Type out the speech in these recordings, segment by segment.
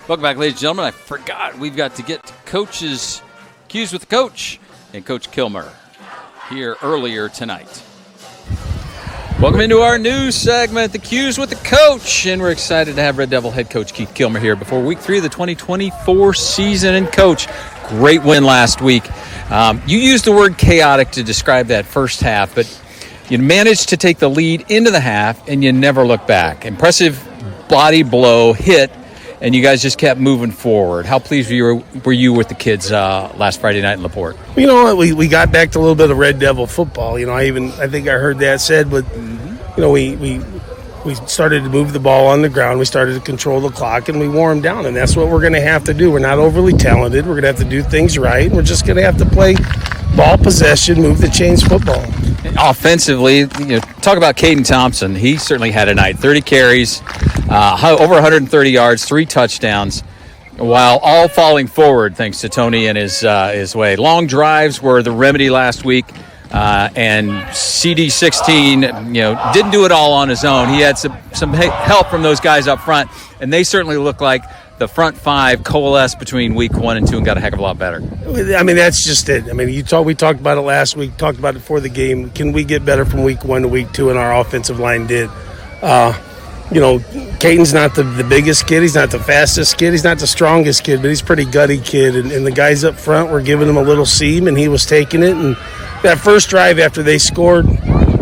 Welcome back, ladies and gentlemen. I forgot we've got to get to Coach's Cues with the Coach and Coach Kilmer here earlier tonight. Welcome into our new segment, the Cues with the Coach, and we're excited to have Red Devil head coach Keith Kilmer here before week 3 of the 2024 season. And Coach, great win last week. You used the word chaotic to describe that first half, but you managed to take the lead into the half and you never looked back. Impressive body blow hit, and you guys just kept moving forward. How pleased were you with the kids last Friday night in LaPorte? You know, we got back to a little bit of Red Devil football. You know, I think I heard that said, but you know, we started to move the ball on the ground. We started to control the clock, and we wore them down. And that's what we're going to have to do. We're not overly talented. We're going to have to do things right. And we're just going to have to play ball possession, move the chains football. Offensively, talk about Caden Thompson. He certainly had a night. 30 carries, over 130 yards, 3 touchdowns, while all falling forward thanks to Tony and his way. Long drives were the remedy last week, and CD16, didn't do it all on his own. He had some help from those guys up front, and they certainly look like the front 5 coalesced between week 1 and 2 and got a heck of a lot better. I mean, that's just it. I mean, we talked about it last week, talked about it before the game. Can we get better from week 1 to week 2? And our offensive line did. Caden's not the biggest kid. He's not the fastest kid. He's not the strongest kid, but he's a pretty gutty kid. And the guys up front were giving him a little seam, and he was taking it. And that first drive after they scored,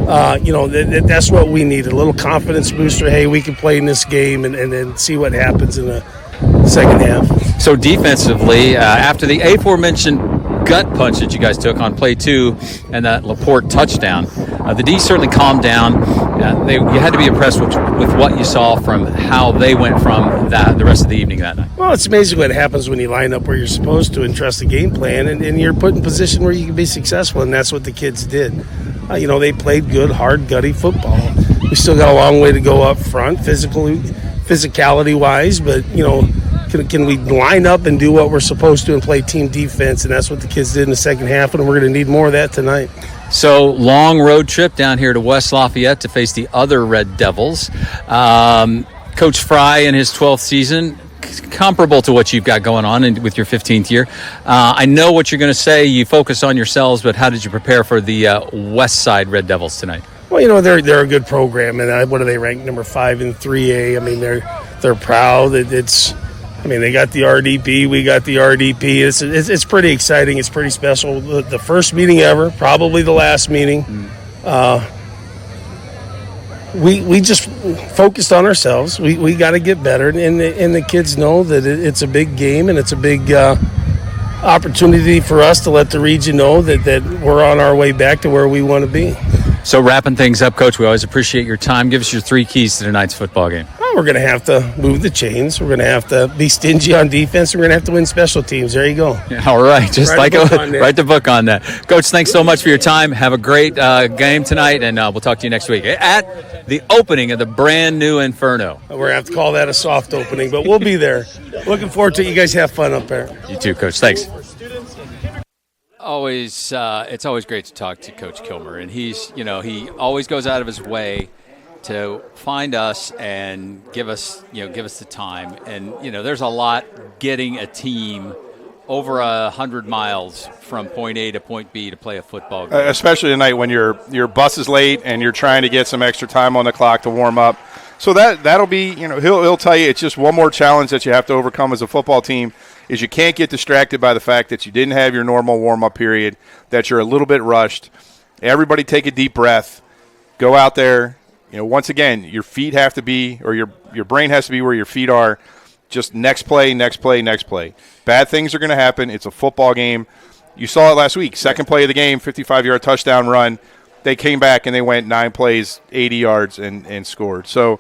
that's what we need, a little confidence booster. Hey, we can play in this game and then see what happens in the second half. So defensively, after the aforementioned gut punch that you guys took on play 2 and that LaPorte touchdown, the D certainly calmed down. You had to be impressed with what you saw from how they went from the rest of the evening that night. Well, it's amazing what happens when you line up where you're supposed to and trust the game plan, and you're put in a position where you can be successful, and that's what the kids did. They played good, hard, gutty football. We still got a long way to go up front, physicality-wise, but, can we line up and do what we're supposed to and play team defense, and that's what the kids did in the second half, and we're going to need more of that tonight. So, long road trip down here to West Lafayette to face the other Red Devils. Coach Fry in his 12th season, comparable to what you've got going on with your 15th year. I know what you're going to say. You focus on yourselves, but how did you prepare for the West Side Red Devils tonight? Well, they're a good program, and what are they ranked number 5 in 3A? I mean, they're proud. They got the RDP. We got the RDP. It's pretty exciting. It's pretty special. The first meeting ever, probably the last meeting. We just focused on ourselves. We got to get better, and the kids know that it's a big game and it's a big opportunity for us to let the region know that we're on our way back to where we want to be. So wrapping things up, Coach, we always appreciate your time. Give us your 3 keys to tonight's football game. Well, we're going to have to move the chains. We're going to have to be stingy on defense. We're going to have to win special teams. There you go. Yeah, all right. Just write the book on that. Coach, thanks so much for your time. Have a great game tonight, and we'll talk to you next week at the opening of the brand new Inferno. We're going to have to call that a soft opening, but we'll be there. Looking forward to it. You guys have fun up there. You too, Coach. Thanks. It's always great to talk to Coach Kilmer, and he always goes out of his way to find us and give us the time. And there's a lot getting a team over 100 miles from point A to point B to play a football game. Especially tonight when your bus is late and you're trying to get some extra time on the clock to warm up. So that'll be, he'll tell you it's just one more challenge that you have to overcome as a football team. Is you can't get distracted by the fact that you didn't have your normal warm-up period, that you're a little bit rushed. Everybody take a deep breath. Go out there. Once again, your feet have to be, or your brain has to be where your feet are. Just next play, next play, next play. Bad things are going to happen. It's a football game. You saw it last week. Second play of the game, 55-yard touchdown run. They came back and they went 9 plays, 80 yards, and scored. So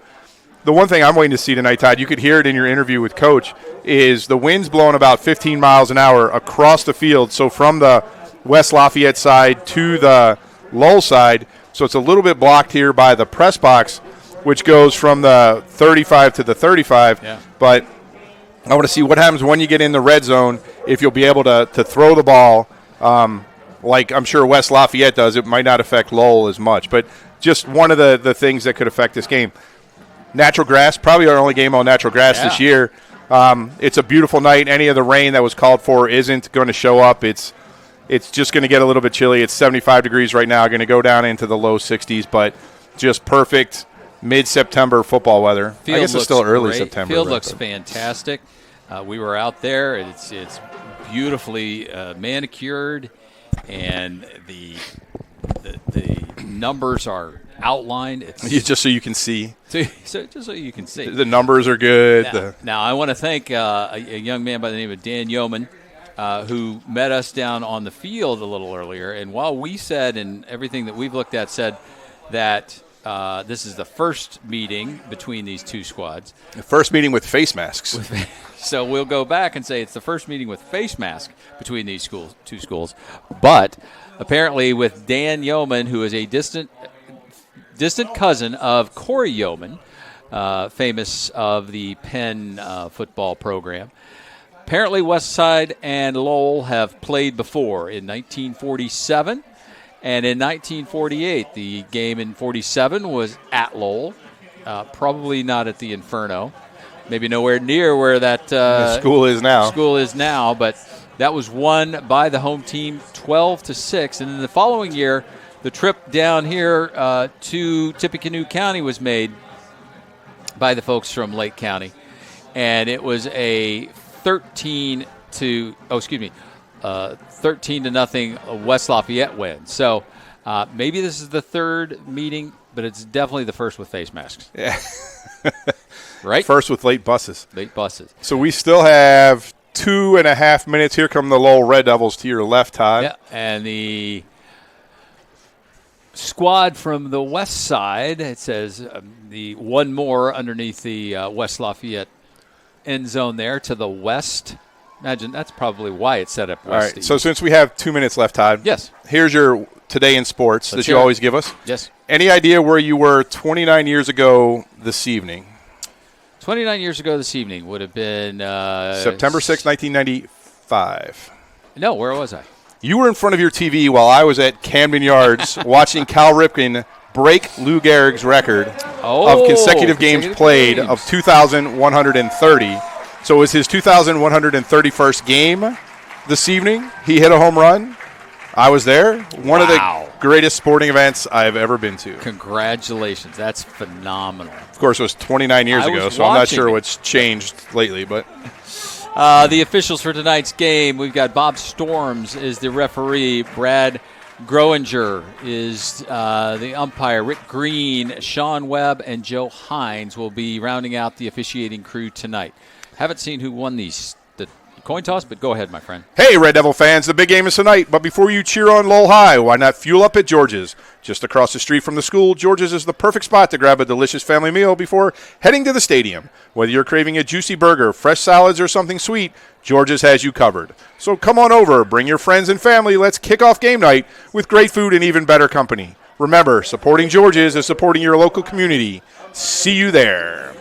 the one thing I'm waiting to see tonight, Todd, you could hear it in your interview with Coach, is the wind's blowing about 15 miles an hour across the field. So from the West Lafayette side to the Lowell side, so it's a little bit blocked here by the press box, which goes from the 35 to the 35. Yeah. But I want to see what happens when you get in the red zone, if you'll be able to throw the ball like I'm sure West Lafayette does. It might not affect Lowell as much. But just one of the things that could affect this game. Natural grass, probably our only game on natural grass this year. It's a beautiful night. Any of the rain that was called for isn't going to show up. It's just going to get a little bit chilly. It's 75 degrees right now, going to go down into the low 60s, but just perfect mid-September football weather. Field I guess it's still early great. September. Field looks fantastic. We were out there. It's beautifully manicured, and the numbers are outlined. It's just so you can see. So just so you can see. The numbers are good. Now I want to thank a young man by the name of Dan Yeoman, who met us down on the field a little earlier. And while we said, and everything that we've looked at said that this is the first meeting between these two squads. The first meeting with face masks. So we'll go back and say it's the first meeting with face mask between these two schools. But apparently with Dan Yeoman, who is a distant cousin of Corey Yeoman, famous of the Penn football program. Apparently Westside and Lowell have played before in 1947 and in 1948. The game in 47 was at Lowell, probably not at the Inferno. Maybe nowhere near where that school is now. But that was won by the home team 12-6. And then the following year, the trip down here to Tippecanoe County was made by the folks from Lake County, and it was a 13 to nothing West Lafayette win. So maybe this is the third meeting, but it's definitely the first with face masks. Yeah. Right? First with late buses. Late buses. So we still have 2.5 minutes. Here come the Lowell Red Devils to your left, Todd. Yeah, and the squad from the west side, it says the one more underneath the West Lafayette end zone there to the west. Imagine that's probably why it's set up west. All right, so since we have 2 minutes left, Todd. Yes. Here's your Today in Sports that you always give us. Yes. Any idea where you were 29 years ago this evening? 29 years ago this evening would have been September 6, 1995. No, where was I? You were in front of your TV while I was at Camden Yards watching Cal Ripken break Lou Gehrig's record of consecutive games played of 2,130. So it was his 2,131st game this evening. He hit a home run. I was there. One of the greatest sporting events I've ever been to. Congratulations. That's phenomenal. Of course, it was 29 years ago, so I'm not sure what's changed lately. But the officials for tonight's game, we've got Bob Storms is the referee. Brad Groeninger is the umpire. Rick Green, Sean Webb, and Joe Hines will be rounding out the officiating crew tonight. Haven't seen who won the coin toss, but go ahead, my friend. Hey, Red Devil fans, the big game is tonight. But before you cheer on Lowell High, why not fuel up at George's? Just across the street from the school, George's is the perfect spot to grab a delicious family meal before heading to the stadium. Whether you're craving a juicy burger, fresh salads, or something sweet, George's has you covered. So come on over, bring your friends and family. Let's kick off game night with great food and even better company. Remember, supporting George's is supporting your local community. See you there.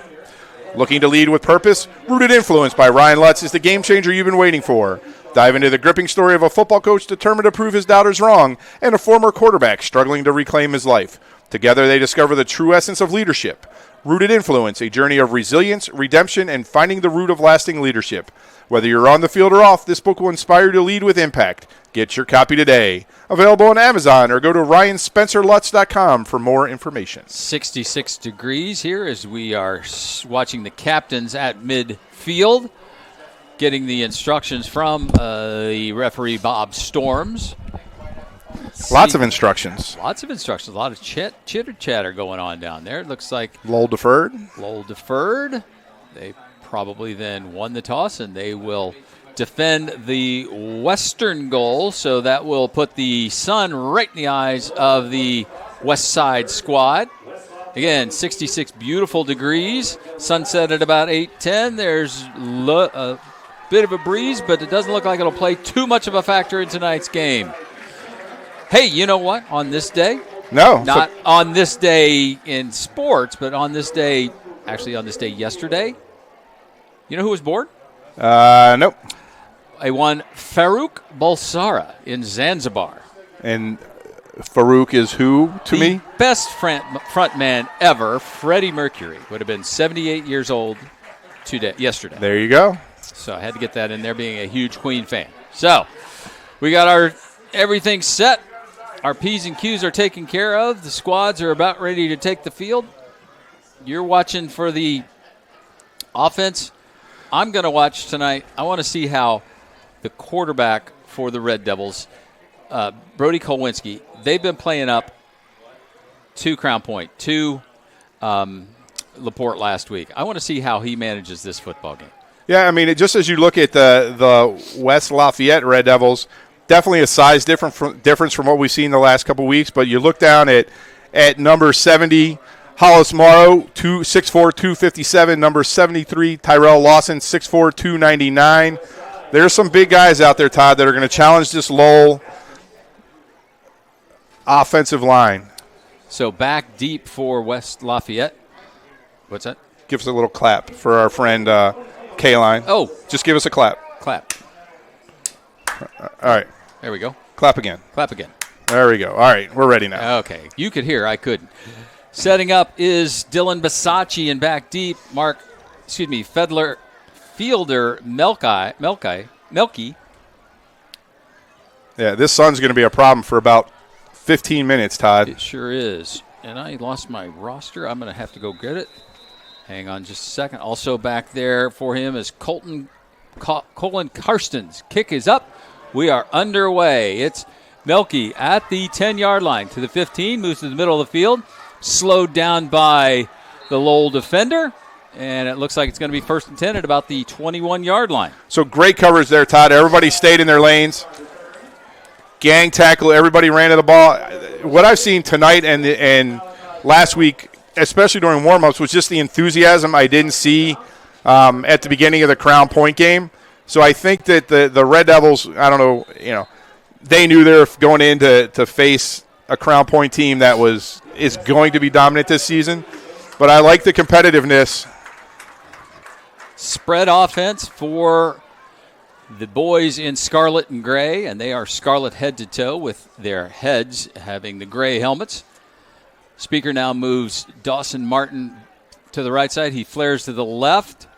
Looking to lead with purpose? Rooted Influence by Ryan Lutz is the game changer you've been waiting for. Dive into the gripping story of a football coach determined to prove his doubters wrong and a former quarterback struggling to reclaim his life. Together they discover the true essence of leadership. Rooted Influence, a journey of resilience, redemption, and finding the root of lasting leadership. Whether you're on the field or off, this book will inspire you to lead with impact. Get your copy today. Available on Amazon or go to ryanspencerlutz.com for more information. 66 degrees here as we are watching the captains at midfield, getting the instructions from the referee Bob Storms. Lots of instructions. Lots of instructions. A lot of chitter-chatter going on down there. It looks like Lowell deferred. They probably then won the toss, and they will defend the western goal, so that will put the sun right in the eyes of the west side squad. Again, 66 beautiful degrees. Sunset at about 8:10. There's a bit of a breeze, but it doesn't look like it'll play too much of a factor in tonight's game. Hey, you know what? On this day? No. Not on this day in sports, but on this day, actually on this day yesterday. You know who was born? Nope. One Farouk Balsara in Zanzibar. And Farouk is who to me? Best front man ever, Freddie Mercury, would have been 78 years old yesterday. There you go. So I had to get that in there, being a huge Queen fan. So we got our everything set. Our P's and Q's are taken care of. The squads are about ready to take the field. You're watching for the offense. I'm going to watch tonight. I want to see how the quarterback for the Red Devils, Brody Kolwinski, they've been playing up to Crown Point, to LaPorte last week. I want to see how he manages this football game. Yeah, I mean, just as you look at the West Lafayette Red Devils, definitely a size difference from what we've seen the last couple of weeks. But you look down at number 70, Hollis Morrow, 6'4", 257. Number 73, Tyrell Lawson, 6'4", 299. There's some big guys out there, Todd, that are going to challenge this Lowell offensive line. So back deep for West Lafayette. What's that? Give us a little clap for our friend K-Line. Oh. Just give us a clap. Clap. All right. There we go. Clap again. Clap again. There we go. All right, we're ready now. Okay. You could hear. I couldn't. Setting up is Dylan Basacci, and back deep, Fielder Melky. Yeah, this sun's going to be a problem for about 15 minutes, Todd. It sure is. And I lost my roster. I'm going to have to go get it. Hang on just a second. Also back there for him is Colin Karstens. Kick is up. We are underway. It's Melky at the 10-yard line to the 15. Moves to the middle of the field. Slowed down by the Lowell defender. And it looks like it's going to be 1st and 10 at about the 21-yard line. So great coverage there, Todd. Everybody stayed in their lanes. Gang tackle. Everybody ran to the ball. What I've seen tonight and last week, especially during warm-ups, was just the enthusiasm I didn't see at the beginning of the Crown Point game. So I think that the Red Devils, I don't know, they knew they were going in to face a Crown Point team that is going to be dominant this season. But I like the competitiveness. Spread offense for the boys in scarlet and gray, and they are scarlet head to toe with their heads having the gray helmets. Speaker now moves Dawson Martin to the right side. He flares to the left.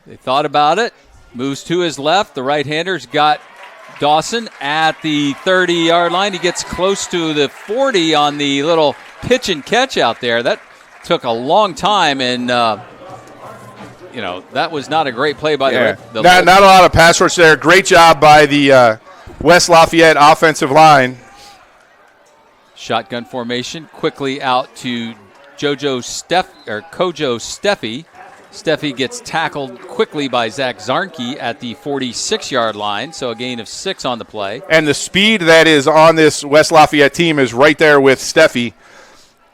They thought about it. Moves to his left. The right-hander's got Dawson at the 30-yard line. He gets close to the 40 on the little pitch and catch out there. That took a long time, and that was not a great play by the not a lot of pass rush there. Great job by the West Lafayette offensive line. Shotgun formation, quickly out to Kojo Steffi. Steffi gets tackled quickly by Zach Zarnke at the 46-yard line, so a gain of 6 on the play. And the speed that is on this West Lafayette team is right there with Steffi.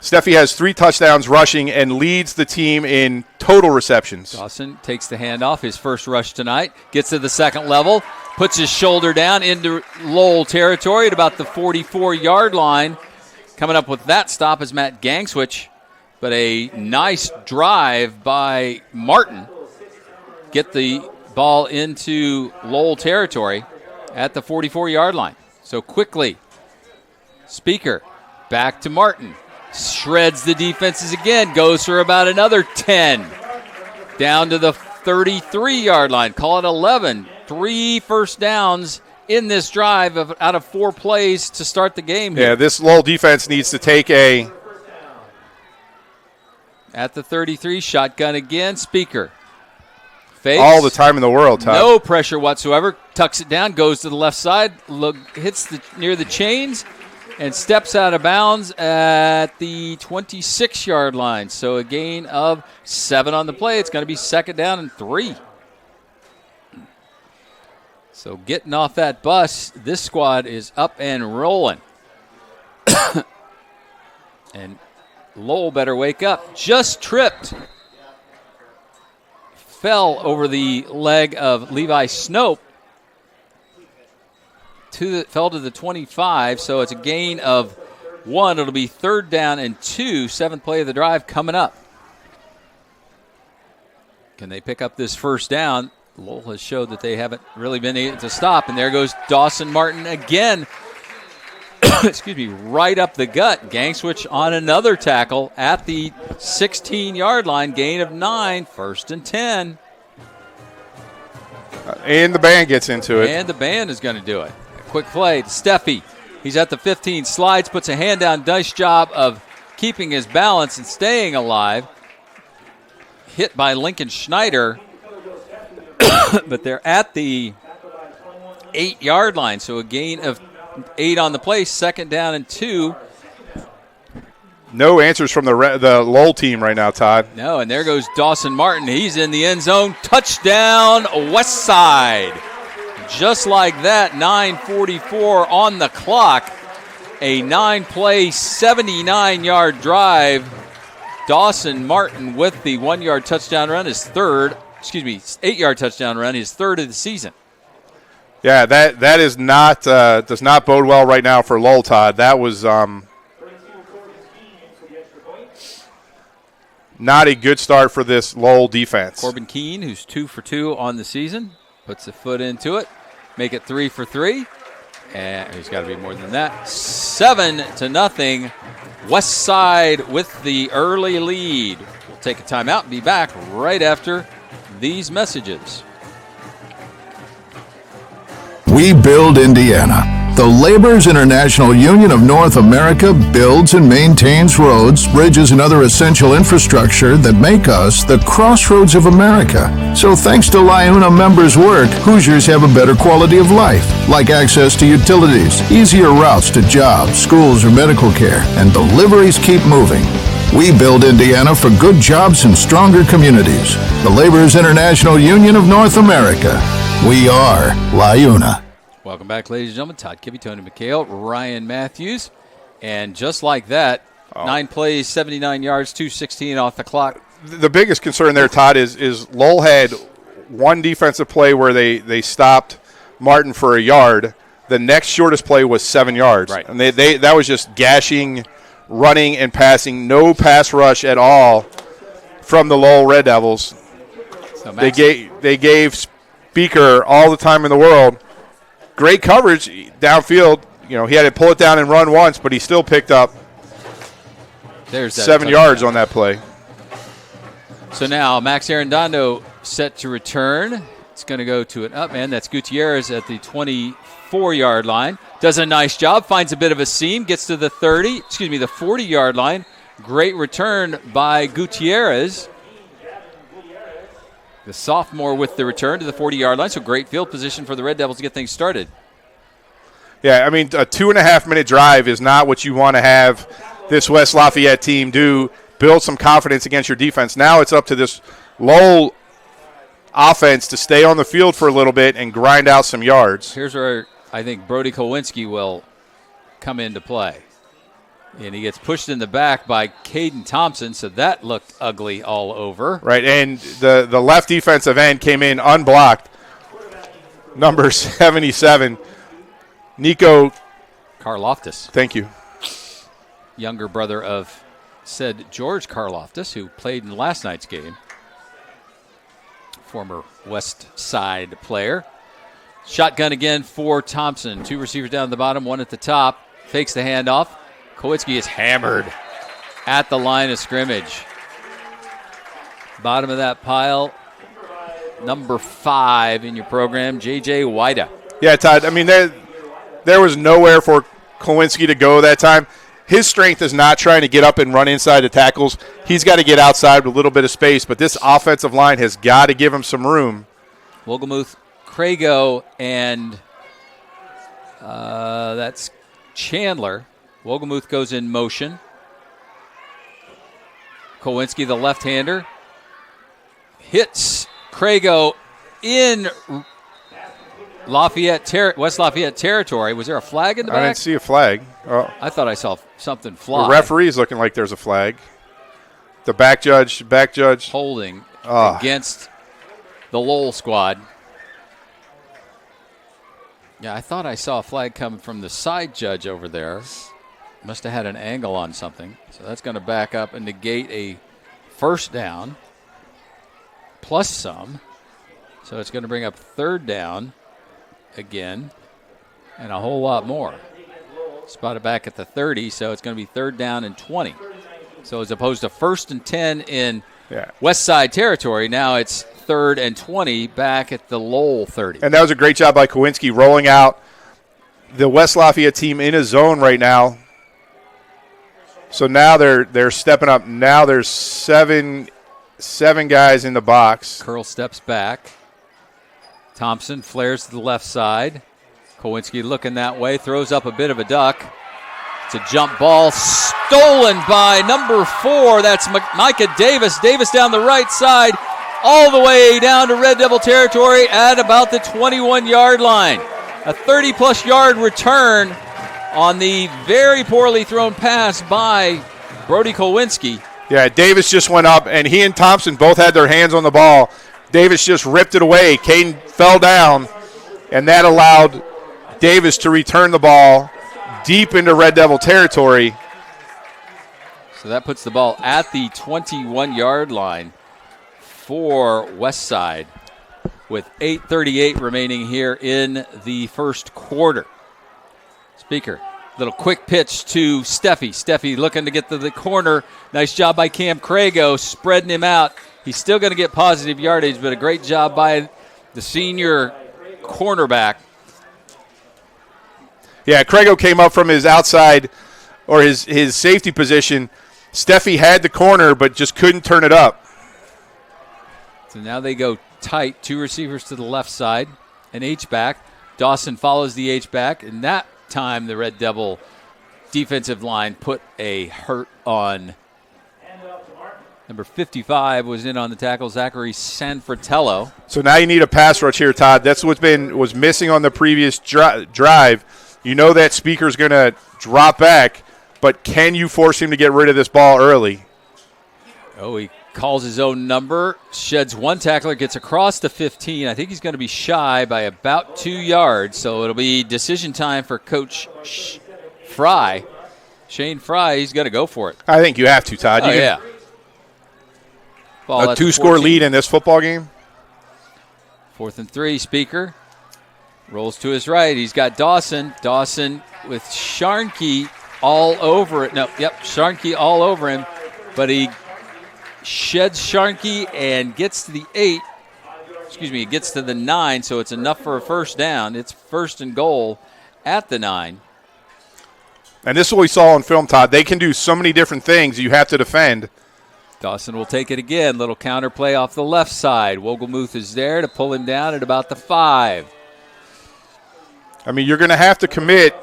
Steffi has 3 touchdowns rushing and leads the team in total receptions. Dawson takes the handoff, his first rush tonight, gets to the second level, puts his shoulder down into Lowell territory at about the 44-yard line. Coming up with that stop is Matt Gangswich, but a nice drive by Martin. Get the ball into Lowell territory at the 44-yard line. So quickly, Speaker back to Martin. Shreds the defenses again, goes for about another 10. Down to the 33-yard line, call it 11. 3 first downs in this drive out of 4 plays to start the game here. Yeah, this Lowell defense needs to take a... At the 33, shotgun again, Speaker. Fakes. All the time in the world, Todd. No pressure whatsoever. Tucks it down, goes to the left side, hits near the chains, and steps out of bounds at the 26-yard line. So a gain of 7 on the play. It's going to be 2nd down and 3. So getting off that bus, this squad is up and rolling. And Lowell better wake up. Just tripped. Fell over the leg of Levi Snope. Fell to the 25, so it's a gain of 1. It'll be 3rd down and 2. 7th play of the drive coming up. Can they pick up this first down? Lowell has showed that they haven't really been able to stop, and there goes Dawson Martin again excuse me, right up the gut. Gang switch on another tackle at the 16-yard line. Gain of 9, 1st and 10. And the band gets into it. And the band is going to do it. Quick play to Steffi. He's at the 15, slides, puts a hand down. Nice job of keeping his balance and staying alive. Hit by Lincoln Schneider. But they're at the 8-yard line, so a gain of 8 on the play. 2nd down and 2. No answers from the Lowell team right now, Todd. No, and there goes Dawson Martin. He's in the end zone. Touchdown, West Side. Just like that, 9:44 on the clock. A 9-play, 79-yard drive. Dawson Martin with the 1-yard touchdown run, his 8-yard touchdown run, his 3rd of the season. Yeah, that is not does not bode well right now for Lowell, Todd. That was not a good start for this Lowell defense. Corbin Keene, who's 2 for 2 on the season, puts a foot into it. Make it 3 for 3. And he's got to be more than that. 7-0. West Side with the early lead. We'll take a timeout and be back right after these messages. We build Indiana. The Laborers International Union of North America builds and maintains roads, bridges, and other essential infrastructure that make us the crossroads of America. So thanks to LIUNA members' work, Hoosiers have a better quality of life, like access to utilities, easier routes to jobs, schools, or medical care, and deliveries keep moving. We build Indiana for good jobs and stronger communities. The Laborers International Union of North America. We are LIUNA. Welcome back, ladies and gentlemen. Todd Kibbe, Tony McHale, Ryan Matthews. And just like that, 9 plays, 79 yards, 2:16 off the clock. The biggest concern there, Todd, is Lowell had one defensive play where they stopped Martin for a yard. The next shortest play was 7 yards. Right. And that was just gashing, running, and passing. No pass rush at all from the Lowell Red Devils. So they gave Speaker all the time in the world. Great coverage downfield. You know, he had to pull it down and run once, but he still picked up 7 yards on that play. So now Max Arredondo set to return. It's going to go to an up man. That's Gutierrez at the 24-yard line. Does a nice job. Finds a bit of a seam. Gets to the 40-yard line. Great return by Gutierrez. The sophomore with the return to the 40-yard line, so great field position for the Red Devils to get things started. Yeah, I mean, a 2.5-minute drive is not what you want to have this West Lafayette team do. Build some confidence against your defense. Now it's up to this Lowell offense to stay on the field for a little bit and grind out some yards. Here's where I think Brody Kowinski will come into play. And he gets pushed in the back by Caden Thompson, so that looked ugly all over. Right, and the left defensive end came in unblocked. Number 77, Nico Karloftis. Thank you. Younger brother of said George Karloftis, who played in last night's game. Former West Side player. Shotgun again for Thompson. 2 receivers down the bottom, 1 at the top. Fakes the handoff. Kowinski is hammered at the line of scrimmage. Bottom of that pile, number 5 in your program, J.J. Wida. Yeah, Todd, I mean, there was nowhere for Kowinski to go that time. His strength is not trying to get up and run inside the tackles. He's got to get outside with a little bit of space, but this offensive line has got to give him some room. Wolgemuth, Crago, and that's Chandler. Wolgemuth goes in motion. Kowinski, the left-hander, hits Crago in West Lafayette territory. Was there a flag in the back? I didn't see a flag. Oh. I thought I saw something fly. The referee's looking like there's a flag. The back judge. Holding against the Lowell squad. Yeah, I thought I saw a flag coming from the side judge over there. Must have had an angle on something. So that's going to back up and negate a first down plus some. So it's going to bring up 3rd down again and a whole lot more. Spotted back at the 30, so it's going to be 3rd down and 20. So as opposed to 1st and 10 in West Side territory, now it's 3rd and 20 back at the Lowell 30. And that was a great job by Kowinski rolling out the West Lafayette team in a zone right now. So now they're stepping up. Now there's seven guys in the box. Curl steps back. Thompson flares to the left side. Kowinski looking that way, throws up a bit of a duck. It's a jump ball stolen by number 4. That's Micah Davis. Davis down the right side, all the way down to Red Devil territory at about the 21-yard line. A 30-plus yard return on the very poorly thrown pass by Brody Kowinski. Yeah, Davis just went up, and he and Thompson both had their hands on the ball. Davis just ripped it away. Caden fell down, and that allowed Davis to return the ball deep into Red Devil territory. So that puts the ball at the 21-yard line for Westside with 8:38 remaining here in the first quarter. Speaker, little quick pitch to Steffi. Steffi looking to get to the corner. Nice job by Cam Crago spreading him out. He's still going to get positive yardage, but a great job by the senior cornerback. Yeah, Crago came up from his outside or his safety position. Steffi had the corner but just couldn't turn it up. So now they go tight. 2 receivers to the left side. An H-back. Dawson follows the H-back, and that time the Red Devil defensive line put a hurt on. Number 55 was in on the tackle, Zachary Sanfratello. So now you need a pass rush here, Todd. That's what was missing on the previous drive. You know that Speaker's going to drop back, but can you force him to get rid of this ball early? Oh, he calls his own number, sheds one tackler, gets across the 15. I think he's going to be shy by about 2 yards, so it'll be decision time for Coach Fry. Shane Fry, he's got to go for it. I think you have to, Todd. Yeah. Ball a 2-score lead in this football game. 4th and 3, Speaker. Rolls to his right. He's got Dawson. Dawson with Sharnke all over it. Sharnke all over him. But he sheds Sharnke and gets to the 8. He gets to the 9, so it's enough for a first down. It's 1st and goal at the 9. And this is what we saw on film, Todd. They can do so many different things you have to defend. Dawson will take it again. Little counter play off the left side. Wogelmuth is there to pull him down at about the 5. I mean, you're going to have to commit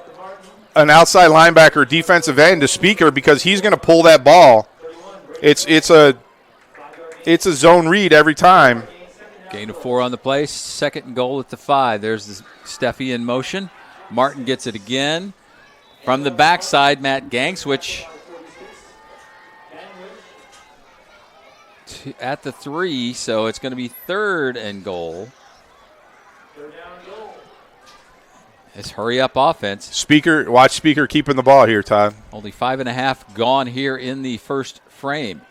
an outside linebacker defensive end to Speaker because he's going to pull that ball. It's a zone read every time. Gain of 4 on the play. 2nd and goal at the 5. There's the Steffi in motion. Martin gets it again. From the backside, Matt Gangswich at the 3, so it's going to be 3rd and goal. It's hurry-up offense. Watch Speaker keeping the ball here, Todd. Only 5.5 gone here in the first frame.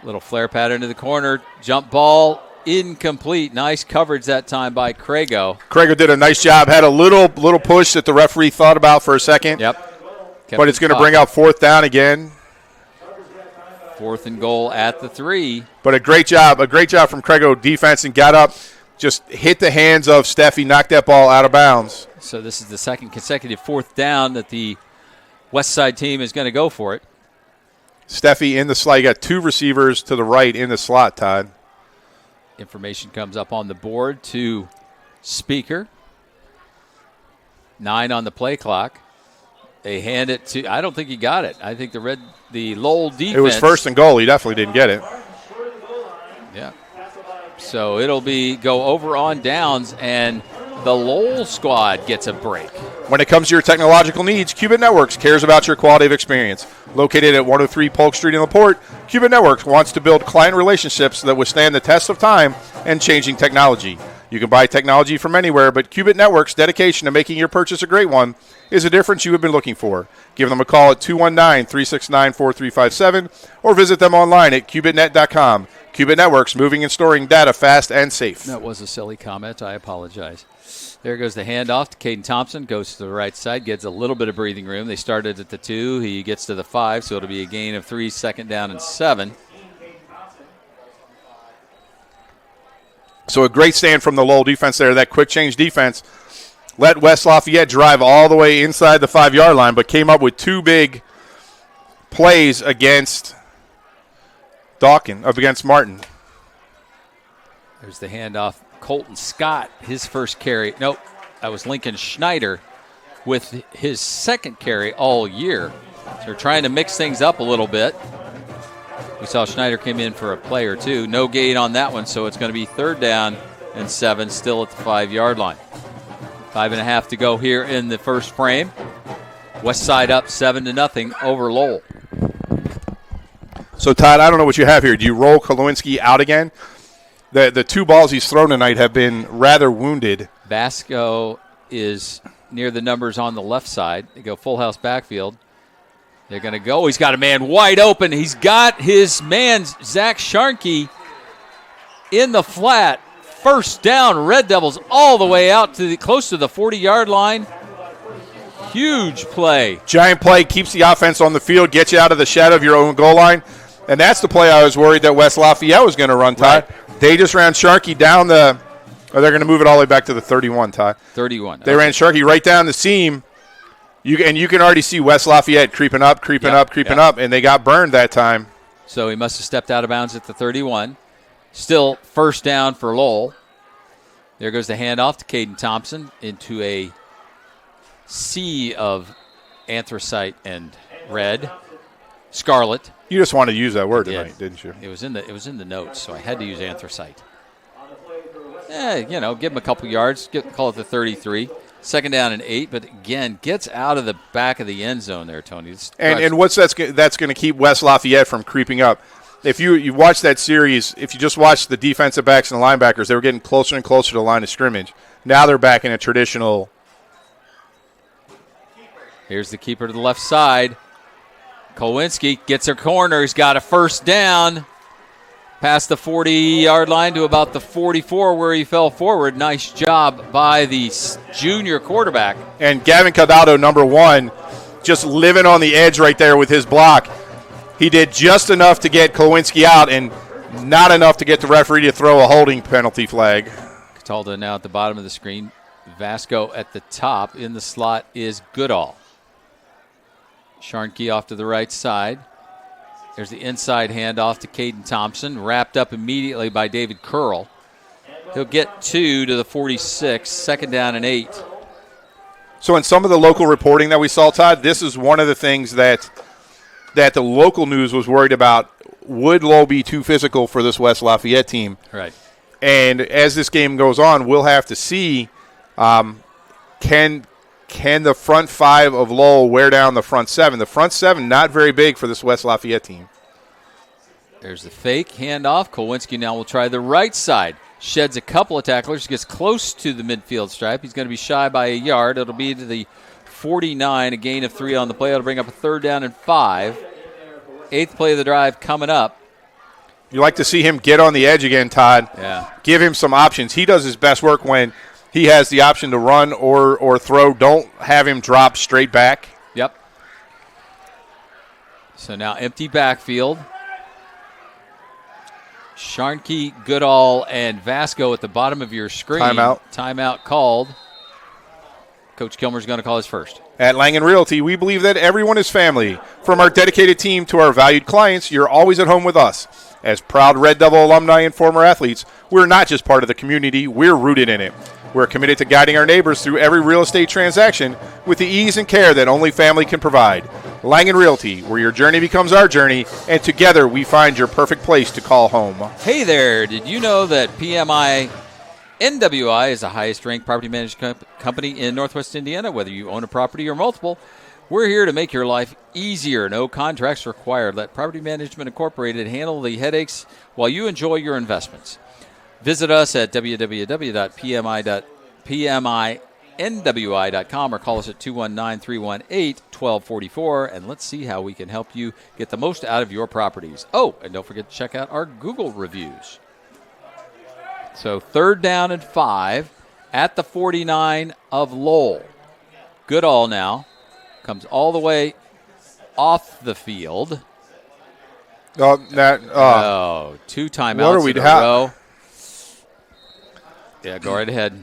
Little flare pattern to the corner. Jump ball incomplete. Nice coverage that time by Crago. Crago did a nice job. Had a little push that the referee thought about for a second. Yep. But it's going to bring out 4th down again. 4th and goal at the 3. But a great job from Crago defense, and got up, just hit the hands of Steffi, knocked that ball out of bounds. So this is the 2nd consecutive 4th down that the West Side team is going to go for it. Steffi in the slot. You got 2 receivers to the right in the slot, Todd. Information comes up on the board to Speaker. 9 on the play clock. They hand it to, I don't think he got it. I think the Lowell defense. It was 1st and goal. He definitely didn't get it. Yeah. So it'll go over on downs, and the Lowell squad gets a break. When it comes to your technological needs, Cubit Networks cares about your quality of experience. Located at 103 Polk Street in LaPorte, Cubit Networks wants to build client relationships that withstand the test of time and changing technology. You can buy technology from anywhere, but Qubit Network's dedication to making your purchase a great one is the difference you have been looking for. Give them a call at 219-369-4357 or visit them online at qubitnet.com. Qubit Networks, moving and storing data fast and safe. That was a silly comment. I apologize. There goes the handoff to Caden Thompson. Goes to the right side, gets a little bit of breathing room. They started at the 2. He gets to the 5, so it'll be a gain of 3, second down and 7. So a great stand from the Lowell defense there. That quick change defense let West Lafayette drive all the way inside the 5-yard line, but came up with 2 big plays against against Martin. There's the handoff. Colton Scott, his first carry. Nope, that was Lincoln Schneider with his second carry all year. So they're trying to mix things up a little bit. We saw Schneider came in for a play or two. No gain on that one, so it's going to be 3rd down and 7, still at the 5-yard line. 5.5 to go here in the first frame. West Side up 7-0 over Lowell. So, Todd, I don't know what you have here. Do you roll Kolowinski out again? The 2 balls he's thrown tonight have been rather wounded. Vasco is near the numbers on the left side. They go full house backfield. They're going to go. He's got a man wide open. He's got his man, Zach Sharkey, in the flat. First down, Red Devils all the way out to close to the 40-yard line. Huge play. Giant play, keeps the offense on the field, gets you out of the shadow of your own goal line. And that's the play I was worried that West Lafayette was going to run, Todd. Right. They just ran Sharkey down they're going to move it all the way back to the 31, Todd. 31. They ran Sharkey right down the seam. You can already see West Lafayette creeping up, and they got burned that time. So he must have stepped out of bounds at the 31. Still first down for Lowell. There goes the handoff to Caden Thompson into a sea of anthracite and red, scarlet. You just wanted to use that word tonight, didn't you? It was in the notes, so I had to use anthracite. Give him a couple yards, call it the 33. 2nd down and 8, but again, gets out of the back of the end zone there, Tony. And what's that's going to keep West Lafayette from creeping up? If you watch that series, if you just watch the defensive backs and the linebackers, they were getting closer and closer to the line of scrimmage. Now they're back in a traditional. Here's the keeper to the left side. Kolowinski gets a corner. He's got a first down. Past the 40-yard line to about the 44 where he fell forward. Nice job by the junior quarterback. And Gavin Cadaldo, number 1, just living on the edge right there with his block. He did just enough to get Kolowinski out and not enough to get the referee to throw a holding penalty flag. Cataldo now at the bottom of the screen. Vasco at the top. In the slot is Goodall. Sharkey off to the right side. There's the inside handoff to Caden Thompson, wrapped up immediately by David Curl. He'll get 2 to the 46, 2nd down and 8. So in some of the local reporting that we saw, Todd, this is one of the things that the local news was worried about. Would Lowell be too physical for this West Lafayette team? Right. And as this game goes on, we'll have to see can the front 5 of Lowell wear down the front 7? The front 7 not very big for this West Lafayette team. There's the fake handoff. Kolowinski now will try the right side. Sheds a couple of tacklers. Gets close to the midfield stripe. He's going to be shy by a yard. It'll be to the 49. A gain of 3 on the play. It'll bring up a 3rd down and 5. 8th play of the drive coming up. You like to see him get on the edge again, Todd. Yeah. Give him some options. He does his best work when he has the option to run or throw. Don't have him drop straight back. Yep. So now empty backfield. Sharkey, Goodall, and Vasco at the bottom of your screen. Timeout called. Coach Kilmer's going to call his first. At Langen Realty, we believe that everyone is family. From our dedicated team to our valued clients, you're always at home with us. As proud Red Devil alumni and former athletes, we're not just part of the community, we're rooted in it. We're committed to guiding our neighbors through every real estate transaction with the ease and care that only family can provide. Langen Realty, where your journey becomes our journey, and together we find your perfect place to call home. Hey there, did you know that PMI NWI is the highest-ranked property management company in Northwest Indiana? Whether you own a property or multiple, we're here to make your life easier. No contracts required. Let Property Management Incorporated handle the headaches while you enjoy your investments. Visit us at www.pminwi.com or call us at 219-318-1244, and let's see how we can help you get the most out of your properties. Oh, and don't forget to check out our Google reviews. So 3rd down and 5 at the 49 of Lowell. Goodall now comes all the way off the field. Oh, 2 timeouts in a row. Yeah, go right ahead.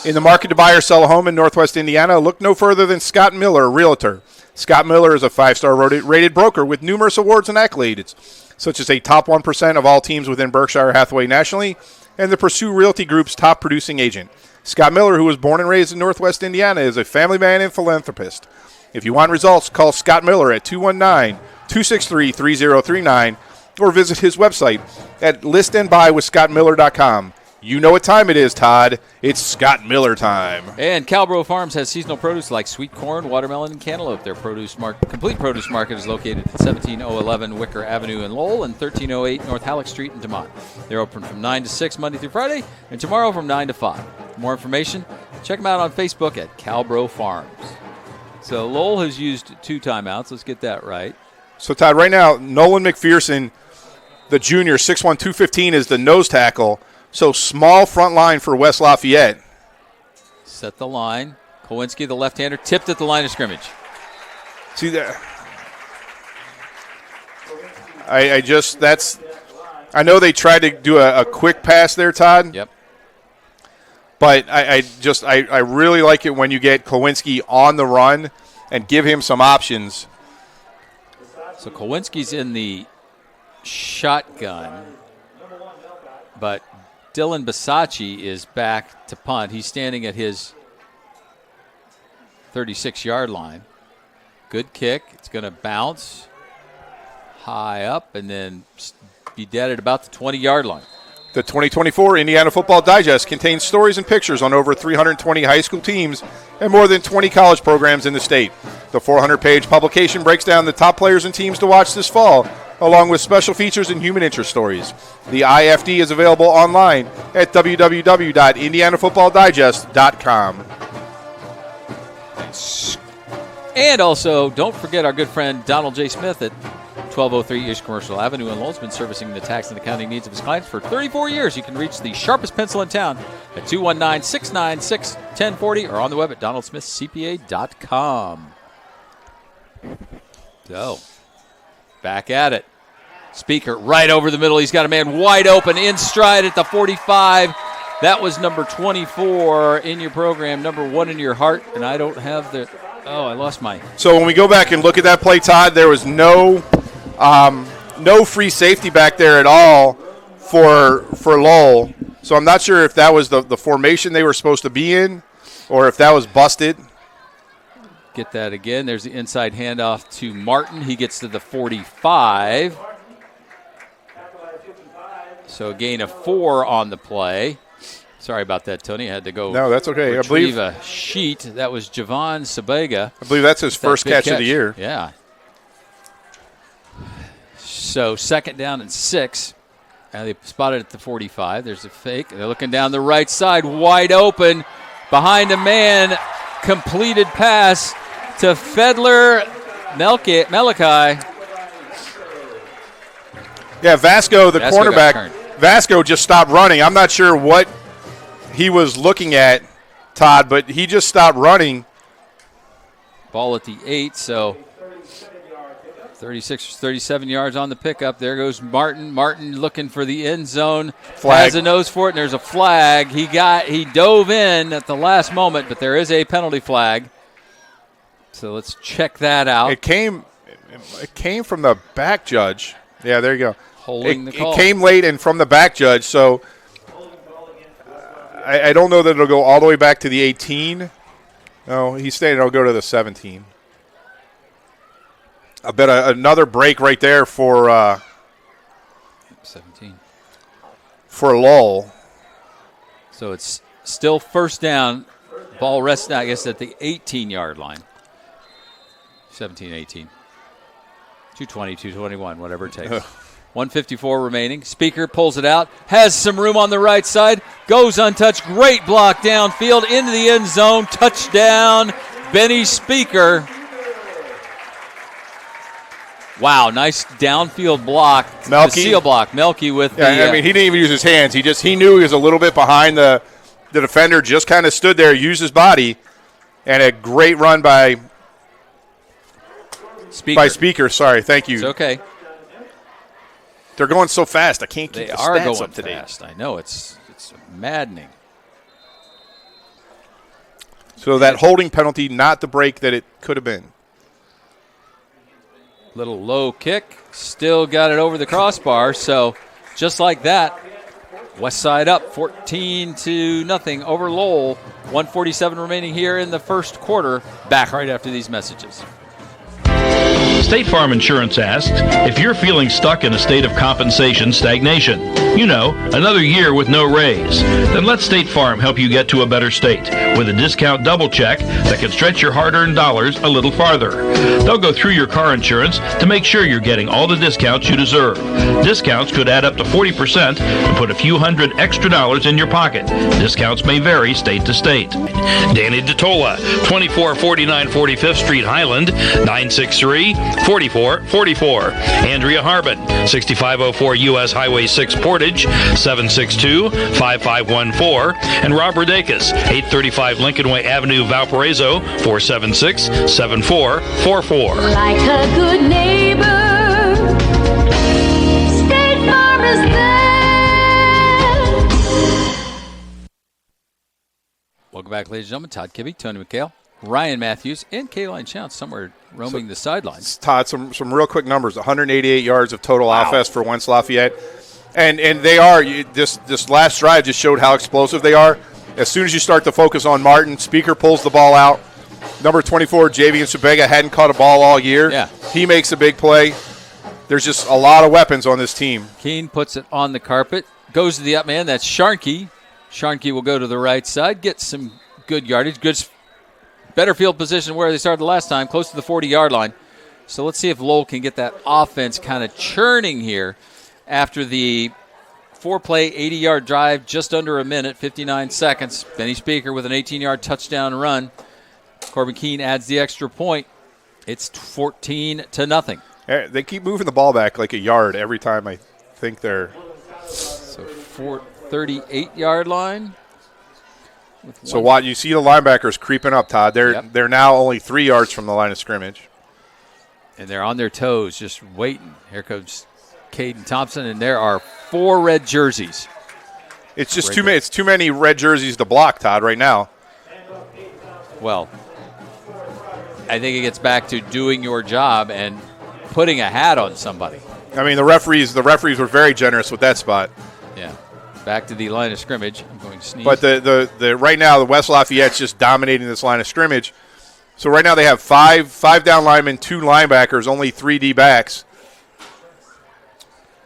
In the market to buy or sell a home in Northwest Indiana, look no further than Scott Miller, Realtor. Scott Miller is a 5-star rated broker with numerous awards and accolades, such as a top 1% of all teams within Berkshire Hathaway nationally and the Pursue Realty Group's top producing agent. Scott Miller, who was born and raised in Northwest Indiana, is a family man and philanthropist. If you want results, call Scott Miller at 219-263-3039 or visit his website at listandbuywithscottmiller.com. You know what time it is, Todd. It's Scott Miller time. And Calbro Farms has seasonal produce like sweet corn, watermelon, and cantaloupe. Their complete produce market is located at 17011 Wicker Avenue in Lowell and 1308 North Halleck Street in DeMont. They're open from 9 to 6 Monday through Friday and tomorrow from 9 to 5. For more information, check them out on Facebook at Calbro Farms. So Lowell has used 2 timeouts. Let's get that right. So, Todd, right now, Nolan McPherson, the junior, 6'1", 215, is the nose tackle. So small front line for West Lafayette. Set the line. Kowinski, the left-hander, tipped at the line of scrimmage. See that? I know they tried to do a quick pass there, Todd. Yep. But I really like it when you get Kowinski on the run and give him some options. So Kowinski's in the shotgun, but Dylan Bisacci is back to punt. He's standing at his 36-yard line. Good kick. It's going to bounce high up and then be dead at about the 20-yard line. The 2024 Indiana Football Digest contains stories and pictures on over 320 high school teams and more than 20 college programs in the state. The 400-page publication breaks down the top players and teams to watch this fall, along with special features and human interest stories. The IFD is available online at www.indianafootballdigest.com. And also, don't forget our good friend Donald J. Smith at 1203 East Commercial Avenue in Lowell has been servicing the tax and accounting needs of his clients for 34 years. You can reach the sharpest pencil in town at 219-696-1040 or on the web at donaldsmithcpa.com. So, back at it. Speaker right over the middle. He's got a man wide open in stride at the 45. That was number 24 in your program, number 1 in your heart, and I don't have the – oh, I lost my – So when we go back and look at that play, Todd, there was no free safety back there at all for Lowell. So I'm not sure if that was the formation they were supposed to be in or if that was busted. Get that again. There's the inside handoff to Martin. He gets to the 45. So a gain of 4 on the play. Sorry about that, Tony. I had to go. No, that's okay. Retrieve a sheet. That was Javon Sabega. I believe that's his first catch of the year. Yeah. So 2nd down and 6. Now they spotted at the 45. There's a fake. They're looking down the right side, wide open, behind a man. Completed pass to Fedler Malachi. Yeah, Vasco, the cornerback, Vasco just stopped running. I'm not sure what he was looking at, Todd, but he just stopped running. Ball at the 8, so 36, 37 yards on the pickup. There goes Martin. Martin looking for the end zone. Flag. Has a nose for it, and there's a flag. He dove in at the last moment, but there is a penalty flag. So let's check that out. It came from the back judge. Yeah, there you go. Holding the call. It came late and from the back judge, so I don't know that it'll go all the way back to the 18. No, he's saying it'll go to the 17. I bet another break right there for 17 for Lowell. So it's still 1st down. Ball rests now, I guess, at the 18-yard line. 17, 18. 220, 221, whatever it takes. 1:54 remaining. Speaker pulls it out, has some room on the right side, goes untouched. Great block downfield into the end zone. Touchdown, Benny Speaker. Wow, nice downfield block. Melky. The seal block. Melky with the... I mean, he didn't even use his hands. He knew he was a little bit behind the defender, just kind of stood there, used his body, and a great run by Speaker. Sorry, thank you. It's okay. They're going so fast. I can't keep They the are stats going up to date. fast. I know. It's maddening. So that holding penalty, not the break that it could have been. Little low kick. Still got it over the crossbar. So just like that, West Side up 14-0 over Lowell. 1:47 remaining here in the first quarter. Back right after these messages. State Farm Insurance asks, if you're feeling stuck in a state of compensation stagnation, another year with no raise, then let State Farm help you get to a better state with a discount double check that can stretch your hard-earned dollars a little farther. They'll go through your car insurance to make sure you're getting all the discounts you deserve. Discounts could add up to 40% and put a few $100 extra in your pocket. Discounts may vary state to state. Danny DeTola, 2449 45th Street, Highland, 963-4444. Andrea Harbin, 6504 U.S. Highway 6 Portage, 762-5514. And Rob Rodakis, 835 Lincoln Way Avenue, Valparaiso, 476-7444. Like a good neighbor, State Farm is there. Welcome back, ladies and gentlemen. Todd Kibbe, Tony McHale, Ryan Matthews, and Kaline Chance somewhere roaming the sidelines. Todd, some real quick numbers. 188 yards of total offense for Wentz Lafayette. And they are, this last drive just showed how explosive they are. As soon as you start to focus on Martin, Speaker pulls the ball out. Number 24, Javian Sabega, hadn't caught a ball all year. Yeah. He makes a big play. There's just a lot of weapons on this team. Keene puts it on the carpet, goes to the up man. That's Sharkey. Sharkey will go to the right side, get some good yardage, better field position where they started the last time, close to the 40-yard line. So let's see if Lowell can get that offense kind of churning here after the 4-play, 80-yard drive, just under a minute, 59 seconds. Benny Speaker with an 18-yard touchdown run. Corbin Keene adds the extra point. It's 14-0. They keep moving the ball back like a yard every time I think they're. So 38-yard line. So what you see the linebackers creeping up, Todd. They're now only 3 yards from the line of scrimmage. And they're on their toes, just waiting. Here comes Caden Thompson, and there are 4 red jerseys. It's just too many. It's too many red jerseys to block, Todd, right now. Well, I think it gets back to doing your job and putting a hat on somebody. I mean, the referees were very generous with that spot. Yeah. Back to the line of scrimmage. I'm going to sneeze. But the right now the West Lafayette's just dominating this line of scrimmage. So right now they have five down linemen, 2 linebackers, only 3 D backs.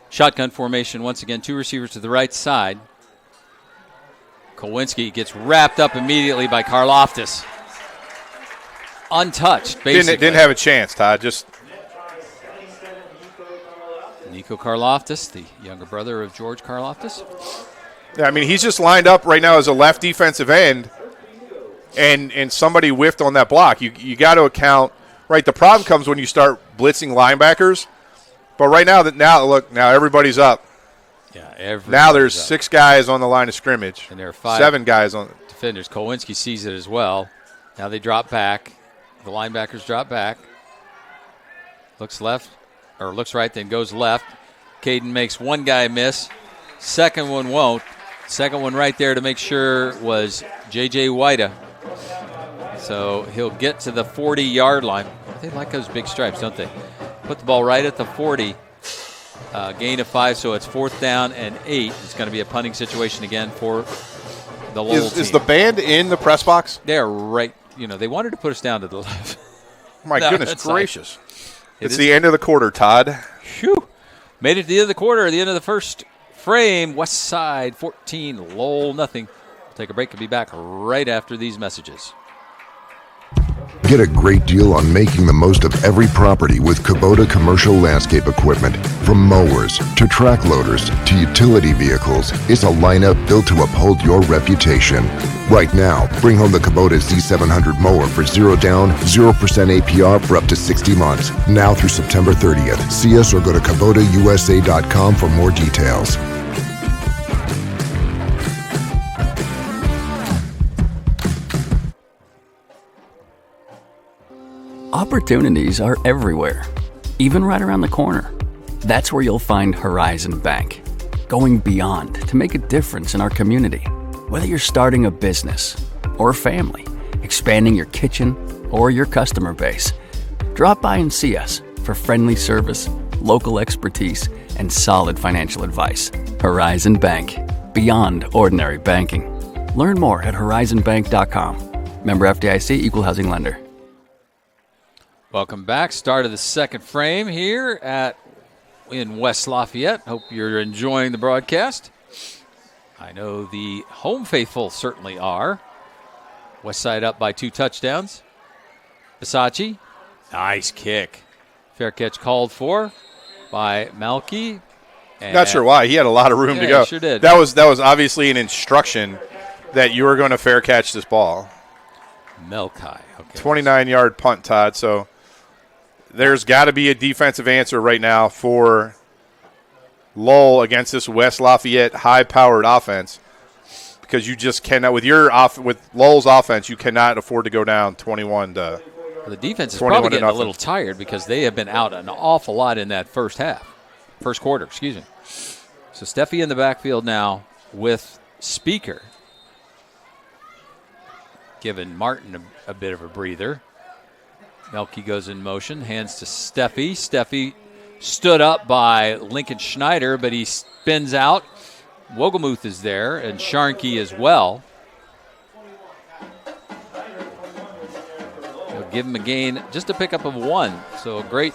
Shotgun formation once again. 2 receivers to the right side. Kowinski gets wrapped up immediately by Karloftis. Untouched, basically. Didn't have a chance, Todd. Just Nico Karloftis, the younger brother of George Karloftis. Yeah, I mean, he's just lined up right now as a left defensive end, and somebody whiffed on that block. You got to account, right? The problem comes when you start blitzing linebackers. But right now, now everybody's up. Yeah, now there's 6 guys on the line of scrimmage, and there are 5 7 guys on defenders. Kowinski sees it as well. Now they drop back. The linebackers drop back. Looks left, or looks right, then goes left. Caden makes one guy miss. Second one won't. Second one right there to make sure was J.J. Whita. So he'll get to the 40-yard line. They like those big stripes, don't they? Put the ball right at the 40. Gain of 5, so it's 4th down and 8. It's going to be a punting situation again for the Lowell team. Is the band in the press box? They're right. They wanted to put us down to the left. My goodness gracious. It's the the end of the quarter, Todd. Phew. Made it to the end of the quarter, the end of the first frame. West Side 14, Lowell nothing. Take a break and be back right after these messages. Get a great deal on making the most of every property with Kubota commercial landscape equipment. From mowers to track loaders to utility vehicles, it's a lineup built to uphold your reputation. Right now, bring home the Kubota Z700 mower for 0 down, 0% APR for up to 60 months. Now through September 30th. See us or go to KubotaUSA.com for more details. Opportunities are everywhere, even right around the corner. That's where you'll find Horizon Bank, going beyond to make a difference in our community. Whether you're starting a business or a family, expanding your kitchen or your customer base, drop by and see us for friendly service, local expertise, and solid financial advice. Horizon Bank, beyond ordinary banking. Learn more at horizonbank.com. Member FDIC, Equal Housing Lender. Welcome back. Start of the second frame here in West Lafayette. Hope you're enjoying the broadcast. I know the home faithful certainly are. West Side up by 2 touchdowns. Bisacci, nice kick. Fair catch called for by Melky. Not sure why. He had a lot of room to go. He sure did. That was obviously an instruction that you were going to fair catch this ball. Melkai. Okay. 29-yard punt, Todd. So there's got to be a defensive answer right now for Lowell against this West Lafayette high-powered offense, because you just cannot with Lowell's offense, you cannot afford to go down 21 to. The defense is probably getting a little tired because they have been out an awful lot in that first quarter. Excuse me. So Steffi in the backfield now with Speaker, giving Martin a bit of a breather. Melky goes in motion, hands to Steffi. Steffi stood up by Lincoln Schneider, but he spins out. Wogelmuth is there, and Sharnke as well. They'll give him a gain, just a pickup of 1. So a great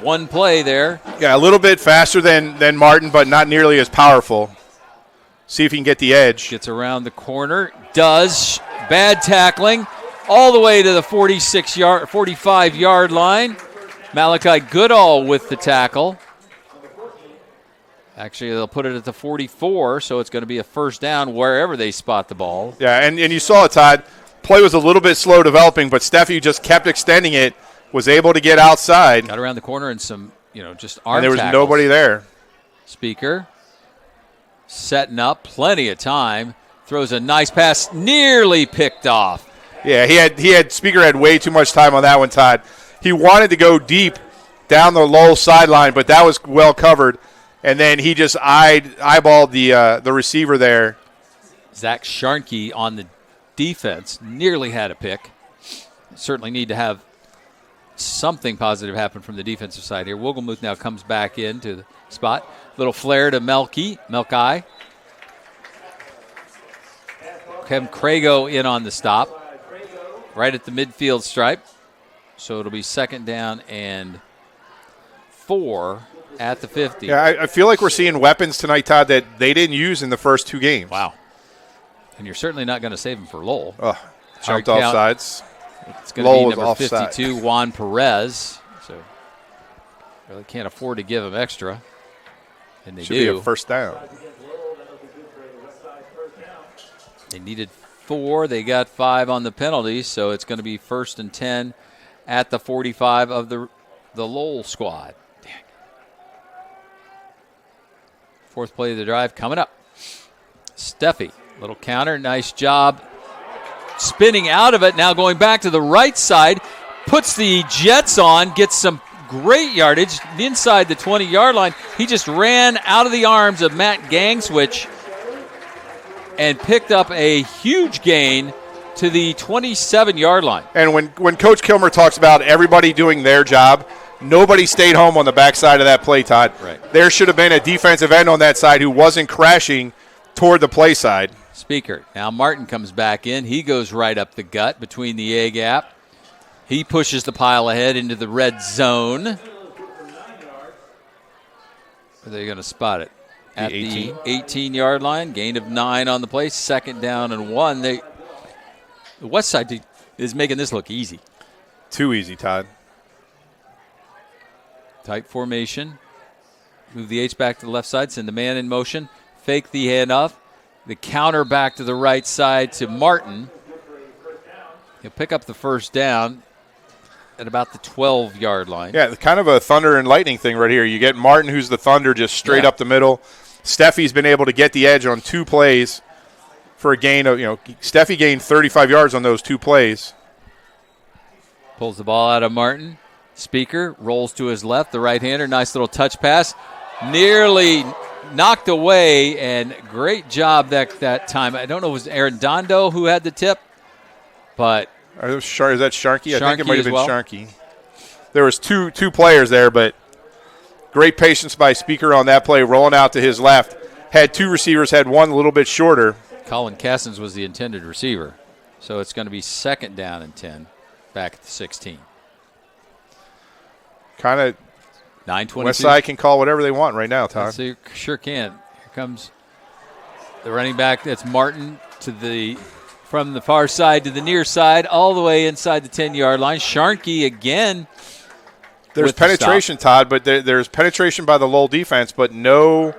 one play there. Yeah, a little bit faster than Martin, but not nearly as powerful. See if he can get the edge. Gets around the corner. Does. Bad tackling. All the way to the 45-yard line. Malachi Goodall with the tackle. Actually, they'll put it at the 44, so it's going to be a first down wherever they spot the ball. Yeah, and you saw it, Todd. Play was a little bit slow developing, but Steffi just kept extending it, was able to get outside. Got around the corner and some, just arm and there was tackles. nobody there. Speaker setting up, plenty of time. Throws a nice pass, nearly picked off. Yeah, Speaker had way too much time on that one, Todd. He wanted to go deep down the Lowell sideline, but that was well covered. And then he just eyeballed the receiver there. Zach Sharnke on the defense nearly had a pick. Certainly need to have something positive happen from the defensive side here. Wogelmuth now comes back into the spot. Little flare to Melky. Kevin Crago in on the stop. Right at the midfield stripe. So it'll be second down and 4 at the 50. Yeah, I feel like we're seeing weapons tonight, Todd, that they didn't use in the first 2 games. Wow. And you're certainly not going to save them for Lowell. Jumped off sides. It's going to be number 52, Juan Perez. So really can't afford to give him extra. And they Should be a first down. They needed 4. They got 5 on the penalty, so it's going to be 1st and 10 at the 45 of the Lowell squad. Dang. Fourth play of the drive coming up. Steffi, little counter, nice job. Spinning out of it, now going back to the right side, puts the Jets on, gets some great yardage inside the 20-yard line. He just ran out of the arms of Matt Gangswich and picked up a huge gain to the 27-yard line. And when Coach Kilmer talks about everybody doing their job, nobody stayed home on the backside of that play, Todd. Right. There should have been a defensive end on that side who wasn't crashing toward the play side. Speaker. Now Martin comes back in. He goes right up the gut between the A gap. He pushes the pile ahead into the red zone. Are they going to spot it? At the 18-yard line. Gain of 9 on the play. Second down and 1. The West Side is making this look easy. Too easy, Todd. Tight formation. Move the H back to the left side. Send the man in motion. Fake the handoff. The counter back to the right side to Martin. He'll pick up the first down at about the 12-yard line. Yeah, kind of a thunder and lightning thing right here. You get Martin, who's the thunder, just straight up the middle. Steffi's been able to get the edge on 2 plays for a gain of, Steffi gained 35 yards on those 2 plays. Pulls the ball out of Martin. Speaker rolls to his left, the right-hander. Nice little touch pass. Nearly knocked away, and great job that time. I don't know if it was Aaron Dondo who had the tip, but is that Sharkey? I think it might have been well. Sharkey. There was two players there, but great patience by Speaker on that play, rolling out to his left. Had 2 receivers, had one a little bit shorter. Colin Cassins was the intended receiver, so it's going to be 2nd down and 10 back at the 16. Kind of 9:22. Westside can call whatever they want right now, Todd. So sure can. Here comes the running back. That's Martin from the far side to the near side, all the way inside the 10-yard line. Sharkey again. There's penetration, Todd, but there's penetration by the Lowell defense, but no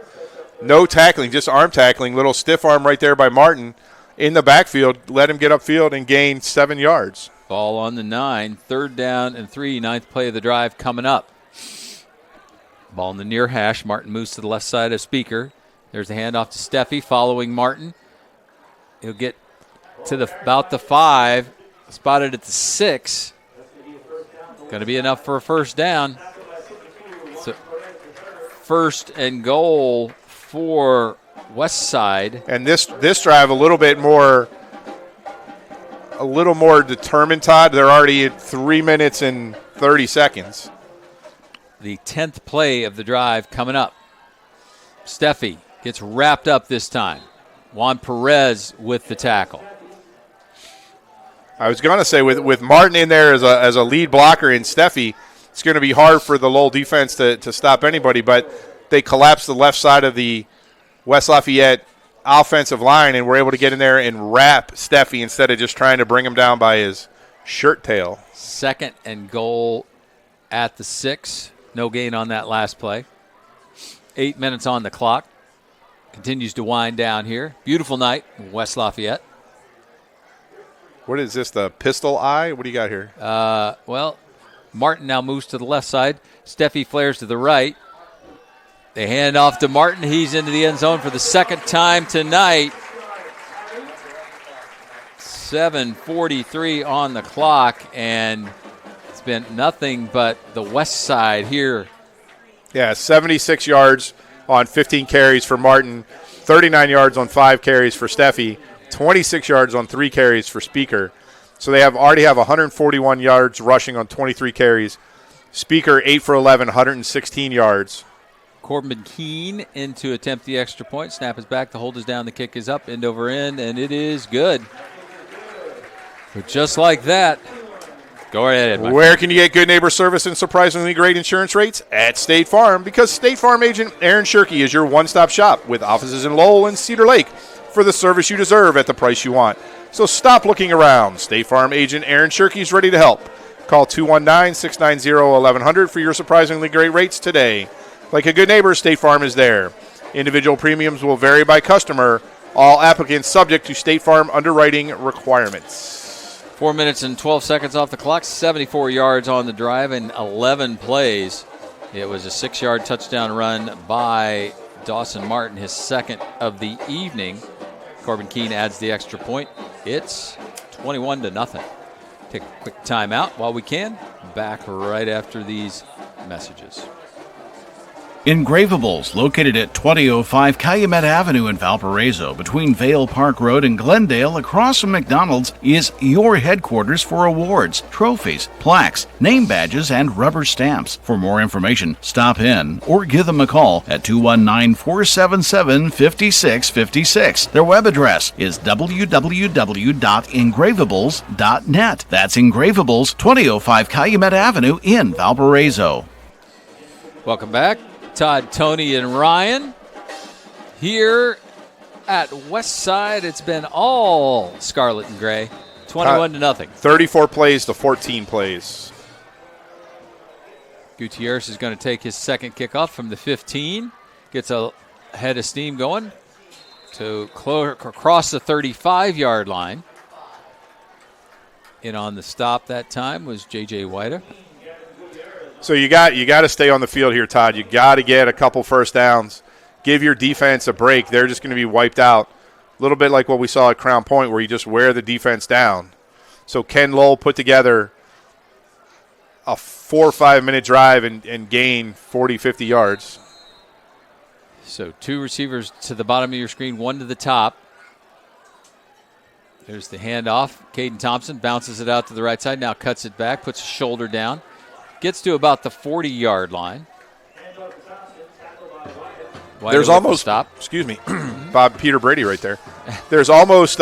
tackling, just arm tackling. Little stiff arm right there by Martin in the backfield. Let him get upfield and gain 7 yards. Ball on the 9, 3rd down and 3, 9th play of the drive coming up. Ball in the near hash. Martin moves to the left side of Speaker. There's the handoff to Steffi following Martin. He'll get to about the 5, spotted at the 6. Going to be enough for a first down. So 1st and goal for Westside. And this drive a little more determined, Todd. They're already at 3 minutes and 30 seconds. The 10th play of the drive coming up. Steffi gets wrapped up this time. Juan Perez with the tackle. I was going to say, with Martin in there as a lead blocker in Steffi, it's going to be hard for the Lowell defense to stop anybody, but they collapsed the left side of the West Lafayette offensive line and were able to get in there and wrap Steffi instead of just trying to bring him down by his shirt tail. 2nd and goal at the 6. No gain on that last play. 8 minutes on the clock. Continues to wind down here. Beautiful night in West Lafayette. What is this, the pistol eye? What do you got here? Well, Martin now moves to the left side. Steffi flares to the right. They hand off to Martin. He's into the end zone for the 2nd time tonight. 7:43 on the clock, and it's been nothing but the west side here. Yeah, 76 yards on 15 carries for Martin, 39 yards on 5 carries for Steffi, 26 yards on 3 carries for Speaker. So they already have 141 yards rushing on 23 carries. Speaker 8 for 11, 116 yards. Corbin Keene in to attempt the extra point. Snap is back. The hold is down. The kick is up, end over end, and it is good. But just like that, go right ahead, Mike. Where can you get good neighbor service and surprisingly great insurance rates? At State Farm, because State Farm agent Aaron Shirkey is your one-stop shop with offices in Lowell and Cedar Lake for the service you deserve at the price you want. So stop looking around. State Farm agent Aaron Shirkey is ready to help. Call 219-690-1100 for your surprisingly great rates today. Like a good neighbor, State Farm is there. Individual premiums will vary by customer. All applicants subject to State Farm underwriting requirements. 4 minutes and 12 seconds off the clock, 74 yards on the drive and 11 plays. It was a 6-yard touchdown run by Dawson Martin, his 2nd of the evening. Corbin Keene adds the extra point. It's 21-0. Take a quick timeout while we can. Back right after these messages. Engravables, located at 2005 Calumet Avenue in Valparaiso, between Vale Park Road and Glendale, across from McDonald's, is your headquarters for awards, trophies, plaques, name badges, and rubber stamps. For more information, stop in or give them a call at 219-477-5656. Their web address is www.engravables.net. That's Engravables, 2005 Calumet Avenue in Valparaiso. Welcome back. Todd, Tony, and Ryan here at Westside. It's been all scarlet and gray 21-0. 34 plays to 14 plays. Gutierrez is going to take his second kickoff from the 15. Gets a head of steam going to across the 35-yard line. In on the stop that time was J.J. Whiter. So you got to stay on the field here, Todd. You got to get a couple first downs. Give your defense a break. They're just going to be wiped out. A little bit like what we saw at Crown Point where you just wear the defense down. So Ken Lowell put together a 4 or 5 minute drive and gain 40, 50 yards. So 2 receivers to the bottom of your screen, 1 to the top. There's the handoff. Caden Thompson bounces it out to the right side, now cuts it back, puts his shoulder down, gets to about the 40-yard line. There's almost stop. Excuse me, Peter Brady right there. There's almost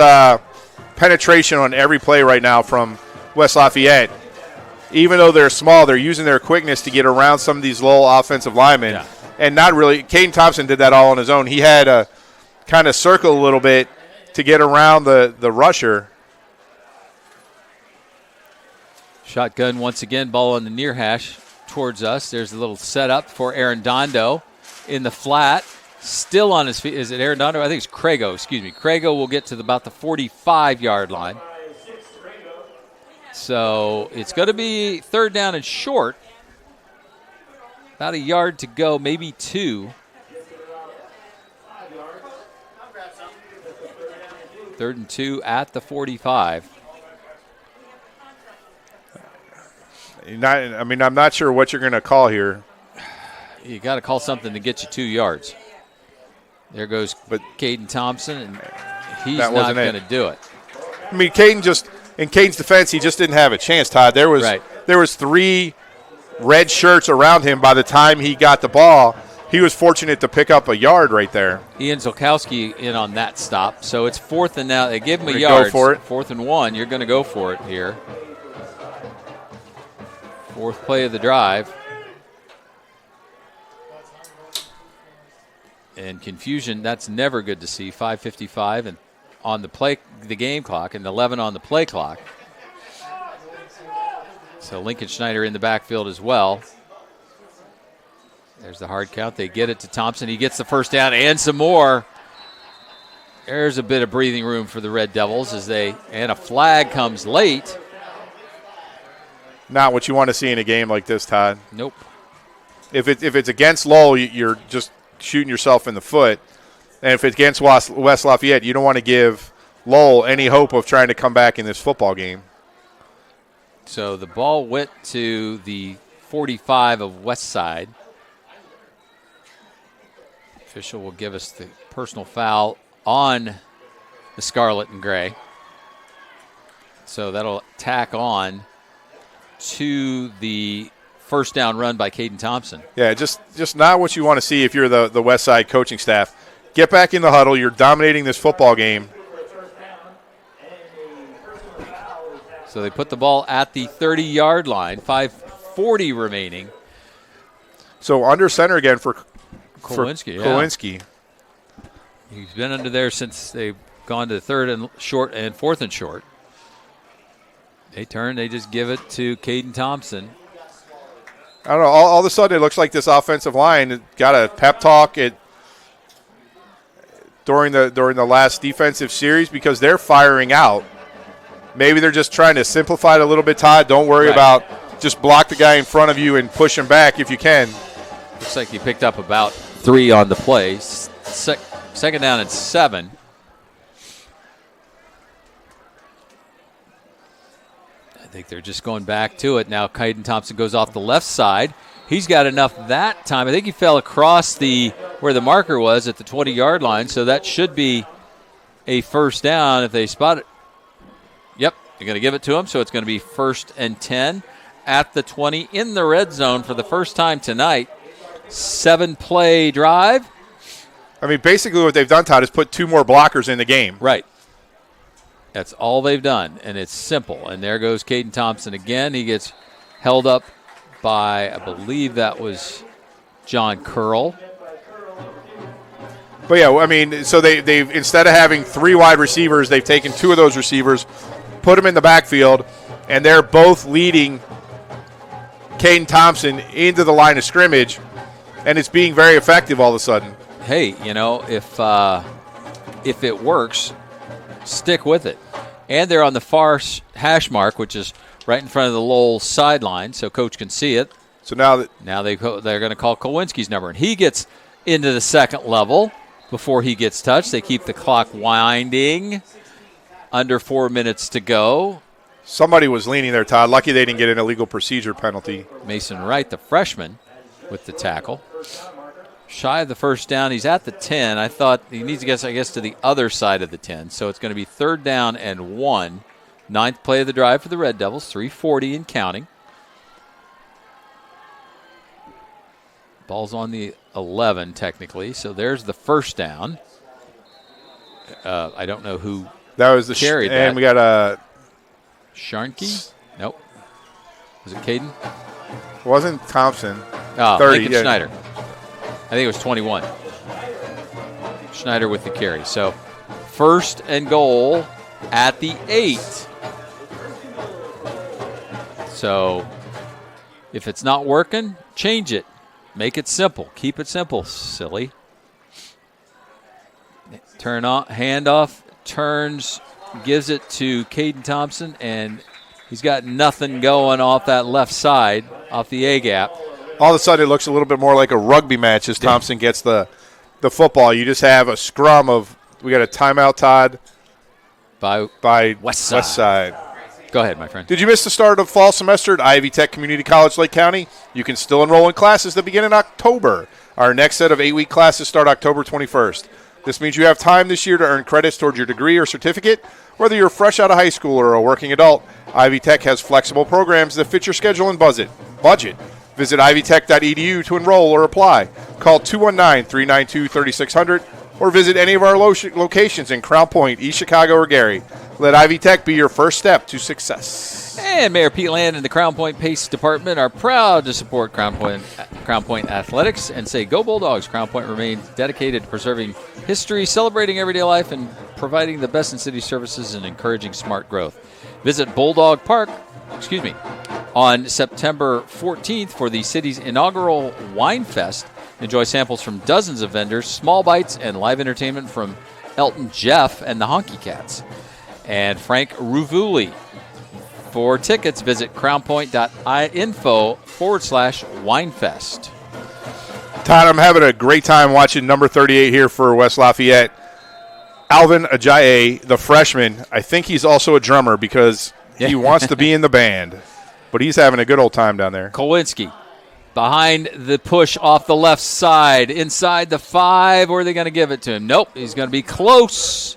penetration on every play right now from West Lafayette. Even though they're small, they're using their quickness to get around some of these Lowell offensive linemen. Yeah. And not really. Caden Thompson did that all on his own. He had to kind of circle a little bit to get around the rusher. Shotgun once again, ball on the near hash towards us. There's a little setup for Aaron Dondo in the flat. Still on his feet. Is it Aaron Dondo? I think it's Crago. Excuse me. Crago will get to about the 45-yard line. So it's going to be 3rd down and short. About a yard to go, maybe 2. 3rd and 2 at the 45. I'm not sure what you're going to call here. You got to call something to get you 2 yards. There goes Caden Thompson, and he's not going to do it. I mean, in Caden's defense, he just didn't have a chance, Todd. There was 3 red shirts around him by the time he got the ball. He was fortunate to pick up a yard right there. Ian Zolkowski in on that stop. So it's 4th and now. They give him a yard. Go for it. 4th and 1. You're going to go for it here. 4th play of the drive. And confusion, that's never good to see. 5:55 and on the game clock and 11 on the play clock. So Lincoln Schneider in the backfield as well. There's the hard count. They get it to Thompson. He gets the first down and some more. There's a bit of breathing room for the Red Devils and a flag comes late. Not what you want to see in a game like this, Todd. Nope. If it's against Lowell, you're just shooting yourself in the foot. And if it's against West Lafayette, you don't want to give Lowell any hope of trying to come back in this football game. So the ball went to the 45 of West Side. Official will give us the personal foul on the Scarlet and Gray. So that'll tack on to the first down run by Caden Thompson. Yeah, just not what you want to see if you're the West Side coaching staff. Get back in the huddle. You're dominating this football game. So they put the ball at the 30-yard line, 5:40 remaining. So under center again for Kowinski. Kowinski. He's been under there since they've gone to 3rd and short and 4th and short. They turn, they just give it to Caden Thompson. I don't know. All of a sudden, it looks like this offensive line got a pep talk during the last defensive series because they're firing out. Maybe they're just trying to simplify it a little bit, Todd. Don't worry about just block the guy in front of you and push him back if you can. Looks like he picked up about 3 on the play. Second down and 7. I think they're just going back to it. Now Caden Thompson goes off the left side. He's got enough that time. I think he fell across where the marker was at the 20-yard line, so that should be a first down if they spot it. Yep, they're going to give it to him, so it's going to be 1st and 10 at the 20 in the red zone for the first time tonight. 7-play drive. I mean, basically what they've done, Todd, is put 2 more blockers in the game. Right. That's all they've done, and it's simple. And there goes Caden Thompson again. He gets held up by, I believe that was John Curl. But, yeah, I mean, so they've instead of having 3 wide receivers, they've taken 2 of those receivers, put him in the backfield, and they're both leading Caden Thompson into the line of scrimmage, and it's being very effective all of a sudden. Hey, if it works, stick with it. And they're on the far hash mark, which is right in front of the Lowell sideline, so Coach can see it. So now they're going to call Kowinski's number, and he gets into the second level before he gets touched. They keep the clock winding. Under 4 minutes to go. Somebody was leaning there, Todd. Lucky they didn't get an illegal procedure penalty. Mason Wright, the freshman, with the tackle. Shy of the first down. He's at the 10. I thought he needs to get, to the other side of the 10. So it's going to be 3rd down and 1. 9th play of the drive for the Red Devils. 3:40 and counting. Ball's on the 11, technically. So there's the first down. I don't know who that was the carried that. And we got a Sharnke? Nope. Was it Caden? It wasn't Thompson. 30. Lincoln Schneider. I think it was 21. Schneider with the carry. So 1st and goal at the 8. So if it's not working, change it. Make it simple. Keep it simple, silly. Turn on, handoff, turns, gives it to Caden Thompson, and he's got nothing going off that left side, off the A-gap. All of a sudden it looks a little bit more like a rugby match as Thompson gets the football. You just have a scrum of, we got a timeout, Todd, by West Side. Go ahead, my friend. Did you miss the start of fall semester at Ivy Tech Community College, Lake County? You can still enroll in classes that begin in October. Our next set of 8-week classes start October 21st. This means you have time this year to earn credits towards your degree or certificate. Whether you're fresh out of high school or a working adult, Ivy Tech has flexible programs that fit your schedule and budget. Visit ivytech.edu to enroll or apply. Call 219-392-3600 or visit any of our locations in Crown Point, East Chicago, or Gary. Let Ivy Tech be your first step to success. And Mayor Pete Land and the Crown Point Pace Department are proud to support Crown Point athletics and say, go Bulldogs. Crown Point remains dedicated to preserving history, celebrating everyday life, and providing the best in city services and encouraging smart growth. Visit Bulldog Park, on September 14th for the city's inaugural Wine Fest. Enjoy samples from dozens of vendors, small bites, and live entertainment from Elton Jeff and the Honky Cats. And Frank Ruvuli. For tickets, visit crownpoint.info/winefest. Todd, I'm having a great time watching number 38 here for West Lafayette. Alvin Ajayi, the freshman. I think he's also a drummer because he wants to be in the band. But he's having a good old time down there. Kowinski behind the push off the left side. Inside the 5. Or are they going to give it to him? Nope. He's going to be close.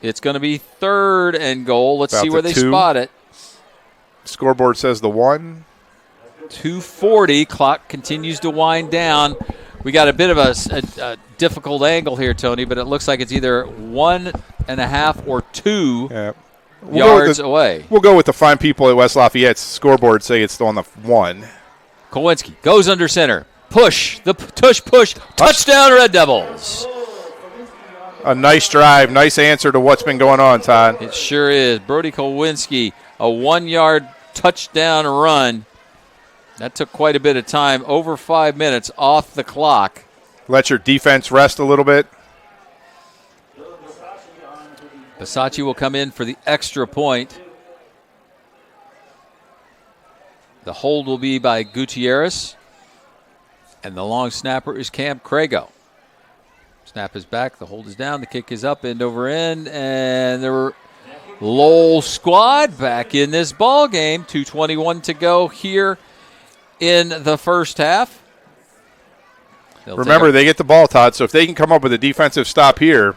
It's going to be 3rd and goal. Let's see where they spot it. Scoreboard says the 1. 2:40. Clock continues to wind down. We got a bit of a difficult angle here, Tony, but it looks like it's either 1.5 or 2 yards away. We'll go with the fine people at West Lafayette's scoreboard say it's on the 1. Kowinski goes under center. Push. Touchdown, Red Devils. A nice drive, nice answer to what's been going on, Todd. It sure is. Brody Kowinski, a 1-yard touchdown run. That took quite a bit of time, over 5 minutes off the clock. Let your defense rest a little bit. Basacci will come in for the extra point. The hold will be by Gutierrez. And the long snapper is Cam Crago. Snap is back. The hold is down. The kick is up, end over end. And the Lowell squad back in this ball game. 2:21 to go here in the first half. Remember, they get the ball, Todd, so if they can come up with a defensive stop here,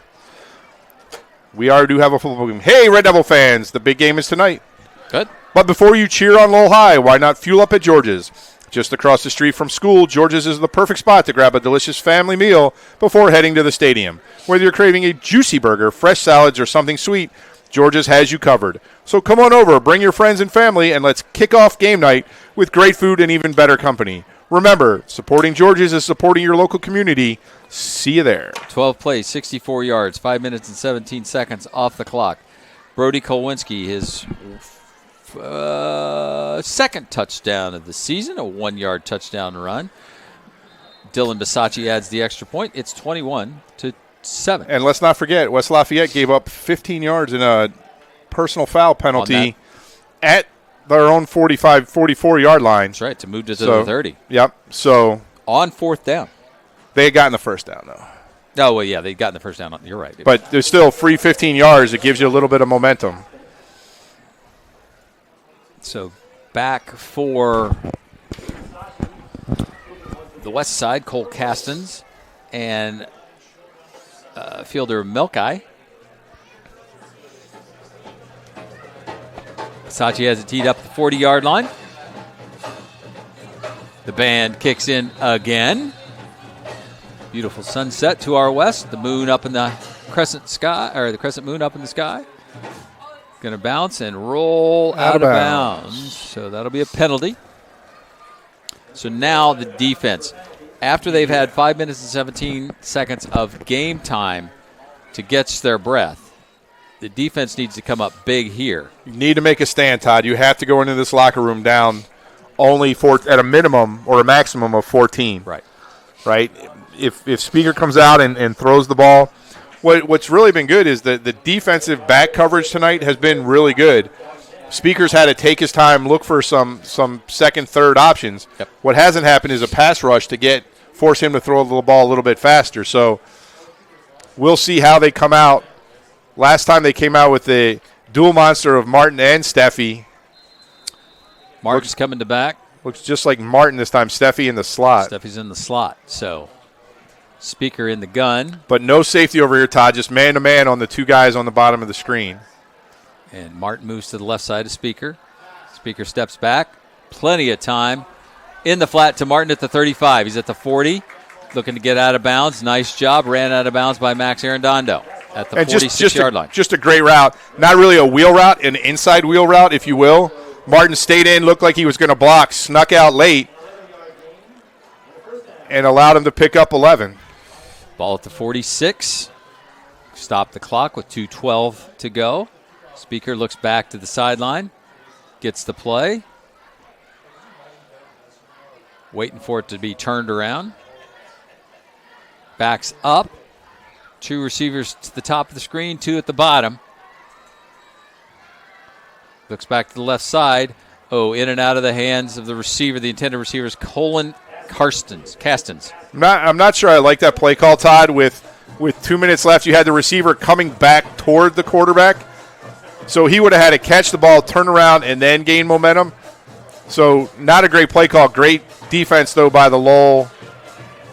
we already do have a football game. Hey, Red Devil fans, the big game is tonight. Good. But before you cheer on Lowell High, why not fuel up at George's? Just across the street from school, George's is the perfect spot to grab a delicious family meal before heading to the stadium. Whether you're craving a juicy burger, fresh salads, or something sweet, George's has you covered. So come on over, bring your friends and family, and let's kick off game night with great food and even better company. Remember, supporting George's is supporting your local community. See you there. 12 plays, 64 yards, 5 minutes and 17 seconds off the clock. Brody Kolwinski, his second touchdown of the season, a 1-yard touchdown run. Dylan Bisacci adds the extra point. It's 21-7. And let's not forget, West Lafayette gave up 15 yards in a personal foul penalty at their own 44-yard line. That's right, to move to the 30. Yep. So on fourth down. They had gotten the first down, though. Oh, well, yeah, they'd gotten the first down. You're right. But there's still free 15 yards. It gives you a little bit of momentum. So back for the west side, Cole Castens and fielder Melkai. Sachi has it teed up at the 40-yard line. The band kicks in again. Beautiful sunset to our west. The moon up in the crescent sky, or the crescent moon up in the sky. Going to bounce and roll out of bounds. So that'll be a penalty. So now the defense, after they've had 5 minutes and 17 seconds of game time to catch their breath, the defense needs to come up big here. You need to make a stand, Todd. You have to go into this locker room down only at a minimum or a maximum of 14. Right? If Speaker comes out and throws the ball, what's really been good is that the defensive back coverage tonight has been really good. Speaker's had to take his time, look for some second, third options. Yep. What hasn't happened is a pass rush to force him to throw the ball a little bit faster. So we'll see how they come out. Last time they came out with the dual monster of Martin and Steffi. Martin's coming to back. Looks just like Martin this time. Steffi in the slot. Steffi's in the slot. So Speaker in the gun. But no safety over here, Todd. Just man-to-man on the two guys on the bottom of the screen. And Martin moves to the left side of Speaker. Speaker steps back. Plenty of time. In the flat to Martin at the 35. He's at the 40. Looking to get out of bounds. Nice job. Ran out of bounds by Max Arredondo at the 46-yard line. Just a great route. Not really a wheel route, an inside wheel route, if you will. Martin stayed in, looked like he was going to block, snuck out late, and allowed him to pick up 11. Ball at the 46. Stop the clock with 2:12 to go. Speaker looks back to the sideline. Gets the play. Waiting for it to be turned around. Backs up. Two receivers to the top of the screen, two at the bottom. Looks back to the left side. Oh, in and out of the hands of the receiver, the intended receiver is Colin Castens. I'm not sure I like that play call, Todd. With 2 minutes left, you had the receiver coming back toward the quarterback. So he would have had to catch the ball, turn around, and then gain momentum. So not a great play call. Great defense, though, by the Lowell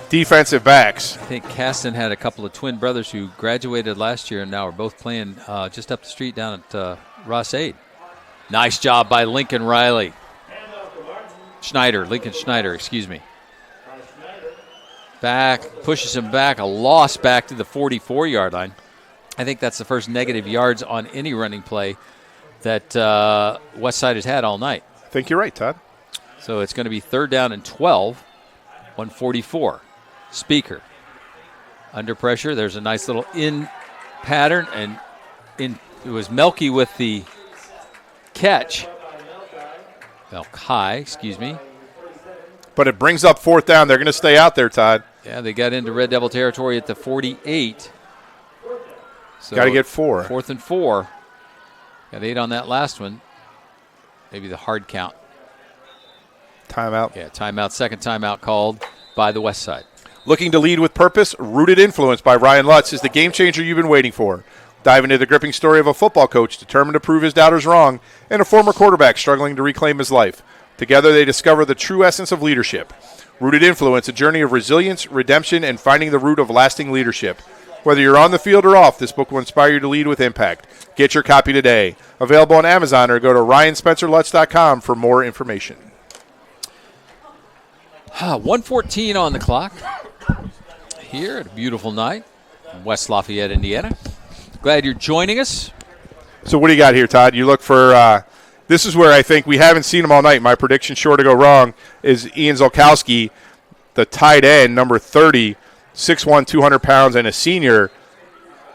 defensive backs. I think Caston had a couple of twin brothers who graduated last year and now are both playing just up the street down at Ross-Ade. Nice job by Lincoln Schneider, excuse me. Back, pushes him back, a loss back to the 44-yard line. I think that's the first negative yards on any running play that Westside has had all night. I think you're right, Todd. So it's going to be 3rd down and 12, 144. Speaker under pressure. There's a nice little in pattern, and it was Melky with the catch. Melkai, excuse me. But it brings up 4th down. They're going to stay out there, Todd. Yeah, they got into Red Devil territory at the 48. So got to get 4. 4th and 4. Got 8 on that last one. Maybe the hard count. Timeout. Yeah, timeout. Second timeout called by the West Side. Looking to lead with purpose? Rooted Influence by Ryan Lutz is the game changer you've been waiting for. Dive into the gripping story of a football coach determined to prove his doubters wrong and a former quarterback struggling to reclaim his life. Together they discover the true essence of leadership. Rooted Influence, a journey of resilience, redemption, and finding the root of lasting leadership. Whether you're on the field or off, this book will inspire you to lead with impact. Get your copy today. Available on Amazon or go to ryanspencerlutz.com for more information. 1:14 on the clock here at a beautiful night in West Lafayette, Indiana. Glad you're joining us. So what do you got here, Todd? You look for this is where I think we haven't seen him all night. My prediction, sure to go wrong, is Ian Zolkowski, the tight end, number 30, 6'1", 200 pounds, and a senior.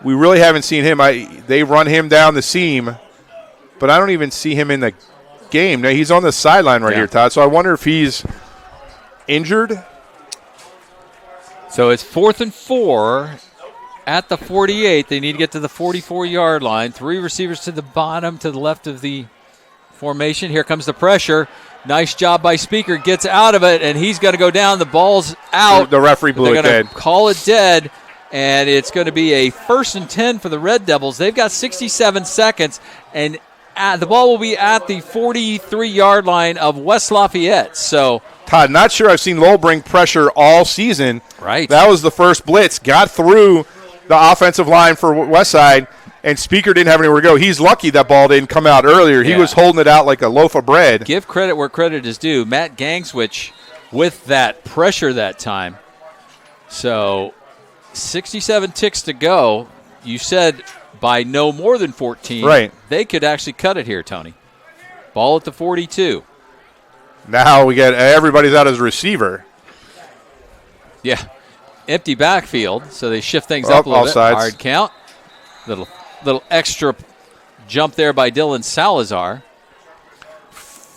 we really haven't seen him. They run him down the seam, but I don't even see him in the game. Now, he's on the sideline right here, Todd, so I wonder if he's injured. So it's 4th and 4 at the 48. They need to get to the 44-yard line. 3 receivers to the bottom, to the left of the formation. Here comes the pressure. Nice job by Speaker. Gets out of it, and he's going to go down. The ball's out. The referee blew it dead. They're going to call it dead, and it's going to be a 1st and 10 for the Red Devils. They've got 67 seconds, and the ball will be at the 43-yard line of West Lafayette. So, Todd, not sure I've seen Lowell bring pressure all season. Right. That was the first blitz. Got through the offensive line for Westside, and Speaker didn't have anywhere to go. He's lucky that ball didn't come out earlier. He was holding it out like a loaf of bread. Give credit where credit is due. Matt Gangswich with that pressure that time. So 67 ticks to go. You said by no more than 14. Right. They could actually cut it here, Tony. Ball at the 42. Now we get everybody's out as a receiver. Yeah. Empty backfield, so they shift things up a little bit. Sides. Hard count. Little extra jump there by Dylan Salazar.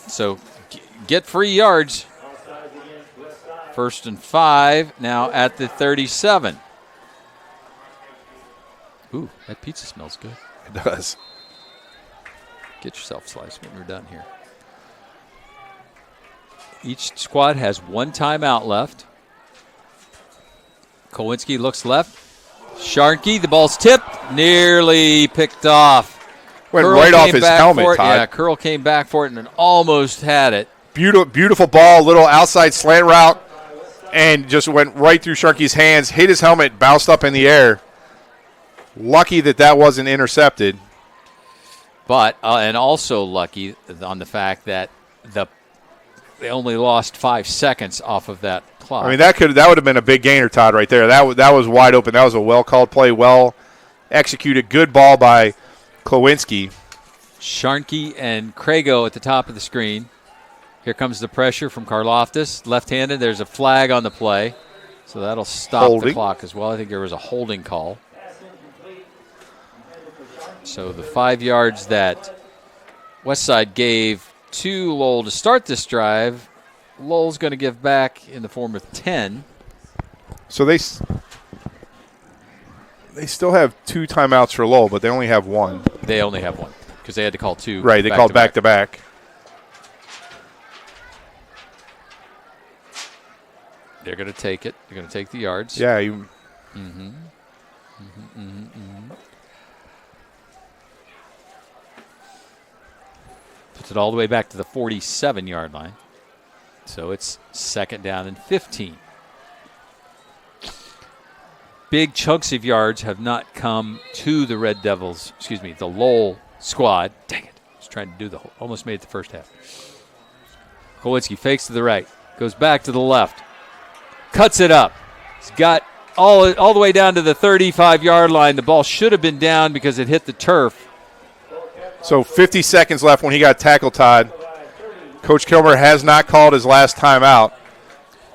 So get free yards. 1st and 5 now at the 37. Ooh, that pizza smells good. It does. Get yourself a slice when you're done here. Each squad has 1 timeout left. Kowinski looks left. Sharkey, the ball's tipped, nearly picked off. Went Curl right off came his back helmet, for it. Todd. Yeah, Curl came back for it and almost had it. Beautiful ball, little outside slant route, and just went right through Sharkey's hands, hit his helmet, bounced up in the air. Lucky that wasn't intercepted. But, and also lucky on the fact that they only lost 5 seconds off of that clock. I mean, that would have been a big gainer, Todd, right there. That was wide open. That was a well-called play, well-executed, good ball by Klowinski. Sharkey and Crago at the top of the screen. Here comes the pressure from Karloftis. Left-handed, there's a flag on the play. So that'll stop the clock as well. I think there was a holding call. So the 5 yards that Westside gave to Lowell to start this drive, Lowell's going to give back in the form of 10. So they still have 2 timeouts for Lowell, but they only have 1. They only have 1 because they had to call 2. Right, they called back-to-back. They're going to take it. They're going to take the yards. Yeah. Puts it all the way back to the 47-yard line. So it's 2nd down and 15. Big chunks of yards have not come to the Red Devils, the Lowell squad. Dang it. I was trying to do almost made it the first half. Kowinski fakes to the right, goes back to the left, cuts it up. He's got all the way down to the 35-yard line. The ball should have been down because it hit the turf. So 50 seconds left when he got tackled, Todd. Coach Kilmer has not called his last timeout.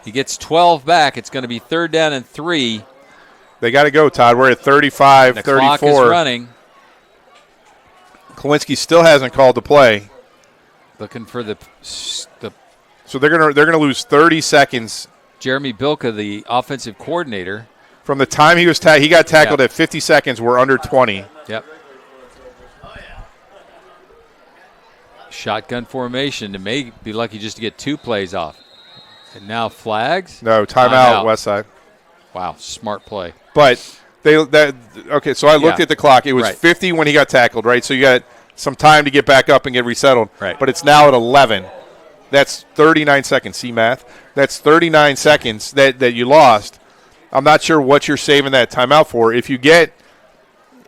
He gets 12 back. It's going to be 3rd down and 3. They got to go, Todd. We're at 35, the 34. Clock is running. Klowinski still hasn't called the play. Looking for the So they're gonna lose 30 seconds. Jeremy Bilka, the offensive coordinator. From the time he got tackled at 50 seconds, we're under 20. Yep. Shotgun formation. It may be lucky just to get 2 plays off. And now flags. No, timeout, Westside. Wow, smart play. But so I looked at the clock. It was 50 when he got tackled, right? So you got some time to get back up and get resettled. Right. But it's now at 11. That's 39 seconds. See math? That's 39 seconds that you lost. I'm not sure what you're saving that timeout for. If you get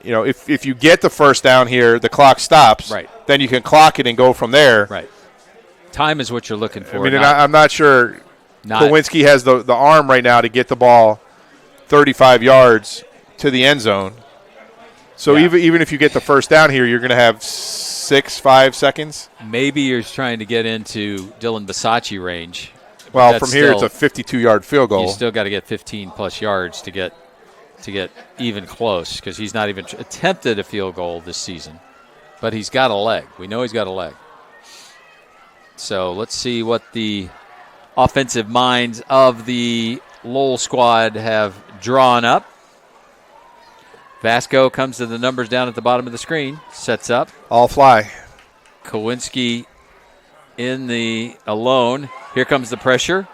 if you get the first down here, the clock stops. Right. Then you can clock it and go from there. Right. Time is what you're looking for. I mean, I'm not sure Kowinski has the arm right now to get the ball 35 yards to the end zone. So even if you get the first down here, you're going to have 5 seconds. Maybe you're trying to get into Dylan Basacci range. Well, from here it's a 52-yard field goal. You still got to get 15-plus yards to get to get even close because he's not even attempted a field goal this season. But he's got a leg. We know he's got a leg. So let's see what the offensive minds of the Lowell squad have drawn up. Vasco comes to the numbers down at the bottom of the screen. Sets up. All fly. Kowinski in the alone. Here comes the pressure.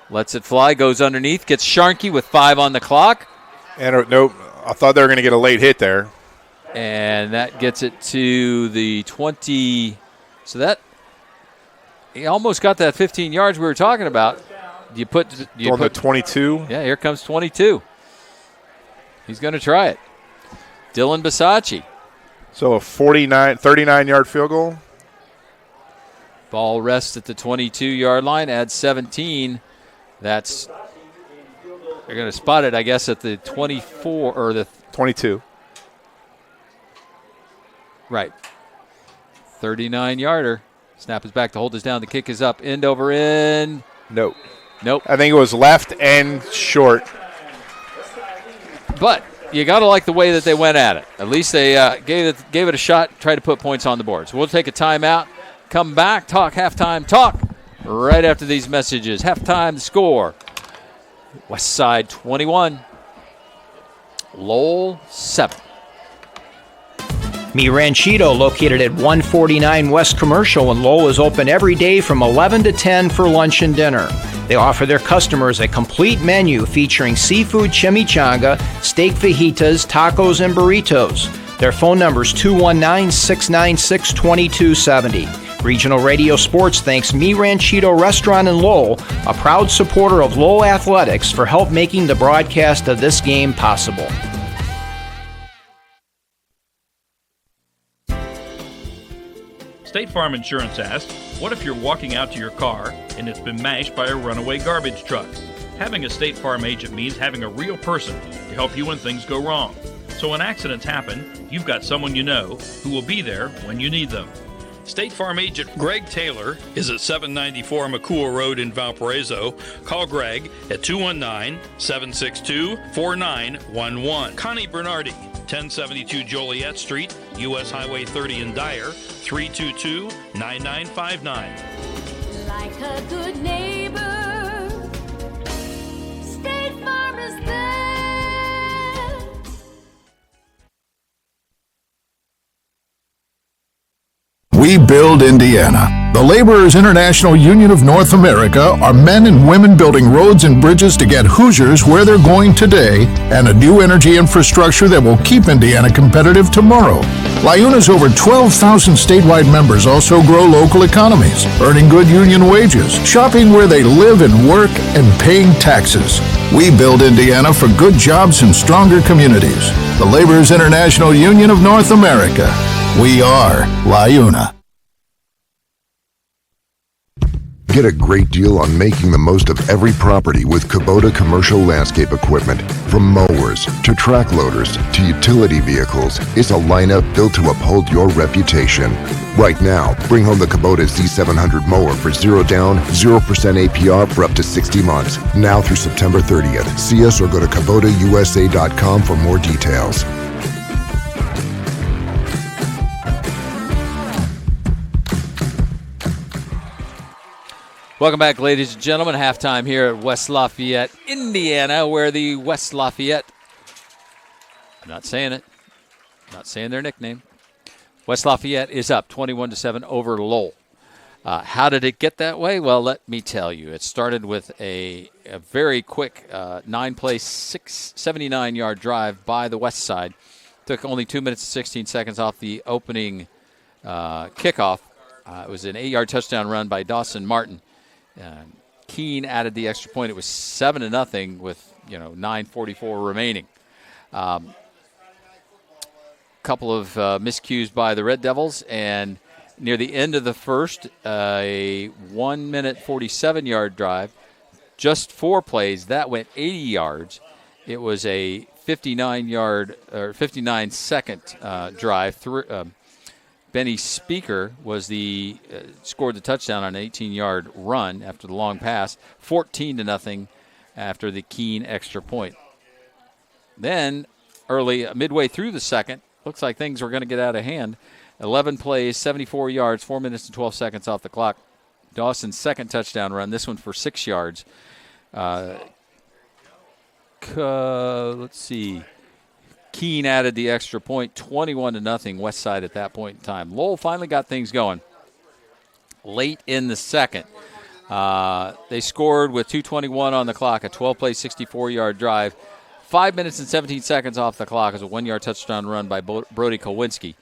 Lets it fly. Goes underneath. Gets Sharkey with 5 on the clock. And nope, I thought they were going to get a late hit there. And that gets it to the 20. So that he almost got that 15 yards we were talking about. You put the 22. Yeah, here comes 22. He's going to try it. Dylan Bisacci. So a 39-yard field goal. Ball rests at the 22-yard line. Adds 17. That's they're going to spot it, I guess, at the 24 or the 22. Right. 39-yarder. Snap is back to hold us down. The kick is up. End over end. Nope. I think it was left and short. But you got to like the way that they went at it. At least they gave it a shot, tried to put points on the board. So we'll take a timeout, come back, talk halftime talk right after these messages. Halftime, the score. West Side 21, Lowell 7. Mi Ranchito, located at 149 West Commercial in Lowell, is open every day from 11 to 10 for lunch and dinner. They offer their customers a complete menu featuring seafood chimichanga, steak fajitas, tacos, and burritos. Their phone number is 219-696-2270. Regional Radio Sports thanks Mi Ranchito Restaurant in Lowell, a proud supporter of Lowell Athletics, for help making the broadcast of this game possible. State Farm Insurance asks, what if you're walking out to your car and it's been mashed by a runaway garbage truck? Having a State Farm agent means having a real person to help you when things go wrong. So when accidents happen, you've got someone you know who will be there when you need them. State Farm agent Greg Taylor is at 794 McCool Road in Valparaiso. Call Greg at 219-762-4911. Connie Bernardi, 1072 Joliet Street, U.S. Highway 30 in Dyer, 322-9959. Like a good neighbor, State Farm is there. We build Indiana. The Laborers International Union of North America are men and women building roads and bridges to get Hoosiers where they're going today and a new energy infrastructure that will keep Indiana competitive tomorrow. LIUNA's over 12,000 statewide members also grow local economies, earning good union wages, shopping where they live and work, and paying taxes. We build Indiana for good jobs and stronger communities. The Laborers International Union of North America. We are LIUNA. Get a great deal on making the most of every property with Kubota commercial landscape equipment. From mowers to track loaders to utility vehicles, it's a lineup built to uphold your reputation. Right now, bring home the Kubota Z700 mower for 0 down, 0% APR for up to 60 months. Now through September 30th. See us or go to KubotaUSA.com for more details. Welcome back, ladies and gentlemen. Halftime here at West Lafayette, Indiana, where the West Lafayette, I'm not saying it, not saying their nickname. West Lafayette is up 21-7 over Lowell. How did it get that way? Well, let me tell you. It started with a very quick 9-play, 79-yard drive by the West Side. Took only 2 minutes and 16 seconds off the opening kickoff. It was an 8-yard touchdown run by Dawson Martin. Keene added the extra point. It was 7-0 with 9:44 remaining. Couple of miscues by the Red Devils, and near the end of the first, a 1 minute 47-yard drive, just 4 plays that went 80 yards. It was a 59-second drive. Benny Speaker was scored the touchdown on an 18-yard run after the long pass, 14-0 after the Keene extra point. Then midway through the second, looks like things were going to get out of hand. 11 plays, 74 yards, 4 minutes and 12 seconds off the clock. Dawson's second touchdown run, this one for 6 yards. Let's see. Keene added the extra point, 21-0 West Side at that point in time. Lowell finally got things going late in the second. They scored with 2:21 on the clock, a 12-play, 64-yard drive. 5 minutes and 17 seconds off the clock as a 1-yard touchdown run by Brody Kowinski.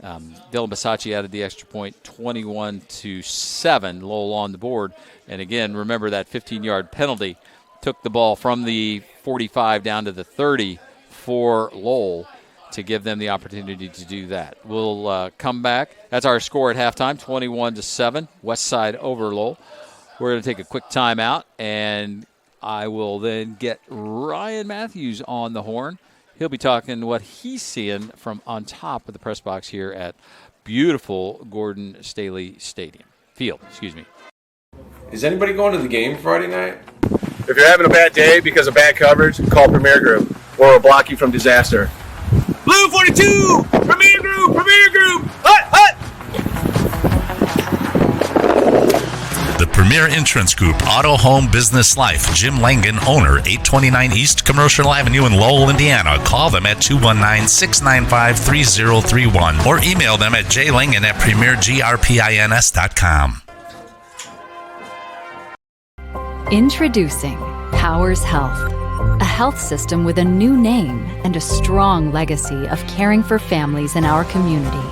Dylan Basacci added the extra point, 21-7, Lowell on the board. And again, remember that 15-yard penalty took the ball from the 45 down to the 30 for Lowell to give them the opportunity to do that. We'll come back. That's our score at halftime, 21-7, West Side over Lowell. We're going to take a quick timeout, and I will then get Ryan Matthews on the horn. He'll be talking what he's seeing from on top of the press box here at beautiful Gordon Staley Field. Is anybody going to the game Friday night? If you're having a bad day because of bad coverage, call Premier Group, or we'll block you from disaster. Blue 42! Premier Group! Hut! The Premier Insurance Group, Auto, Home, Business, Life. Jim Langen, owner, 829 East Commercial Avenue in Lowell, Indiana. Call them at 219-695-3031 or email them at jlangen@premiergrpins.com. Introducing Powers Health, a health system with a new name and a strong legacy of caring for families in our community.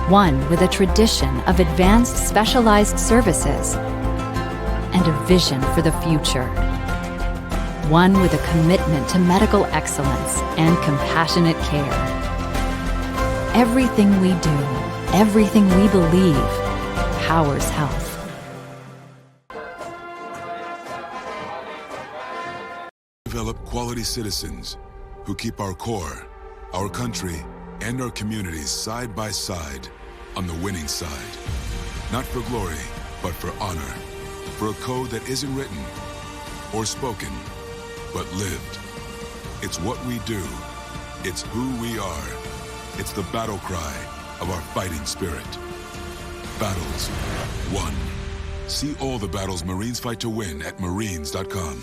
One with a tradition of advanced specialized services and a vision for the future. One with a commitment to medical excellence and compassionate care. Everything we do, everything we believe, powers health. Develop quality citizens who keep our core, our country, and our communities side by side on the winning side. Not for glory, but for honor. For a code that isn't written or spoken, but lived. It's what we do. It's who we are. It's the battle cry of our fighting spirit. Battles won. See all the battles Marines fight to win at marines.com.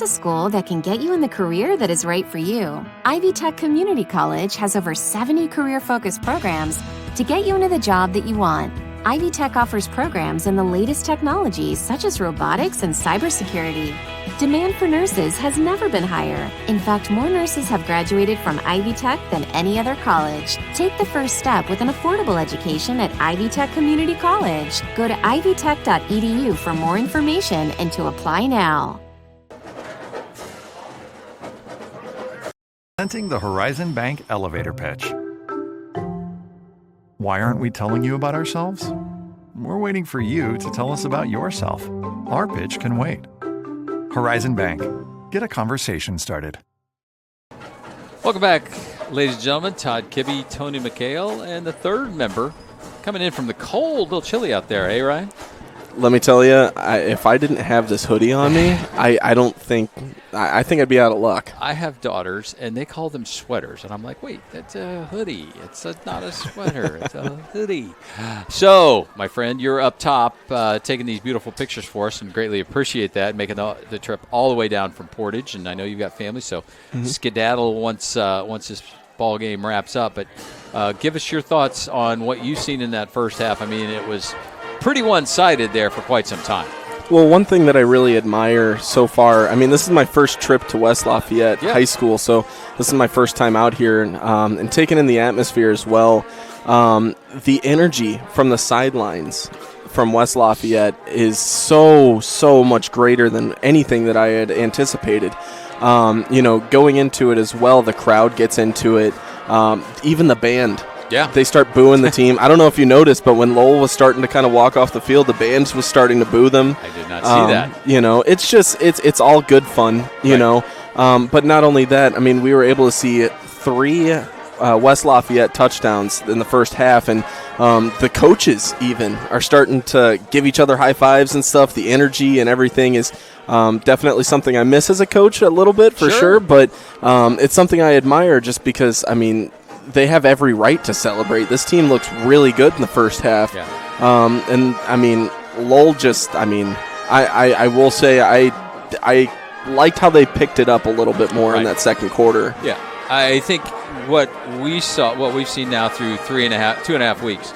A school that can get you in the career that is right for you. Ivy Tech Community College has over 70 career-focused programs to get you into the job that you want. Ivy Tech offers programs in the latest technologies such as robotics and cybersecurity. Demand for nurses has never been higher. In fact, more nurses have graduated from Ivy Tech than any other college. Take the first step with an affordable education at Ivy Tech Community College. Go to ivytech.edu for more information and to apply now. Presenting the Horizon Bank elevator pitch. Why aren't we telling you about ourselves? We're waiting for you to tell us about yourself. Our pitch can wait. Horizon Bank. Get a conversation started. Welcome back, ladies and gentlemen. Todd Kibbe, Tony McHale, and the third member coming in from the cold. A little chilly out there, eh, Ryan? Let me tell you, if I didn't have this hoodie on me, I think I'd be out of luck. I have daughters, and they call them sweaters. And I'm like, wait, that's a hoodie. It's not a sweater. It's a hoodie. So, my friend, you're up top taking these beautiful pictures for us, and greatly appreciate that, making the trip all the way down from Portage. And I know you've got family, so skedaddle once this ball game wraps up. But give us your thoughts on what you've seen in that first half. I mean, it was pretty one-sided there for quite some time. Well, one thing that I really admire so far, I mean, this is my first trip to West Lafayette High School, so this is my first time out here, and taking in the atmosphere as well. The energy from the sidelines from West Lafayette is so much greater than anything that I had anticipated. Going into it as well, the crowd gets into it, even the band. Yeah. They start booing the team. I don't know if you noticed, but when Lowell was starting to kind of walk off the field, the band was starting to boo them. I did not see that. It's just, it's all good fun, you know. But not only that, I mean, we were able to see three West Lafayette touchdowns in the first half, and the coaches even are starting to give each other high fives and stuff. The energy and everything is definitely something I miss as a coach a little bit for sure, but it's something I admire just because, I mean, they have every right to celebrate. This team looks really good in the first half. Yeah. And, I mean, Lowell just, I mean, I will say I liked how they picked it up a little bit more in that second quarter. Yeah. I think what we've seen now through 2.5 weeks,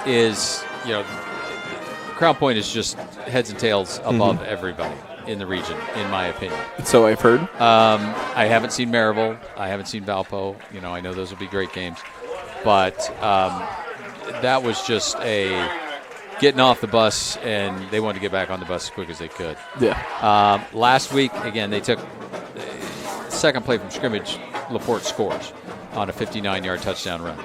is, you know, Crown Point is just heads and tails above everybody in the region, in my opinion. So I've heard. I haven't seen Maryville. I haven't seen Valpo. You know, I know those will be great games. But that was just a getting off the bus, and they wanted to get back on the bus as quick as they could. Yeah. Last week, again, they took second play from scrimmage. LaPorte scores on a 59-yard touchdown run.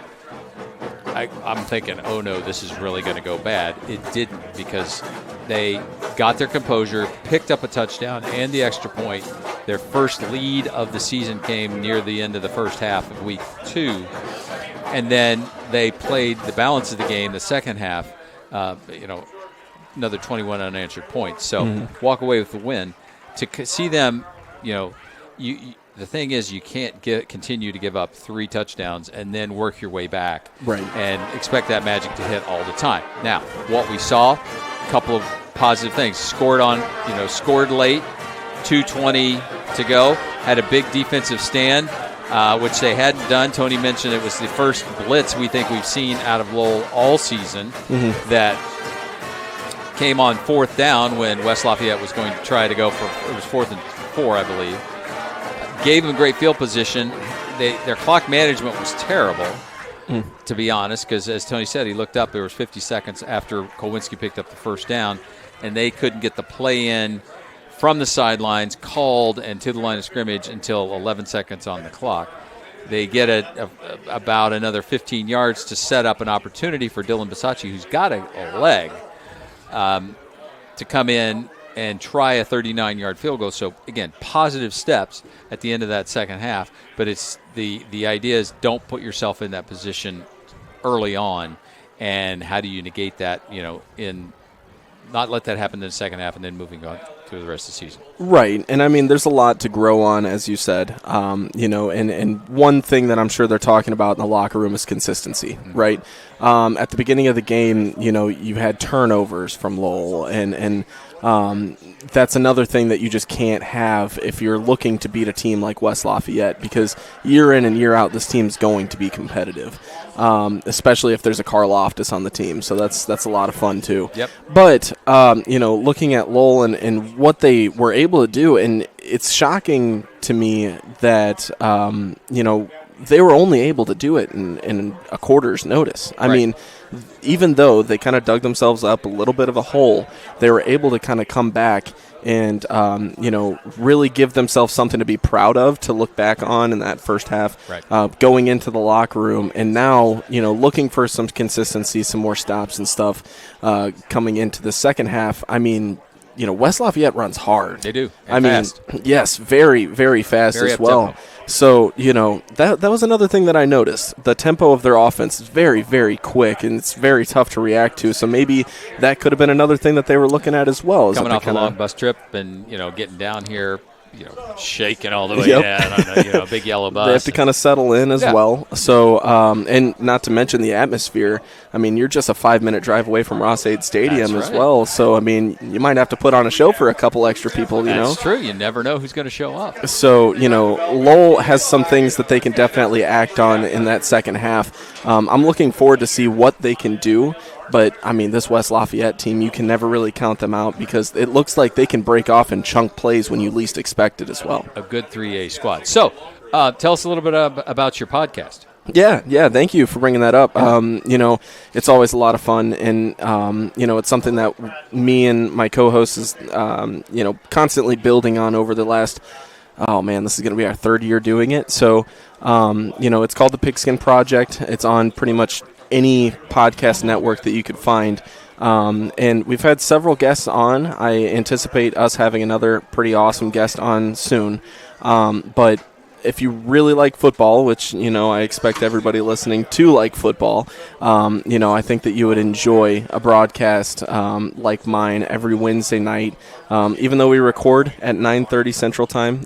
I'm thinking, oh no, this is really going to go bad. It didn't, because they got their composure, picked up a touchdown and the extra point. Their first lead of the season came near the end of the first half of week 2. And then they played the balance of the game, the second half, another 21 unanswered points. So walk away with the win. To see them, the thing is, you can't continue to give up 3 touchdowns and then work your way back, right, and expect that magic to hit all the time. Now, what we saw, a couple of positive things. Scored late, 2:20 to go. Had a big defensive stand, which they hadn't done. Tony mentioned it was the first blitz we think we've seen out of Lowell all season that came on 4th down when West Lafayette was going to try to go for, it was 4th and 4, I believe. Gave them great field position. Their clock management was terrible, to be honest, because as Tony said, he looked up, there was 50 seconds after Kolwinski picked up the first down, and they couldn't get the play in from the sidelines, called, and to the line of scrimmage until 11 seconds on the clock. They get about another 15 yards to set up an opportunity for Dylan Bisacci, who's got a leg, to come in and try a 39-yard field goal. So, again, positive steps at the end of that second half. But it's the idea is don't put yourself in that position early on. And how do you negate that, in not let that happen in the second half and then moving on through the rest of the season. Right. And, I mean, there's a lot to grow on, as you said. And one thing that I'm sure they're talking about in the locker room is consistency, right? At the beginning of the game, you had turnovers from Lowell, and that's another thing that you just can't have if you're looking to beat a team like West Lafayette, because year in and year out, this team's going to be competitive, especially if there's a Carl Loftus on the team. So that's a lot of fun, too. Yep. But, looking at Lowell and what they were able to do, and it's shocking to me that, they were only able to do it in a quarter's notice. I mean, even though they kind of dug themselves up a little bit of a hole, they were able to kind of come back and, really give themselves something to be proud of, to look back on in that first half, going into the locker room. And now, looking for some consistency, some more stops and stuff coming into the second half. I mean, West Lafayette runs hard. They do. And fast. Yes, very, very fast as well. Up-tempo. So, that was another thing that I noticed. The tempo of their offense is very, very quick, and it's very tough to react to. So maybe that could have been another thing that they were looking at as well. Coming off a long bus trip and, getting down here, shaking all the way down on a big yellow bus. They have to kind of settle in as well. So, and not to mention the atmosphere. I mean, you're just a 5-minute drive away from Ross-Ade Stadium as well. So, I mean, you might have to put on a show for a couple extra people, That's true. You never know who's going to show up. So, Lowell has some things that they can definitely act on in that second half. I'm looking forward to see what they can do. But, I mean, this West Lafayette team, you can never really count them out, because it looks like they can break off and chunk plays when you least expect it as well. A good 3A squad. So, tell us a little bit about your podcast. Yeah, thank you for bringing that up. It's always a lot of fun, and, it's something that me and my co-host is, constantly building on over the last, this is going to be our 3rd year doing it. So, it's called the Pigskin Project. It's on pretty much any podcast network that you could find. And we've had several guests on. I anticipate us having another pretty awesome guest on soon. But if you really like football, which, I expect everybody listening to like football, I think that you would enjoy a broadcast like mine every Wednesday night, even though we record at 9:30 Central Time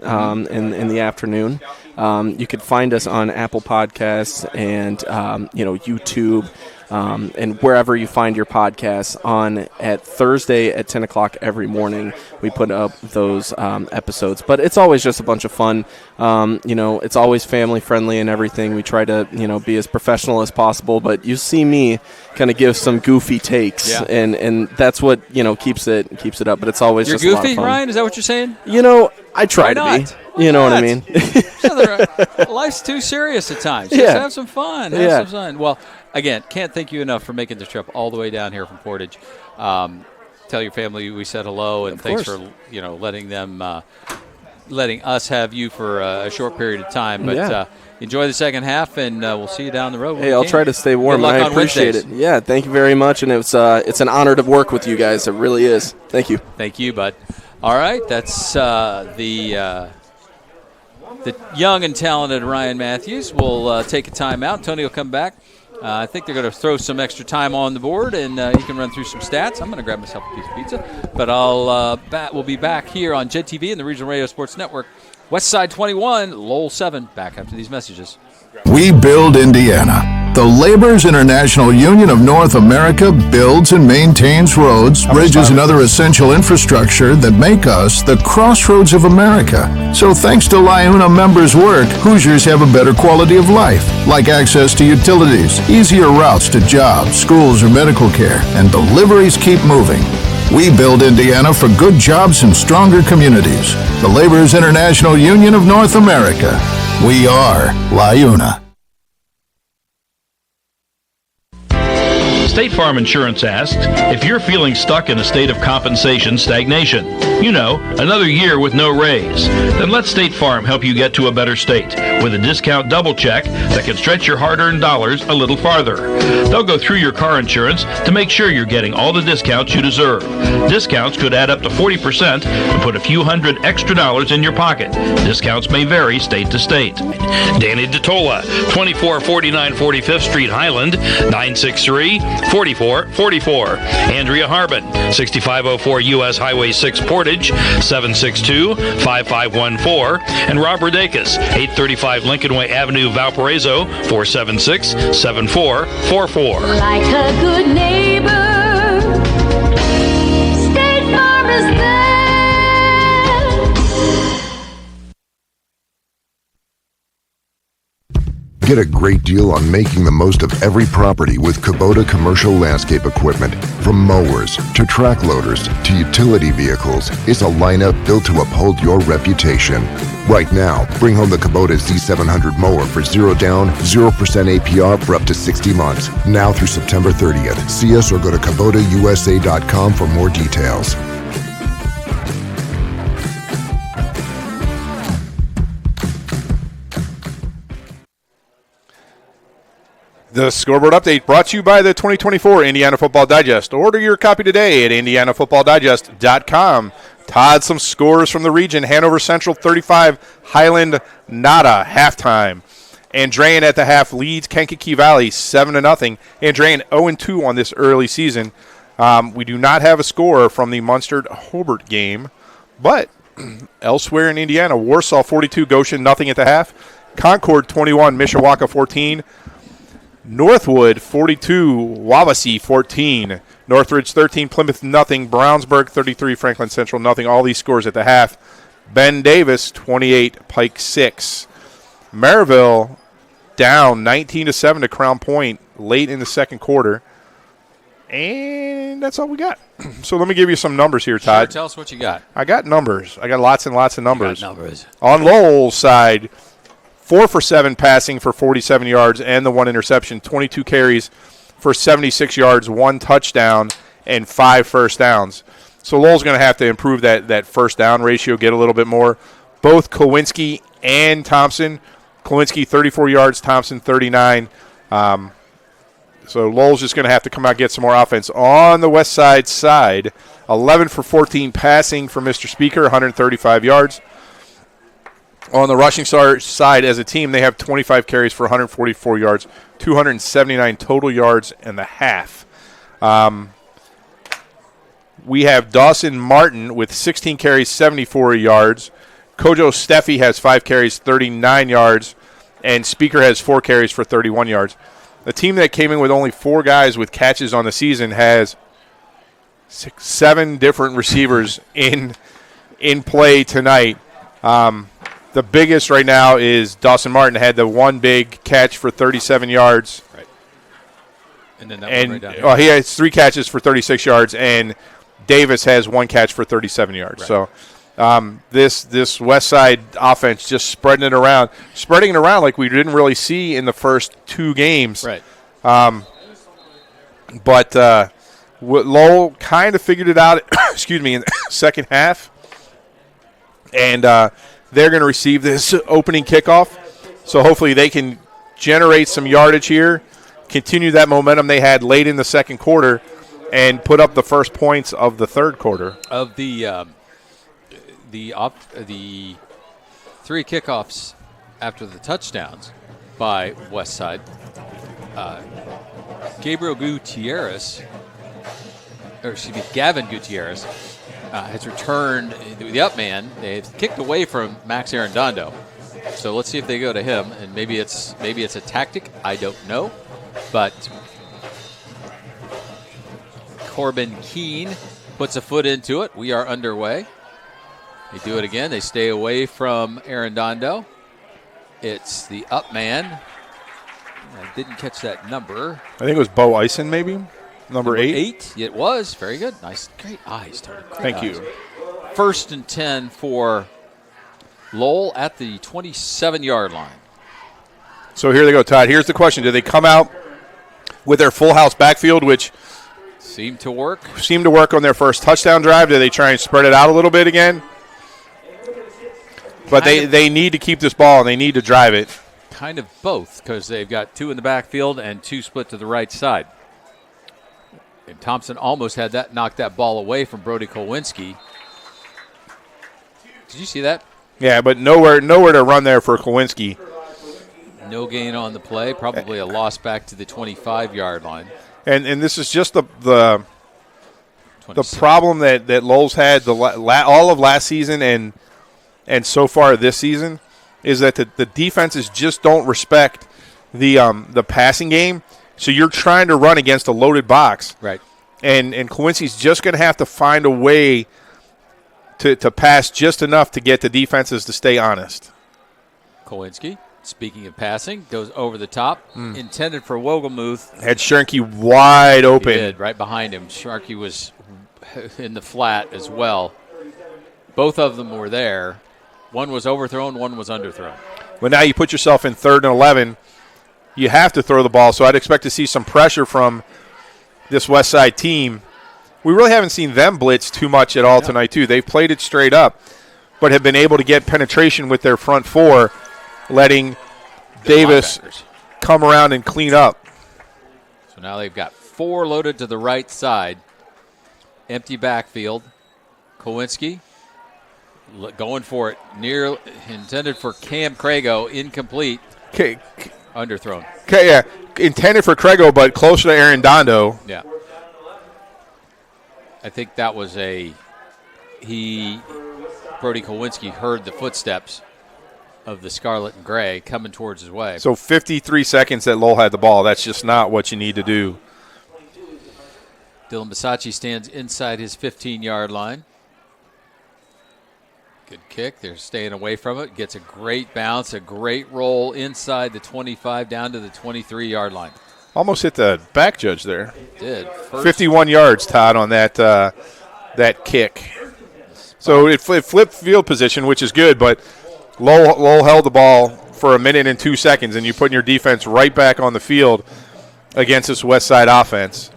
in the afternoon. You could find us on Apple Podcasts and, YouTube, and wherever you find your podcasts at Thursday at 10 o'clock every morning. We put up those episodes. But it's always just a bunch of fun. It's always family friendly and everything. We try to, be as professional as possible. But you see me kind of give some goofy takes, and that's what, keeps it up. But it's always You're just a lot of goofy, fun. Ryan? Is that what you're saying? I try to be. You know what I mean? Life's too serious at times. Yeah. Just have some fun. Have Yeah. some fun. Well, again, can't thank you enough for making the trip all the way down here from Portage. Tell your family we said hello, and thanks for letting us have you for a short period of time. But enjoy the second half, and we'll see you down the road. Hey, I'll try to stay warm. Good luck I on appreciate Wednesdays. it. Yeah, thank you very much, and it's an honor to work with you guys. It really is. Thank you. Thank you, bud. All right, that's the young and talented Ryan Matthews. We'll take a timeout. Tony will come back. I think they're going to throw some extra time on the board, and he can run through some stats. I'm going to grab myself a piece of pizza. But we'll be back here on JED TV and the Regional Radio Sports Network. Westside 21, Lowell 7. Back after these messages. We build Indiana. The Labor's International Union of North America builds and maintains roads, bridges, and other essential infrastructure that make us the crossroads of America. So thanks to LIUNA members' work, Hoosiers have a better quality of life, like access to utilities, easier routes to jobs, schools, or medical care, and deliveries keep moving. We build Indiana for good jobs and stronger communities. The Labor's International Union of North America. We are LIUNA. State Farm Insurance asks, if you're feeling stuck in a state of compensation stagnation, another year with no raise, then let State Farm help you get to a better state with a discount double check that can stretch your hard-earned dollars a little farther. They'll go through your car insurance to make sure you're getting all the discounts you deserve. Discounts could add up to 40% and put a few hundred extra dollars in your pocket. Discounts may vary state to state. Danny DeTola, 2449 45th Street, Highland, 963-4444. Andrea Harbin, 6504 U.S. Highway 6 Portage, 762-5514. And Rob Rodakis, 835 Lincoln Way Avenue, Valparaiso, 476-7444. Like a good neighbor, State Farm is there. Get a great deal on making the most of every property with Kubota commercial landscape equipment. From mowers to track loaders to utility vehicles, it's a lineup built to uphold your reputation. Right now, bring home the Kubota Z700 mower for 0 down, 0% APR for up to 60 months. Now through September 30th. See us or go to KubotaUSA.com for more details. The scoreboard update brought to you by the 2024 Indiana Football Digest. Order your copy today at IndianaFootballDigest.com. Todd, some scores from the region. Hanover Central 35, Highland nada, halftime. Andrean at the half leads Kankakee Valley 7-0. Andrean 0-2 on this early season. We do not have a score from the Munster-Hobart game, but elsewhere in Indiana, Warsaw 42, Goshen nothing at the half. Concord 21, Mishawaka 14. Northwood 42, Wawasee 14, Northridge 13, Plymouth nothing, Brownsburg 33, Franklin Central nothing. All these scores at the half. Ben Davis 28, Pike 6. Maryville down 19-7 to Crown Point late in the second quarter. And that's all we got. So let me give you some numbers here, Todd. Sure, tell us what you got. I got numbers. I got lots and lots of numbers. You got numbers. On Lowell's side, 4 for 7 passing for 47 yards and the 1 interception, 22 carries for 76 yards, 1 touchdown, and 5 first downs. So Lowell's going to have to improve that first down ratio, get a little bit more. Both Kowinski and Thompson, Kowinski 34 yards, Thompson 39. So Lowell's just going to have to come out and get some more offense. On the West side, 11 for 14 passing for Mr. Speaker, 135 yards. On the rushing side, as a team, they have 25 carries for 144 yards, 279 total yards and a half. We have Dawson Martin with 16 carries, 74 yards. Kojo Steffi has 5 carries, 39 yards. And Speaker has 4 carries for 31 yards. The team that came in with only 4 guys with catches on the season has 7 different receivers in play tonight. The biggest right now is Dawson Martin had the one big catch for 37 yards. Right. And then that one right down here. He has 3 catches for 36 yards, and Davis has 1 catch for 37 yards. Right. So this West Side offense just spreading it around like we didn't really see in the first 2 games. Right. But Lowell kind of figured it out, in the second half. And they're going to receive this opening kickoff. So hopefully they can generate some yardage here, continue that momentum they had late in the second quarter, and put up the first points of the third quarter. Of the 3 kickoffs after the touchdowns by Westside, Gavin Gutierrez has returned the up man. They've kicked away from Max Arredondo. So let's see if they go to him, and maybe it's a tactic. I don't know, but Corbin Keene puts a foot into it. We are underway. They do it again. They stay away from Arredondo. It's the up man. I didn't catch that number. I think it was Bo Eisen, maybe. Number 8. It was. Very good. Nice. Great eyes, Tony. Thank you. 1st and 10 for Lowell at the 27-yard line. So here they go, Todd. Here's the question. Do they come out with their full house backfield, which seemed to work on their first touchdown drive? Do they try and spread it out a little bit again? But they need to keep this ball, and they need to drive it. Kind of both, because they've got 2 in the backfield and 2 split to the right side. And Thompson almost had that knocked that ball away from Brody Kowinski. Did you see that? Yeah, but nowhere to run there for Kowinski. No gain on the play. Probably a loss back to the 25-yard line. And this is just the problem that Lowell's had all of last season and so far this season is that the defenses just don't respect the passing game. So you're trying to run against a loaded box. Right. And Kowinski's just going to have to find a way to pass just enough to get the defenses to stay honest. Kowinski, speaking of passing, goes over the top. Intended for Wogelmuth. Had Schernke wide open. He did, right behind him. Schernke was in the flat as well. Both of them were there. One was overthrown, one was underthrown. Well, now you put yourself in 3rd and 11. You have to throw the ball, so I'd expect to see some pressure from this West Side team. We really haven't seen them blitz too much at all tonight, too. They've played it straight up, but have been able to get penetration with their front 4, letting Davis come around and clean up. So now they've got 4 loaded to the right side. Empty backfield. Kowinski going for it. Intended for Cam Crago. Incomplete. Underthrown. Okay, yeah. Intended for Crago, but closer to Arredondo. Yeah. I think that was Brody Kowinski heard the footsteps of the Scarlet and Gray coming towards his way. So 53 seconds that Lowell had the ball. That's just not what you need to do. Dylan Bisacci stands inside his 15-yard line. Good kick. They're staying away from it. Gets a great bounce, a great roll inside the 25 down to the 23-yard line. Almost hit the back judge there. Did. 51 yards, Todd, on that kick. So it flipped field position, which is good, but Lowell held the ball for a minute and 2 seconds, and you're putting your defense right back on the field against this West Side offense.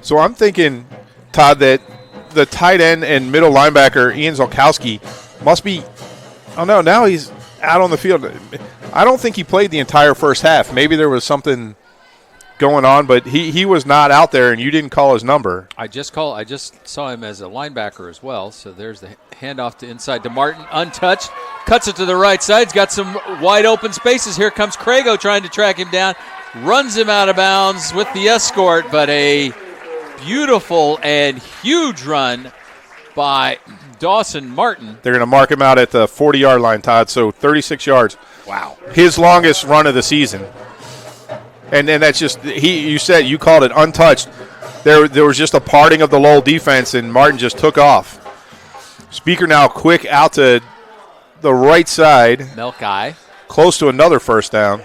So I'm thinking, Todd, that the tight end and middle linebacker, Ian Zolkowski, must be – oh, no, now he's out on the field. I don't think he played the entire first half. Maybe there was something going on, but he was not out there, and you didn't call his number. I just saw him as a linebacker as well. So there's the handoff to inside to Martin, untouched, cuts it to the right side. He's got some wide open spaces. Here comes Crago trying to track him down, runs him out of bounds with the escort, but a beautiful and huge run by Dawson Martin. They're going to mark him out at the 40-yard line, Todd, so 36 yards. Wow. His longest run of the season. And that's just you called it untouched. There was just a parting of the Lowell defense, and Martin just took off. Speaker now quick out to the right side. Melkai. Close to another first down.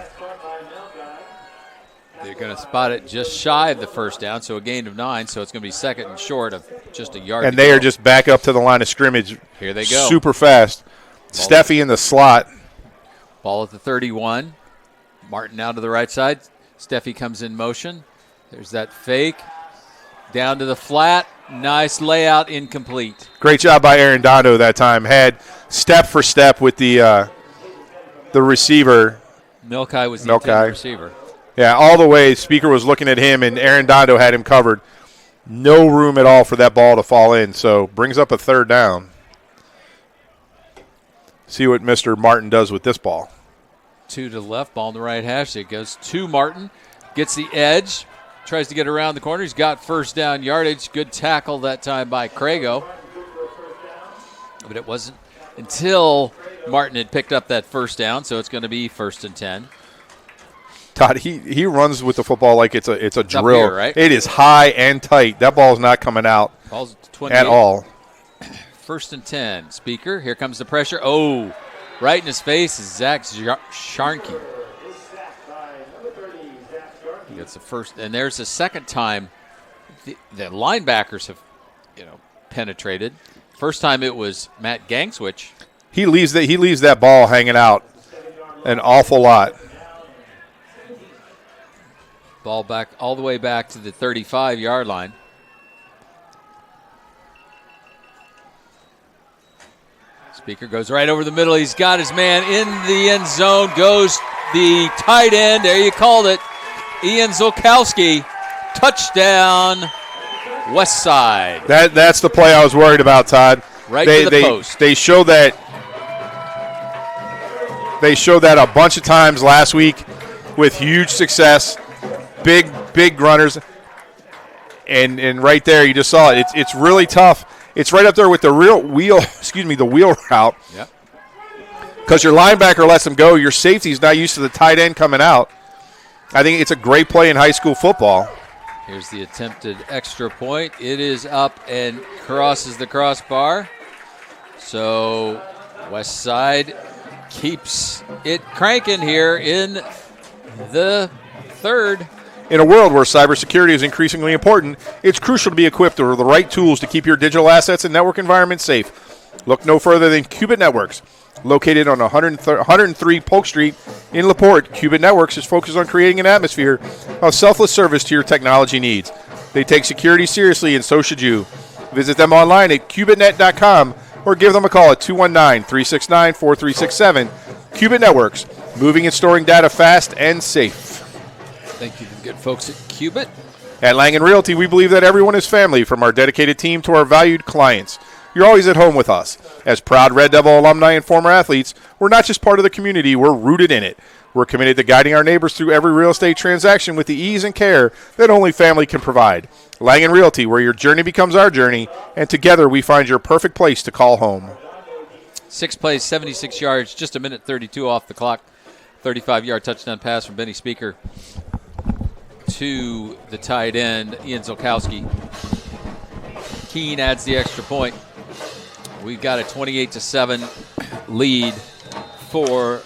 They're going to spot it just shy of the first down, so a gain of 9, so it's going to be second and short of just a yard. And they are just back up to the line of scrimmage. Here they go. Super fast. Steffi in the slot. Ball at the 31. Martin out to the right side. Steffi comes in motion. There's that fake. Down to the flat. Nice layout, incomplete. Great job by Aaron Dondo that time. Had step for step with the receiver. Melkai was the intended receiver. Yeah, all the way. Speaker was looking at him, and Aaron Dondo had him covered. No room at all for that ball to fall in, so brings up a third down. See what Mr. Martin does with this ball. 2 to the left, ball in the right hash. It goes to Martin. Gets the edge. Tries to get around the corner. He's got first down yardage. Good tackle that time by Crago. But it wasn't until Martin had picked up that first down, so it's going to be 1st and 10. Todd, he runs with the football like it's a drill. Here, right? It is high and tight. That ball is not coming out Ball's 28. at all. 1st and 10. Speaker, here comes the pressure. Oh, right in his face is Zach Sharkey. He gets the first, and there's the second time the linebackers have, penetrated. First time it was Matt Gangswich. He leaves that ball hanging out an awful lot. Ball back all the way back to the 35-yard line. Speaker goes right over the middle. He's got his man in the end zone. Goes the tight end. There you called it. Ian Zolkowski. Touchdown, West Side. That's the play I was worried about, Todd. Right to the post. They show that a bunch of times last week with huge success. Big runners. And right there you just saw it. It's really tough. It's right up there with the the wheel route. Yep. Because your linebacker lets them go. Your safety's not used to the tight end coming out. I think it's a great play in high school football. Here's the attempted extra point. It is up and crosses the crossbar. So West Side keeps it cranking here in the third. In a world where cybersecurity is increasingly important, it's crucial to be equipped with the right tools to keep your digital assets and network environment safe. Look no further than Qubit Networks. Located on 103 Polk Street in LaPorte, Qubit Networks is focused on creating an atmosphere of selfless service to your technology needs. They take security seriously, and so should you. Visit them online at qubitnet.com or give them a call at 219-369-4367. Qubit Networks, moving and storing data fast and safe. Thank you to the good folks at Qubit. At Langen Realty, we believe that everyone is family, from our dedicated team to our valued clients. You're always at home with us. As proud Red Devil alumni and former athletes, we're not just part of the community, we're rooted in it. We're committed to guiding our neighbors through every real estate transaction with the ease and care that only family can provide. Langen Realty, where your journey becomes our journey, and together we find your perfect place to call home. 6 plays, 76 yards, just a minute 32 off the clock. 35-yard touchdown pass from Benny Speaker to the tight end, Ian Zolkowski. Keene adds the extra point. We've got a 28-7 lead for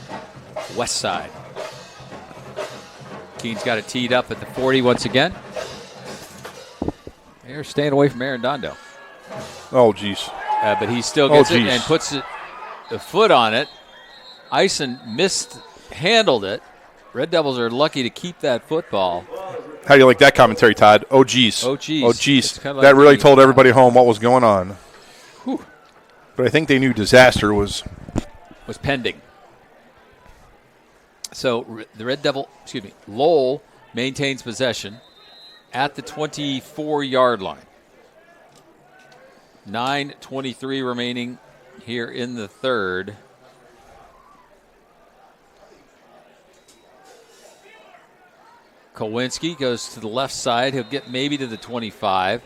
West Side. Keene's got it teed up at the 40 once again. They're staying away from Aaron Dondo. Oh, geez. But he still gets it and puts the foot on it. Eisen mishandled it. Red Devils are lucky to keep that football. How do you like that commentary, Todd? Oh, geez. Oh, geez. Oh, geez. Like that really told everybody home what was going on. Whew. But I think they knew disaster was pending. So the Lowell maintains possession at the 24-yard line. 9:23 remaining here in the third. Kowinski goes to the left side. He'll get maybe to the 25.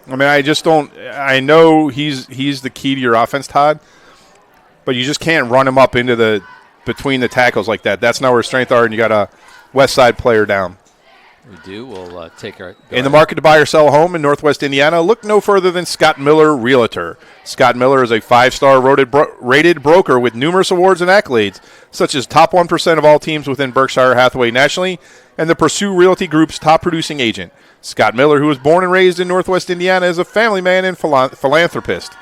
I mean, I just don't – I know he's the key to your offense, Todd, but you just can't run him up into the – between the tackles like that. That's not where his strength are, and you got a west side player down. We do. We'll take our – In the market to buy or sell a home in Northwest Indiana, look no further than Scott Miller Realtor. Scott Miller is a 5-star rated broker with numerous awards and accolades, such as top 1% of all teams within Berkshire Hathaway nationally and the Pursue Realty Group's top producing agent. Scott Miller, who was born and raised in Northwest Indiana, is a family man and philanthropist.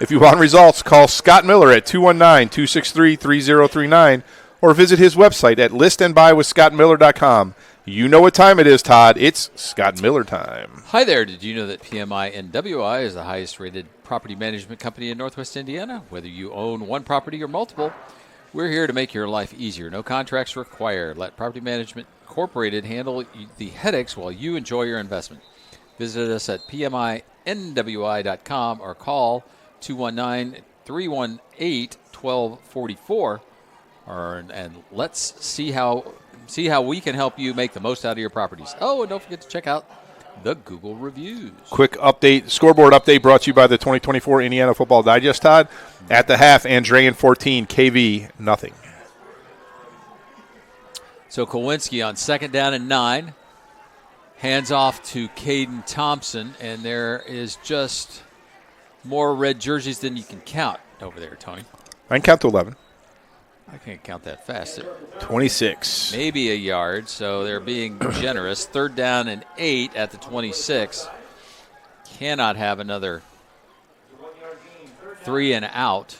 If you want results, call Scott Miller at 219-263-3039 or visit his website at listandbuywithscottmiller.com. You know what time it is, Todd. It's Scott Miller time. Hi there. Did you know that PMI NWI is the highest rated property management company in Northwest Indiana? Whether you own one property or multiple, we're here to make your life easier. No contracts required. Let Property Management Incorporated handle the headaches while you enjoy your investment. Visit us at PMINWI.com or call 219-318-1244. And let's see how we can help you make the most out of your properties. Oh, and don't forget to check out the Google reviews. Quick update, scoreboard update brought to you by the 2024 Indiana Football Digest, Todd. At the half, Andrean 14, KV nothing. So Kowinski on 2nd down and 9. Hands off to Caden Thompson, and there is just more red jerseys than you can count over there, Tony. I can count to 11. I can't count that fast. 26. Maybe a yard, so they're being generous. 3rd down and 8 at the 26. Cannot have another 3 and out.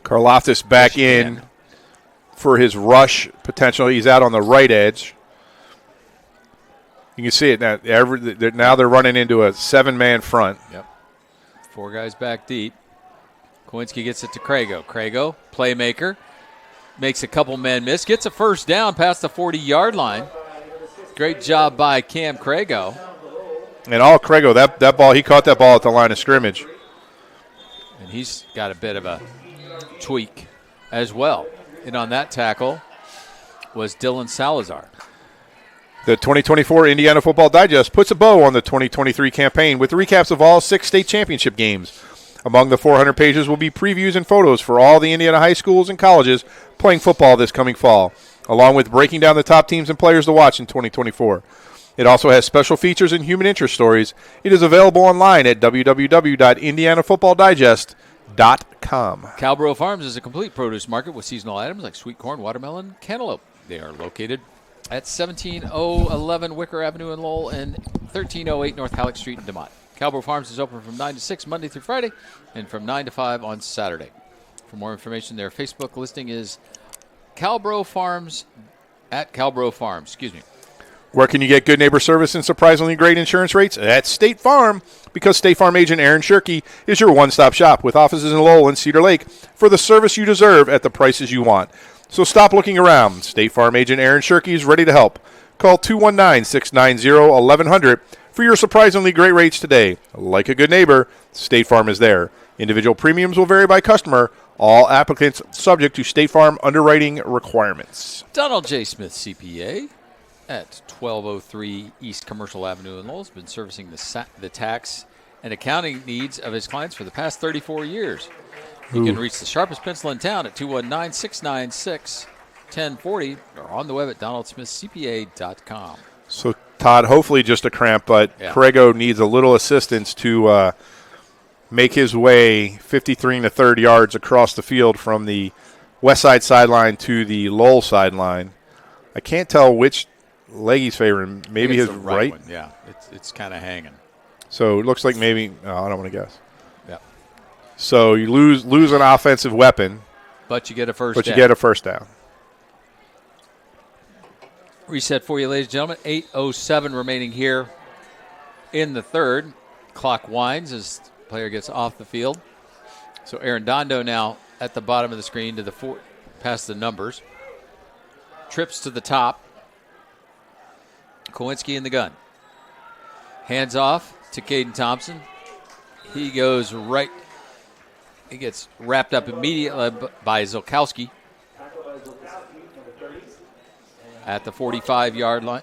Karlaftis back in for his rush potential. He's out on the right edge. You can see it now. Now they're running into a 7-man front. Yep. 4 guys back deep. Kowinski gets it to Crago. Crago, playmaker, makes a couple men miss, gets a first down past the 40-yard line. Great job by Cam Crago. And all Crago, that ball, he caught that ball at the line of scrimmage. And he's got a bit of a tweak as well. And on that tackle was Dylan Salazar. The 2024 Indiana Football Digest puts a bow on the 2023 campaign with recaps of all 6 state championship games. Among the 400 pages will be previews and photos for all the Indiana high schools and colleges playing football this coming fall, along with breaking down the top teams and players to watch in 2024. It also has special features and human interest stories. It is available online at www.indianafootballdigest.com. Cowborough Farms is a complete produce market with seasonal items like sweet corn, watermelon, cantaloupe. They are located at 17011 Wicker Avenue in Lowell and 1308 North Halleck Street in DeMont. Cowborough Farms is open from 9 to 6 Monday through Friday and from 9 to 5 on Saturday. For more information, their Facebook listing is Cowborough Farms at Cowborough Farms. Excuse me. Where can you get good neighbor service and surprisingly great insurance rates? At State Farm, because State Farm agent Aaron Shirkey is your one-stop shop with offices in Lowell and Cedar Lake for the service you deserve at the prices you want. So stop looking around. State Farm agent Aaron Shirkey is ready to help. Call 219-690-1100 for your surprisingly great rates today. Like a good neighbor, State Farm is there. Individual premiums will vary by customer. All applicants subject to State Farm underwriting requirements. Donald J. Smith, CPA, at 1203 East Commercial Avenue in Lowell, has been servicing the tax and accounting needs of his clients for the past 34 years. You can reach the sharpest pencil in town at 219-696-1040 or on the web at donaldsmithcpa.com. So, Todd, hopefully just a cramp, but Crago needs a little assistance to make his way 53 1/3 yards across the field from the west side sideline to the Lowell sideline. I can't tell which leg he's favoring. Maybe his right. One. Yeah, it's kind of hanging. So it looks like maybe I don't want to guess. Yeah. So you lose an offensive weapon, but you get a first. But you get a first down. Reset for you, ladies and gentlemen. 8:07 remaining here in the third. Clock winds as the player gets off the field. So Arredondo now at the bottom of the screen to the past the numbers. Trips to the top. Kowinski in the gun. Hands off to Caden Thompson. He goes right. He gets wrapped up immediately by Zolkowski at the 45-yard line.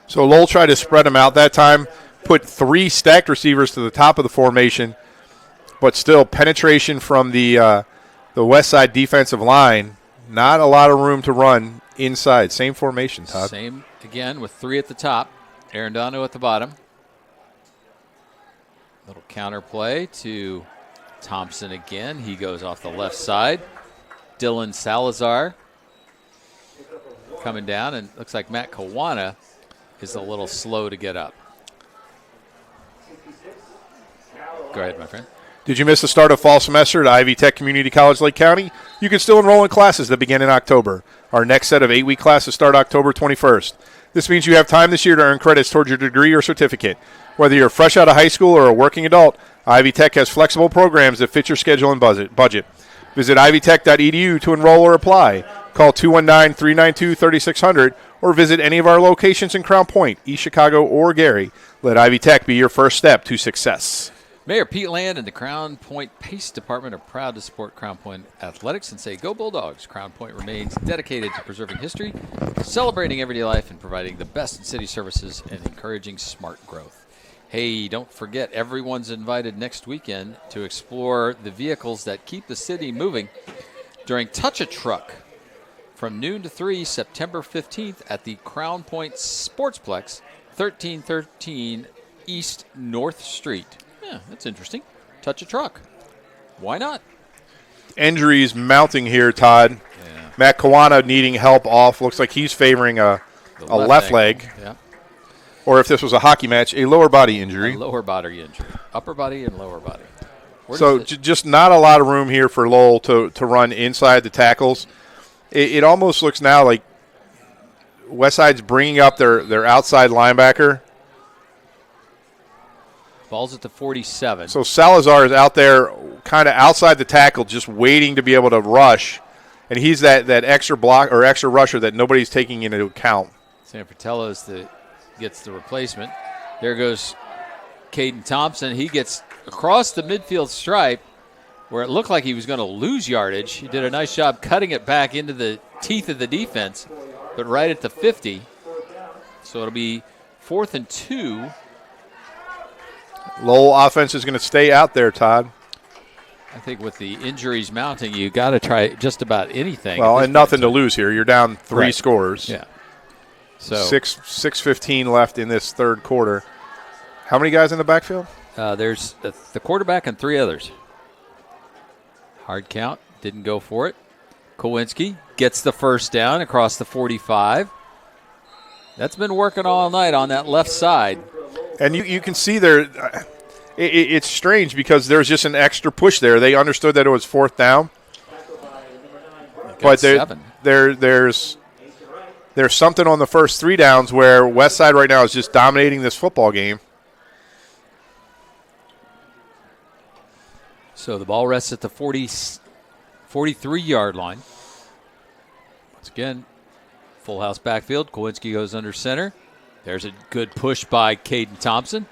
So Lowell tried to spread them out that time, put 3 stacked receivers to the top of the formation, but still penetration from the west side defensive line. Not a lot of room to run inside. Same formation, Todd. Same again with 3 at the top. Arredondo at the bottom. Little counter play to Thompson again. He goes off the left side. Dylan Salazar coming down, and looks like Matt Kawana is a little slow to get up. Go ahead, my friend. Did you miss the start of fall semester at Ivy Tech Community College Lake County? You can still enroll in classes that begin in October. Our next set of 8-week classes start October 21st. This means you have time this year to earn credits towards your degree or certificate. Whether you're fresh out of high school or a working adult, Ivy Tech has flexible programs that fit your schedule and budget. Visit ivytech.edu to enroll or apply. Call 219-392-3600 or visit any of our locations in Crown Point, East Chicago, or Gary. Let Ivy Tech be your first step to success. Mayor Pete Land and the Crown Point Pace Department are proud to support Crown Point athletics and say, go Bulldogs. Crown Point remains dedicated to preserving history, celebrating everyday life, and providing the best in city services and encouraging smart growth. Hey, don't forget, everyone's invited next weekend to explore the vehicles that keep the city moving during Touch a Truck from noon to 3, September 15th at the Crown Point Sportsplex, 1313 East North Street. Yeah, that's interesting. Touch a Truck. Why not? Injuries mounting here, Todd. Yeah. Matt Kawana needing help off. Looks like he's favoring a left leg. Yeah. Or if this was a hockey match, a lower body injury. A lower body injury. Upper body and lower body. So just not a lot of room here for Lowell to run inside the tackles. It almost looks now like Westside's bringing up their outside linebacker. Ball's at the 47. So Salazar is out there kind of outside the tackle just waiting to be able to rush. And he's that extra block or extra rusher that nobody's taking into account. San Fratello gets the replacement. There goes Caden Thompson. He gets across the midfield stripe where it looked like he was going to lose yardage. He did a nice job cutting it back into the teeth of the defense, but right at the 50. So it'll be 4th and 2. Lowell offense is going to stay out there, Todd. I think with the injuries mounting, you got to try just about anything. Well, and nothing to lose here. You're down 3 scores. Yeah. So 6:15 left in this third quarter. How many guys in the backfield? There's the quarterback and 3 others. Hard count. Didn't go for it. Kowinski gets the first down across the 45. That's been working all night on that left side. And you can see there, it's strange because there's just an extra push there. They understood that it was 4th down. But there's something on the first 3 downs where Westside right now is just dominating this football game. So the ball rests at the 43-yard line. Once again, full house backfield. Kowinski goes under center. There's a good push by Caden Thompson.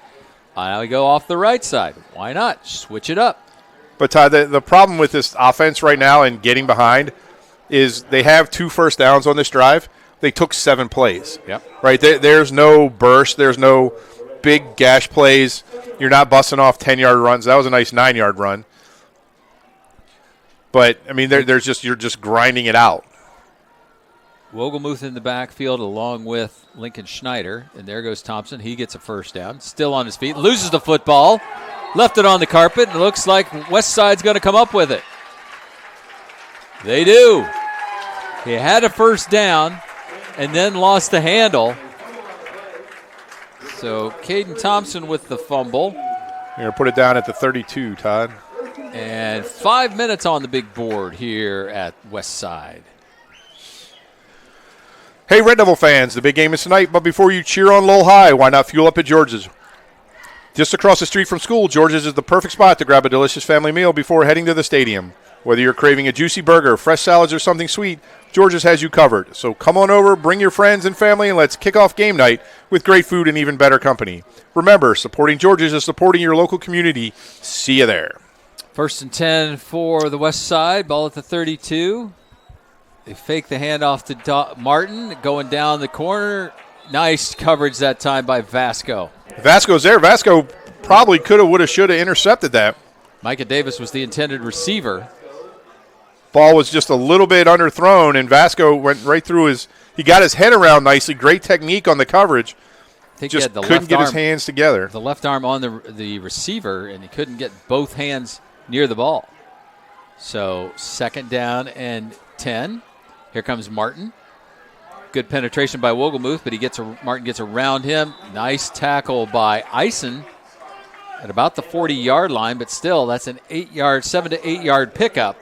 Now we go off the right side. Why not? Switch it up. But, Todd, the problem with this offense right now and getting behind is they have 2 first downs on this drive. They took 7 plays. Yep. Right? There's no burst. There's no big gash plays. You're not busting off 10-yard runs. That was a nice 9-yard run. But, I mean, you're just grinding it out. Wogelmuth in the backfield along with Lincoln Schneider. And there goes Thompson. He gets a first down. Still on his feet. Loses the football. Left it on the carpet. And it looks like Westside's going to come up with it. They do. He had a first down and then lost the handle. So Caden Thompson with the fumble. You're going to put it down at the 32, Todd. And 5 minutes on the big board here at Westside. Hey, Red Devil fans, the big game is tonight, but before you cheer on Lowell High, why not fuel up at George's? Just across the street from school, George's is the perfect spot to grab a delicious family meal before heading to the stadium. Whether you're craving a juicy burger, fresh salads, or something sweet, George's has you covered. So come on over, bring your friends and family, and let's kick off game night with great food and even better company. Remember, supporting George's is supporting your local community. See you there. 1st and 10 for the West Side. Ball at the 32. They fake the handoff to Martin, going down the corner. Nice coverage that time by Vasco. Vasco's there. Vasco probably could have, would have, should have intercepted that. Micah Davis was the intended receiver. Ball was just a little bit underthrown, and Vasco went right through his – he got his head around nicely. Great technique on the coverage. I think just he had the couldn't get arm, his hands together. The left arm on the receiver, and he couldn't get both hands near the ball. So 2nd down and 10. Here comes Martin. Good penetration by Wogelmuth, but Martin gets around him. Nice tackle by Eisen at about the 40-yard line, but still that's an 7 to 8 yard pickup.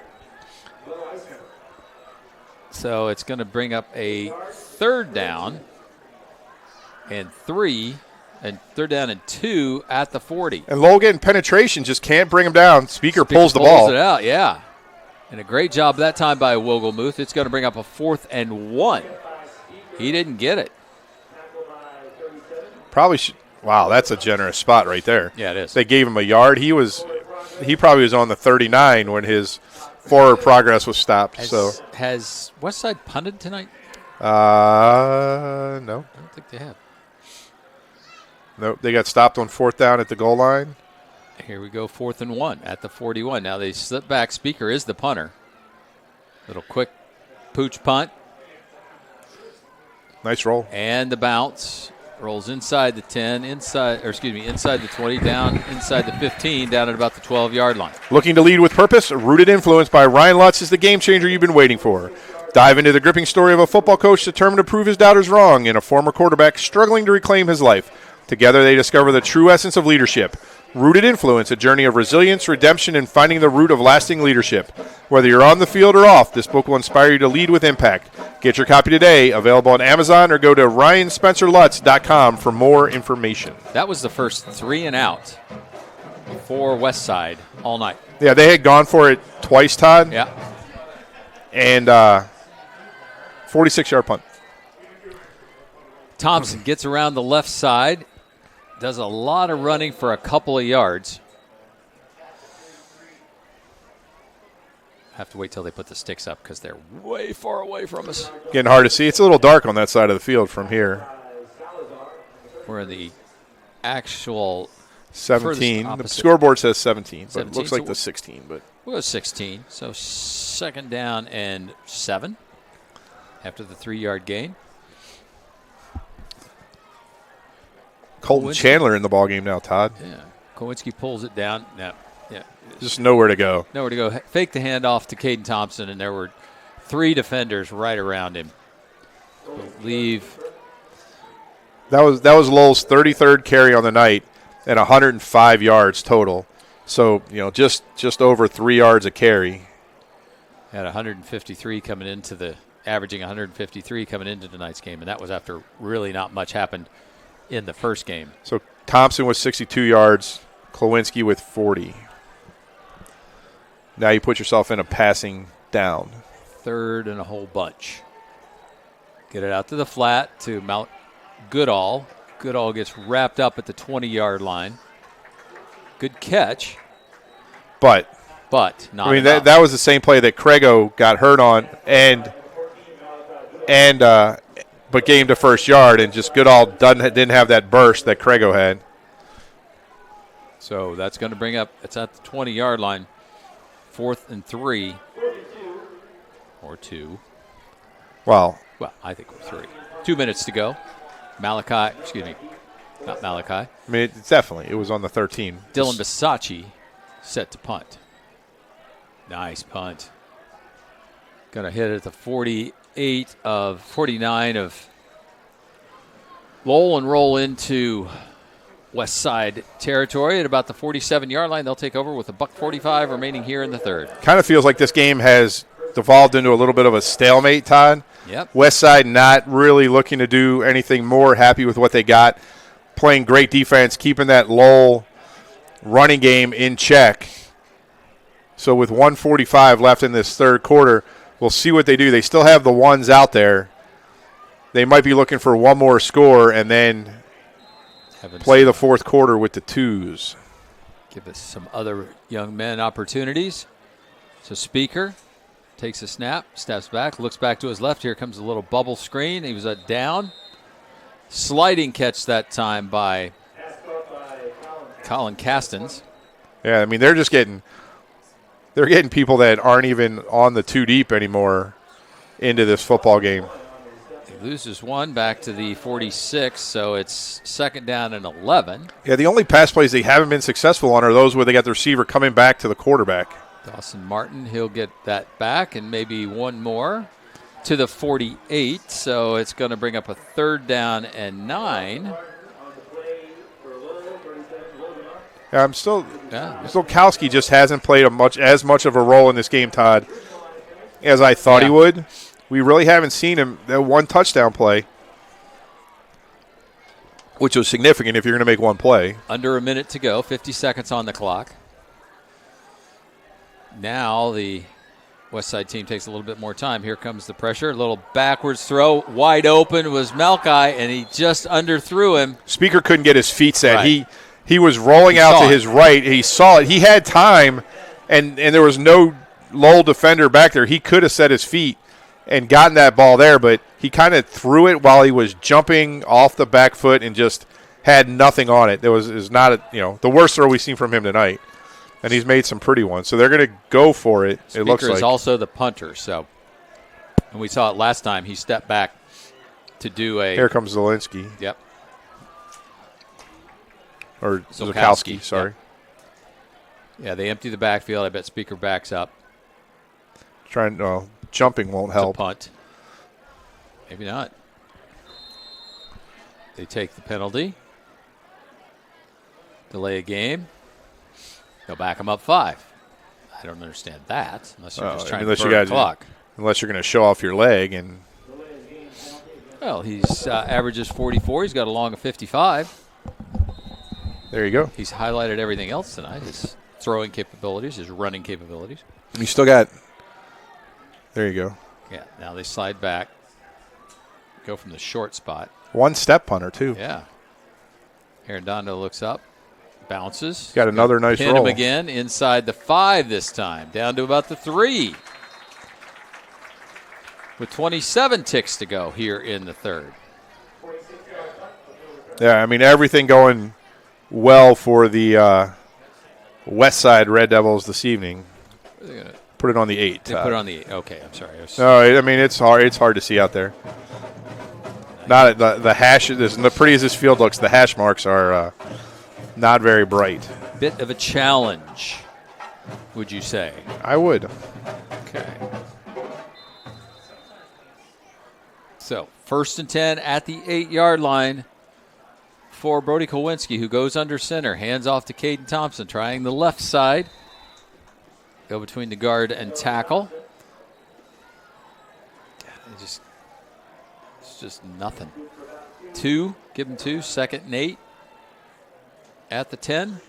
So it's going to bring up a 3rd down and 3, and 3rd down and 2 at the 40. And Lowell getting penetration, just can't bring him down. Speaker pulls the ball. Pulls it out, yeah. And a great job that time by Wogelmuth. It's going to bring up a 4th and 1. He didn't get it. Probably should. Wow, that's a generous spot right there. Yeah, it is. They gave him a yard. He probably was on the 39 when his forward progress was stopped. Has Westside punted tonight? No. I don't think they have. Nope, they got stopped on 4th down at the goal line. Here we go, 4th and 1 at the 41. Now they slip back. Speaker is the punter. Little quick pooch punt. Nice roll. And the bounce. Rolls inside the 10, inside the 20, down inside the 15, down at about the 12-yard line. Looking to lead with purpose? Rooted Influence by Ryan Lutz is the game changer you've been waiting for. Dive into the gripping story of a football coach determined to prove his doubters wrong and a former quarterback struggling to reclaim his life. Together they discover the true essence of leadership. Rooted Influence, a journey of resilience, redemption, and finding the root of lasting leadership. Whether you're on the field or off, this book will inspire you to lead with impact. Get your copy today, available on Amazon, or go to RyanSpencerLutz.com for more information. That was the first 3 and out for Westside all night. Yeah, they had gone for it twice, Todd. Yeah. And 46-yard punt. Thompson gets around the left side. Does a lot of running for a couple of yards. Have to wait till they put the sticks up because they're way far away from us. Getting hard to see. It's a little dark on that side of the field from here. We're in the actual 17. The scoreboard says 17, but 17, it looks like the 16. But we'll go 16. So 2nd down and 7 after the 3-yard gain. Colton Chandler in the ballgame now, Todd. Yeah. Kowinski pulls it down. Yeah. Just nowhere to go. Nowhere to go. Fake the handoff to Caden Thompson, and there were 3 defenders right around him. Leave. That was Lowell's 33rd carry on the night and 105 yards total. So, just over 3 yards a carry. Had 153 coming into averaging 153 coming into tonight's game, and that was after really not much happened in the first game. So Thompson with 62 yards, Klawinski with 40. Now you put yourself in a passing down. 3rd and a whole bunch. Get it out to the flat to Mount Goodall. Goodall gets wrapped up at the 20-yard line. Good catch. But not I mean, enough. that was the same play that Craigo got hurt on but gained the first yard, and just Goodall didn't have that burst that Craigo had. So that's going to bring up, it's at the 20-yard line, 4th and 3 or 2. Well, I think we're 3. 2 minutes to go. Not Malachi. I mean, it was on the 13. Dylan Bisacci set to punt. Nice punt. Going to hit it at the 49 of Lowell and roll into West Side territory at about the 47-yard line. They'll take over with $1:45 remaining here in the 3rd. Kind of feels like this game has devolved into a little bit of a stalemate, Todd. Yep. West Side not really looking to do anything more, happy with what they got. playing great defense, keeping that Lowell running game in check. So with 1:45 left in this third quarter, we'll see what they do. They still have the ones out there. They might be looking for one more score and then play the fourth quarter with the twos. Give us some other young men opportunities. So Speaker takes a snap, steps back, looks back to his left. Here comes a little bubble screen. He was down. Sliding catch that time by Colin Castens. Yeah, I mean, they're getting people that aren't even on the two deep anymore into this football game. He loses one back to the 46, so it's second down and 11. Yeah, the only pass plays they haven't been successful on are those where they got the receiver coming back to the quarterback. Dawson Martin, he'll get that back and maybe one more to the 48, so it's going to bring up a third down and 9. Yeah, Zolkowski just hasn't played as much of a role in this game, Todd, as I thought he would. We really haven't seen him that one touchdown play, which was significant if you're going to make one play. Under a minute to go, 50 seconds on the clock. Now the Westside team takes a little bit more time. Here comes the pressure. A little backwards throw. Wide open was Malkai, and he just underthrew him. Speaker couldn't get his feet set. Right. He was rolling out to his right. He saw it. He had time, and there was no Lowell defender back there. He could have set his feet and gotten that ball there, but he kind of threw it while he was jumping off the back foot and just had nothing on it. It was not the worst throw we've seen from him tonight, and he's made some pretty ones. So they're going to go for it. Speaker it looks like is also the punter. So, and we saw it last time. He stepped back to do a. Here comes Zielinski. Yep. Or Zolkowski, sorry. Yeah, they empty the backfield. I bet Speaker backs up. Jumping won't help. Punt. Maybe not. They take the penalty. Delay a game. They'll back them up 5. I don't understand that unless you're just trying to burn the clock. Unless you're going to show off your leg. Well, he's averages 44. He's got a long of 55. There you go. He's highlighted everything else tonight. His throwing capabilities, his running capabilities. You still got – there you go. Yeah, now they slide back, go from the short spot. One-step punter, too. Yeah. Arredondo looks up, bounces. Got another nice roll. roll. Him again inside the 5 this time, down to about the 3. With 27 ticks to go here in the third. Yeah, I mean, everything going – well for the West Side Red Devils this evening. Put it on the 8. They put it on the 8. Okay, I'm sorry. No, I mean, it's hard. It's hard to see out there. Not the hash. The pretty as this field looks, the hash marks are not very bright. Bit of a challenge, would you say? I would. Okay. So 1st and 10 at the 8-yard line. For Brody Kowinski, who goes under center. Hands off to Caden Thompson, trying the left side. Go between the guard and tackle. It's just nothing. 2, give him 2, 2nd and 8. At the 10.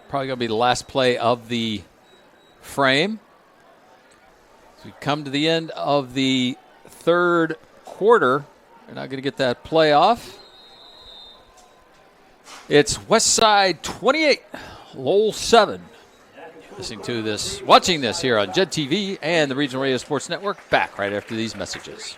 Probably going to be the last play of the frame. So we come to the end of the third quarter. We're not going to get that play off. It's Westside 28, Lowell 7. Watching this here on JED TV and the Regional Radio Sports Network. Back right after these messages.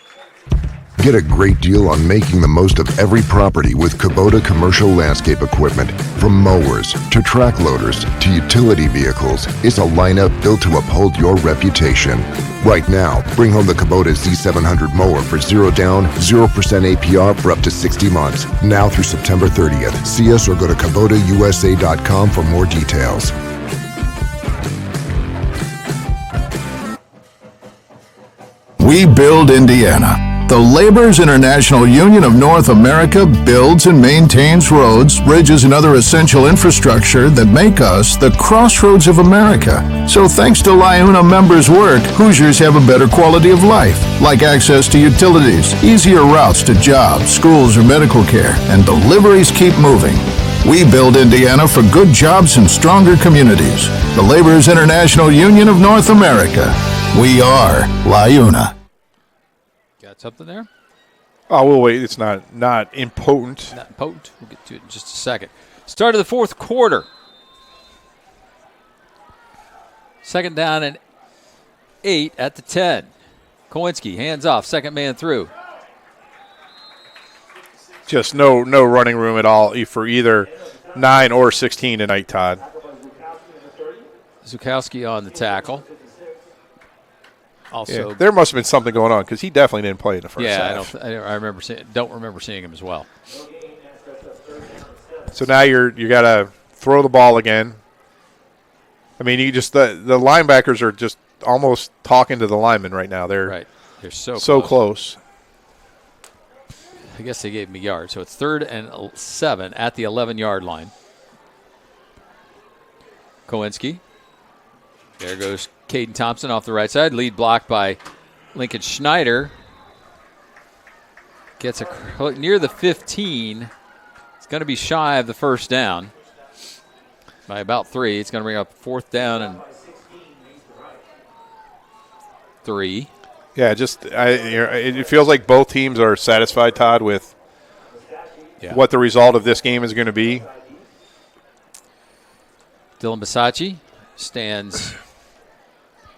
Get a great deal on making the most of every property with Kubota commercial landscape equipment. From mowers to track loaders to utility vehicles, it's a lineup built to uphold your reputation. Right now, bring home the Kubota Z700 mower for 0 down, 0% APR for up to 60 months. Now through September 30th. See us or go to KubotaUSA.com for more details. We build Indiana. The Laborers International Union of North America builds and maintains roads, bridges, and other essential infrastructure that make us the crossroads of America. So thanks to LIUNA members' work, Hoosiers have a better quality of life, like access to utilities, easier routes to jobs, schools, or medical care, and deliveries keep moving. We build Indiana for good jobs and stronger communities. The Laborers International Union of North America. We are LIUNA. Got something there? Oh, we'll wait. It's not impotent. Not impotent. We'll get to it in just a second. Start of the fourth quarter. Second down and 8 at the 10. Kowinski, hands off, second man through. Just no running room at all for either 9 or 16 tonight, Todd. Zukowski on the tackle. Also, there must have been something going on because he definitely didn't play in the first half. I don't remember seeing him as well. So now you got to throw the ball again. I mean, the linebackers are just almost talking to the linemen right now. They're so close. I guess they gave me yards, so it's 3rd and 7 at the 11-yard line. Kowinski. There goes Caden Thompson off the right side. Lead blocked by Lincoln Schneider. Gets near the 15. It's going to be shy of the first down by about 3. It's going to bring up 4th down and 3. Yeah, it feels like both teams are satisfied, Todd, with what the result of this game is going to be. Dylan Bisacci stands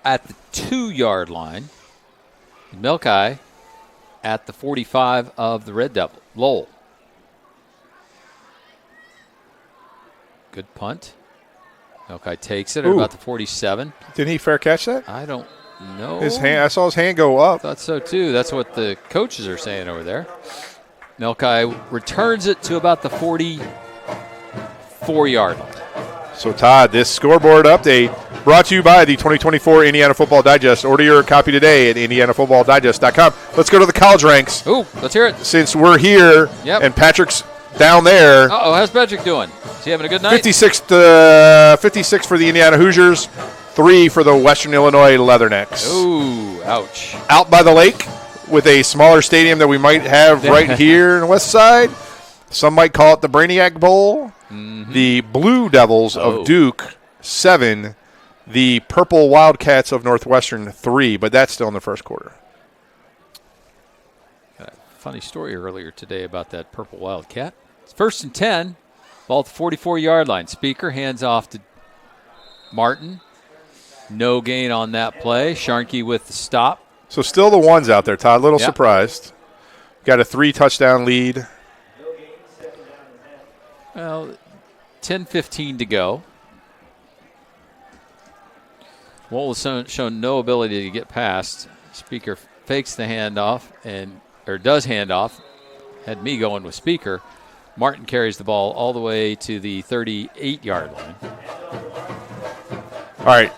at the 2-yard line. Milkai at the 45 of the Red Devil. Lowell. Good punt. Milkai takes it at about the 47. Didn't he fair catch that? I don't know. I saw his hand go up. Thought so too. That's what the coaches are saying over there. Milkai returns it to about the 44-yard line. So, Todd, this scoreboard update brought to you by the 2024 Indiana Football Digest. Order your copy today at indianafootballdigest.com. Let's go to the college ranks. Ooh, let's hear it. Since we're here and Patrick's down there. Uh-oh, how's Patrick doing? Is he having a good night? 56 for the Indiana Hoosiers, 3 for the Western Illinois Leathernecks. Ooh, ouch. Out by the lake with a smaller stadium that we might have right here in the west side. Some might call it the Brainiac Bowl. Mm-hmm. The Blue Devils of Duke, 7. The Purple Wildcats of Northwestern, 3. But that's still in the first quarter. Got a funny story earlier today about that Purple Wildcat. It's 1st and 10. Ball at the 44-yard line. Speaker hands off to Martin. No gain on that play. Sharkey with the stop. So still the ones out there, Todd. A little surprised. Got a 3-touchdown lead. Well, 10:15 to go. Lowell has shown no ability to get past. Speaker fakes the handoff does hand off. Had me going with Speaker. Martin carries the ball all the way to the 38-yard line. All right.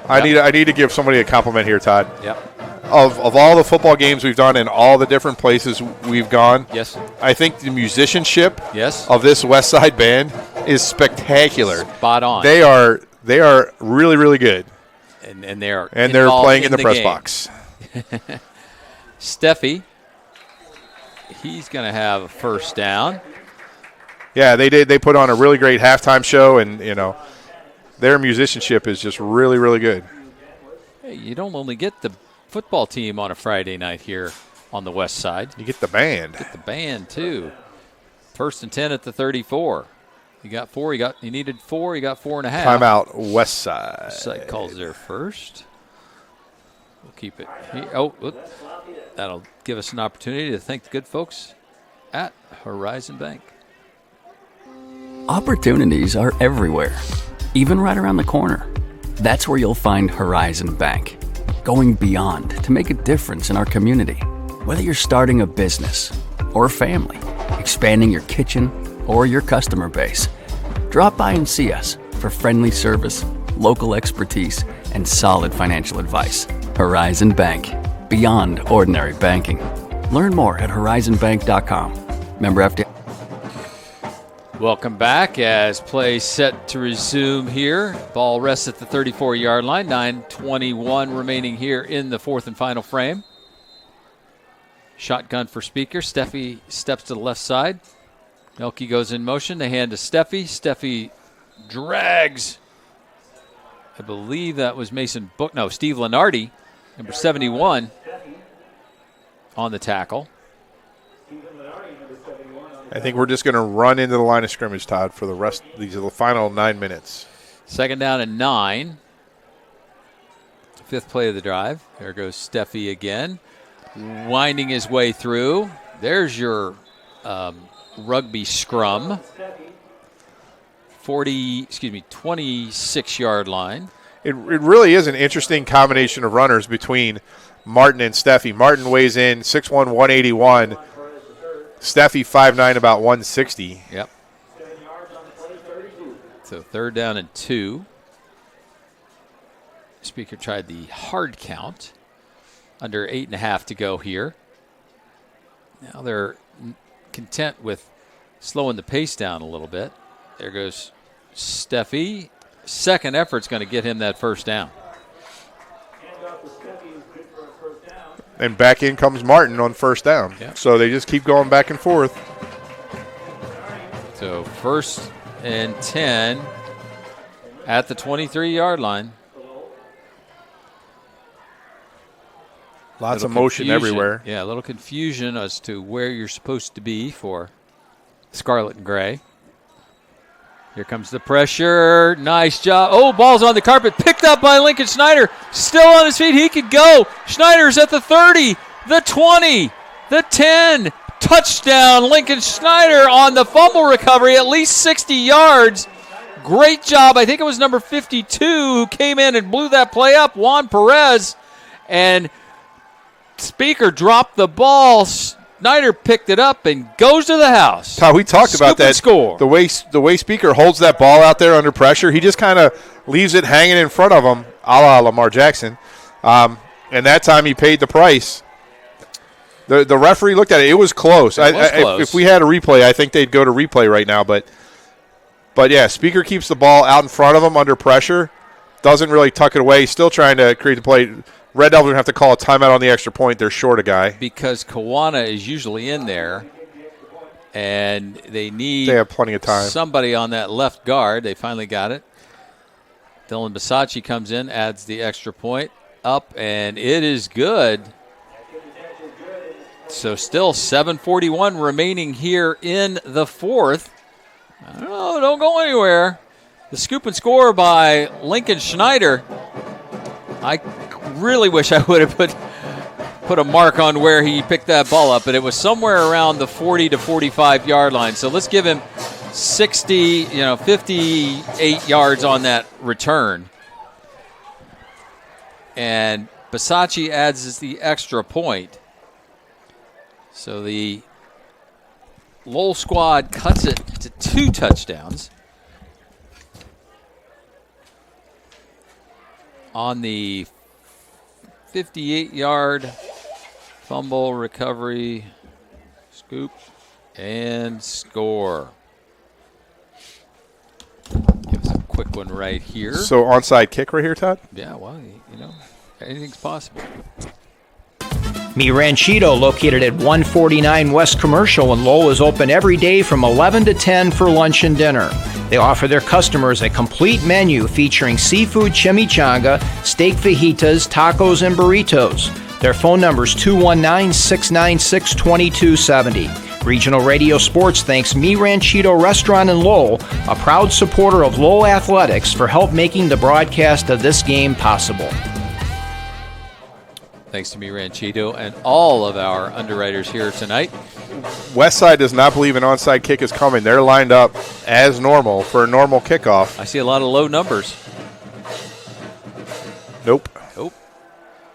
I need to give somebody a compliment here, Todd. Yep. Of all the football games we've done and all the different places we've gone, yes, I think the musicianship of this West Side band is spectacular. Spot on. They are really, really good. And they're playing in the press game. Box. Steffi, he's going to have a first down. Yeah, they did. They put on a really great halftime show, and their musicianship is just really, really good. Hey, you don't only get the football team on a Friday night here on the west side. You get the band. Get the band, too. 1st and 10 at the 34. You got 4. You needed 4. You got 4.5. Timeout, West Side. West Side calls their first. We'll keep it. That'll give us an opportunity to thank the good folks at Horizon Bank. Opportunities are everywhere, even right around the corner. That's where you'll find Horizon Bank, going beyond to make a difference in our community. Whether you're starting a business or a family, expanding your kitchen or your customer base, drop by and see us for friendly service, local expertise, and solid financial advice. Horizon Bank, beyond ordinary banking. Learn more at horizonbank.com. Member FDIC. Welcome back as play set to resume here. Ball rests at the 34-yard line. 9:21 remaining here in the fourth and final frame. Shotgun for Speaker. Steffi steps to the left side. Mielke goes in motion. They hand to Steffi. Steffi drags. I believe that was Steve Lenardi, number 71, on the tackle. I think we're just going to run into the line of scrimmage, Todd, for the rest. These are the final 9 minutes. 2nd down and 9. 5th play of the drive. There goes Steffi again, winding his way through. There's your rugby scrum. 26-yard line. It really is an interesting combination of runners between Martin and Steffi. Martin weighs in 6'1", 181. Steffi 5'9", about 160. Yep. So 3rd down and 2. Speaker tried the hard count. Under 8.5 to go here. Now they're content with slowing the pace down a little bit. There goes Steffi. Second effort's going to get him that first down. And back in comes Martin on first down. Yep. So they just keep going back and forth. So 1st and 10 at the 23-yard line. Lots of motion everywhere. Yeah, a little confusion as to where you're supposed to be for Scarlet and Gray. Here comes the pressure. Nice job. Oh, ball's on the carpet. Picked up by Lincoln Schneider. Still on his feet. He could go. Schneider's at the 30, the 20, the 10. Touchdown, Lincoln Schneider on the fumble recovery. At least 60 yards. Great job. I think it was number 52 who came in and blew that play up, Juan Perez. And Speaker dropped the ball. Schneider picked it up and goes to the house. Todd, we talked about that. Score. The way Speaker holds that ball out there under pressure, he just kind of leaves it hanging in front of him, a la Lamar Jackson. And that time he paid the price. The referee looked at it. It was close. Close. If we had a replay, I think they'd go to replay right now. But yeah, Speaker keeps the ball out in front of him under pressure. Doesn't really tuck it away. Still trying to create the play. Red Devils are going to have to call a timeout on the extra point. They're short a guy. Because Kawana is usually in there, and they have plenty of time. Somebody on that left guard. They finally got it. Dylan Bisacci comes in, adds the extra point. Up, and it is good. So still 7:41 remaining here in the fourth. I don't know, don't go anywhere. The scoop and score by Lincoln Schneider. I really wish I would have put a mark on where he picked that ball up, but it was somewhere around the 40 to 45-yard line. So let's give him 58 yards on that return. And Bisacci adds the extra point. So the Lowell squad cuts it to 2 touchdowns. On the 58-yard fumble recovery, scoop, and score. Give us a quick one right here. So onside kick right here, Todd? Yeah, well, anything's possible. Mi Ranchito, located at 149 West Commercial in Lowell, is open every day from 11 to 10 for lunch and dinner. They offer their customers a complete menu featuring seafood chimichanga, steak fajitas, tacos, and burritos. Their phone number is 219-696-2270. Regional Radio Sports thanks Mi Ranchito Restaurant in Lowell, a proud supporter of Lowell Athletics, for help making the broadcast of this game possible. Thanks to Mi Ranchito and all of our underwriters here tonight. Westside does not believe an onside kick is coming. They're lined up as normal for a normal kickoff. I see a lot of low numbers. Nope.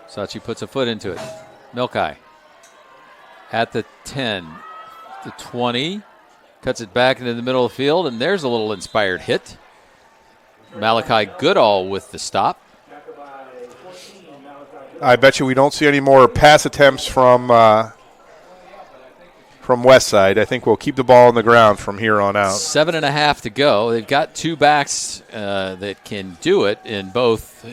Sachi puts a foot into it. Milkai at the 10, the 20, cuts it back into the middle of the field, and there's a little inspired hit. Malachi Goodall with the stop. I bet you we don't see any more pass attempts from from Westside. I think we'll keep the ball on the ground from here on out. 7.5 to go. They've got two backs that can do it in both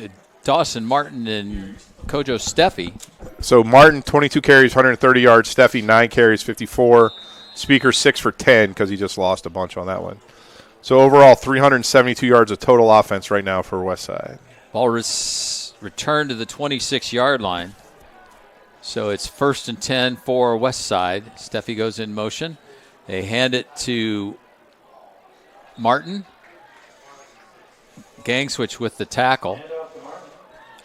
Dawson Martin and Kojo Steffi. So Martin, 22 carries, 130 yards. Steffi, 9 carries, 54. Speaker, 6 for 10 because he just lost a bunch on that one. So overall, 372 yards of total offense right now for Westside. Ball returned to the 26-yard line. So it's 1st and 10 for Westside. Steffi goes in motion. They hand it to Martin. Gang switch with the tackle.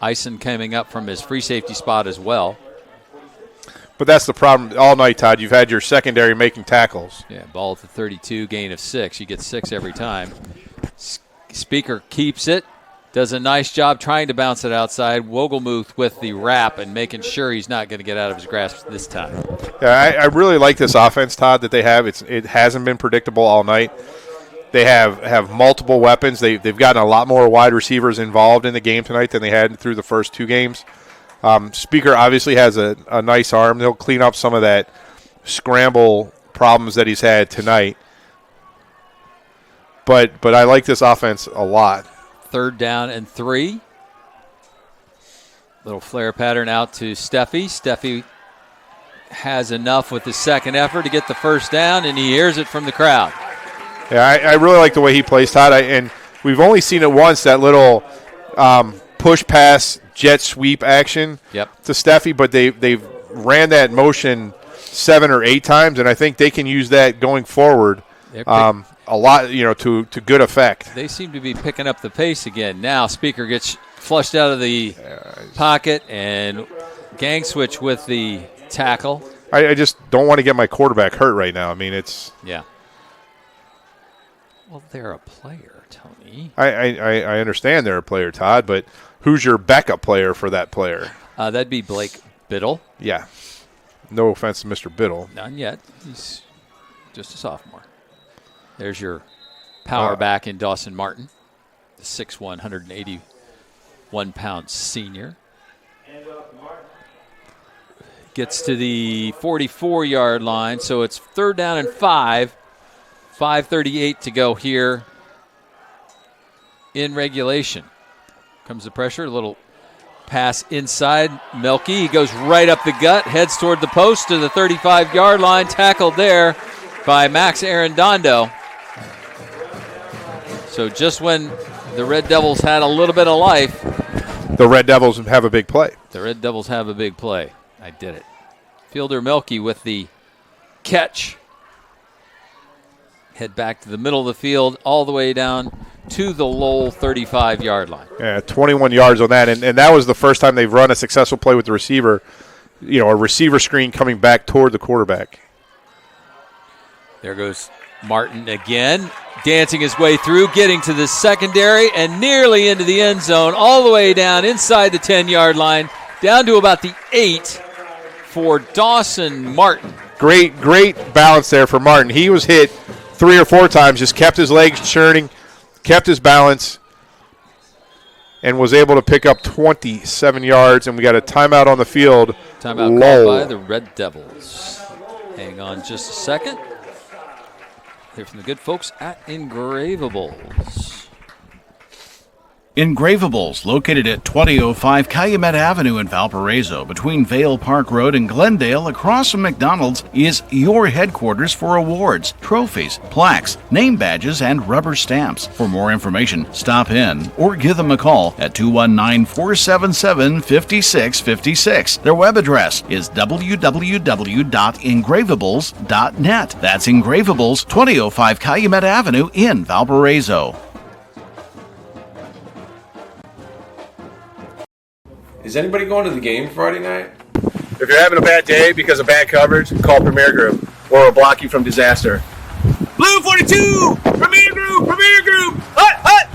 Eisen coming up from his free safety spot as well. But that's the problem all night, Todd. You've had your secondary making tackles. Yeah, ball at the 32, gain of 6. You get 6 every time. Speaker keeps it. Does a nice job trying to bounce it outside. Wogelmuth with the wrap and making sure he's not going to get out of his grasp this time. Yeah, I really like this offense, Todd, that they have. It hasn't been predictable all night. They have multiple weapons. They've gotten a lot more wide receivers involved in the game tonight than they had through the first 2 games. Speaker obviously has a nice arm. He'll clean up some of that scramble problems that he's had tonight. But I like this offense a lot. 3rd down and 3. Little flare pattern out to Steffi. Steffi has enough with his second effort to get the first down, and he hears it from the crowd. Yeah, I really like the way he plays, Todd. And we've only seen it once, that little push pass jet sweep action to Steffi, but they've ran that motion 7 or 8 times, and I think they can use that going forward a lot, to good effect. They seem to be picking up the pace again. Now Speaker gets flushed out of the pocket and gang switch with the tackle. I just don't want to get my quarterback hurt right now. I mean, it's – yeah. Well, they're a player, Tony. I understand they're a player, Todd, but who's your backup player for that player? That'd be Blake Biddle. Yeah. No offense to Mr. Biddle. None yet. He's just a sophomore. There's your power back in Dawson Martin, the 6'1", 181-pound senior. Gets to the 44-yard line, so it's 3rd down and 5. 5:38 to go here in regulation. Comes the pressure, a little pass inside. Melky, he goes right up the gut, heads toward the post to the 35-yard line, tackled there by Max Arredondo. So just when the Red Devils had a little bit of life. The Red Devils have a big play. The Red Devils have a big play. I did it. Fielder Melky with the catch. Head back to the middle of the field, all the way down to the Lowell 35-yard line. Yeah, 21 yards on that. And that was the first time they've run a successful play with the receiver, a receiver screen coming back toward the quarterback. There goes Martin again, dancing his way through, getting to the secondary and nearly into the end zone, all the way down inside the 10-yard line, down to about the 8 for Dawson Martin. Great balance there for Martin. He was hit 3 or 4 times, just kept his legs churning, kept his balance, and was able to pick up 27 yards. And we got a timeout on the field. Timeout called by the Red Devils. Hang on just a second. Here from the good folks at Engravables. Engravables, located at 2005 Calumet Avenue in Valparaiso, between Vale Park Road and Glendale, across from McDonald's, is your headquarters for awards, trophies, plaques, name badges, and rubber stamps. For more information, stop in or give them a call at 219-477-5656. Their web address is www.engravables.net. That's Engravables, 2005 Calumet Avenue in Valparaiso. Is anybody going to the game Friday night? If you're having a bad day because of bad coverage, call Premier Group, or we'll block you from disaster. Blue 42! Premier Group! Premier Group! Hut!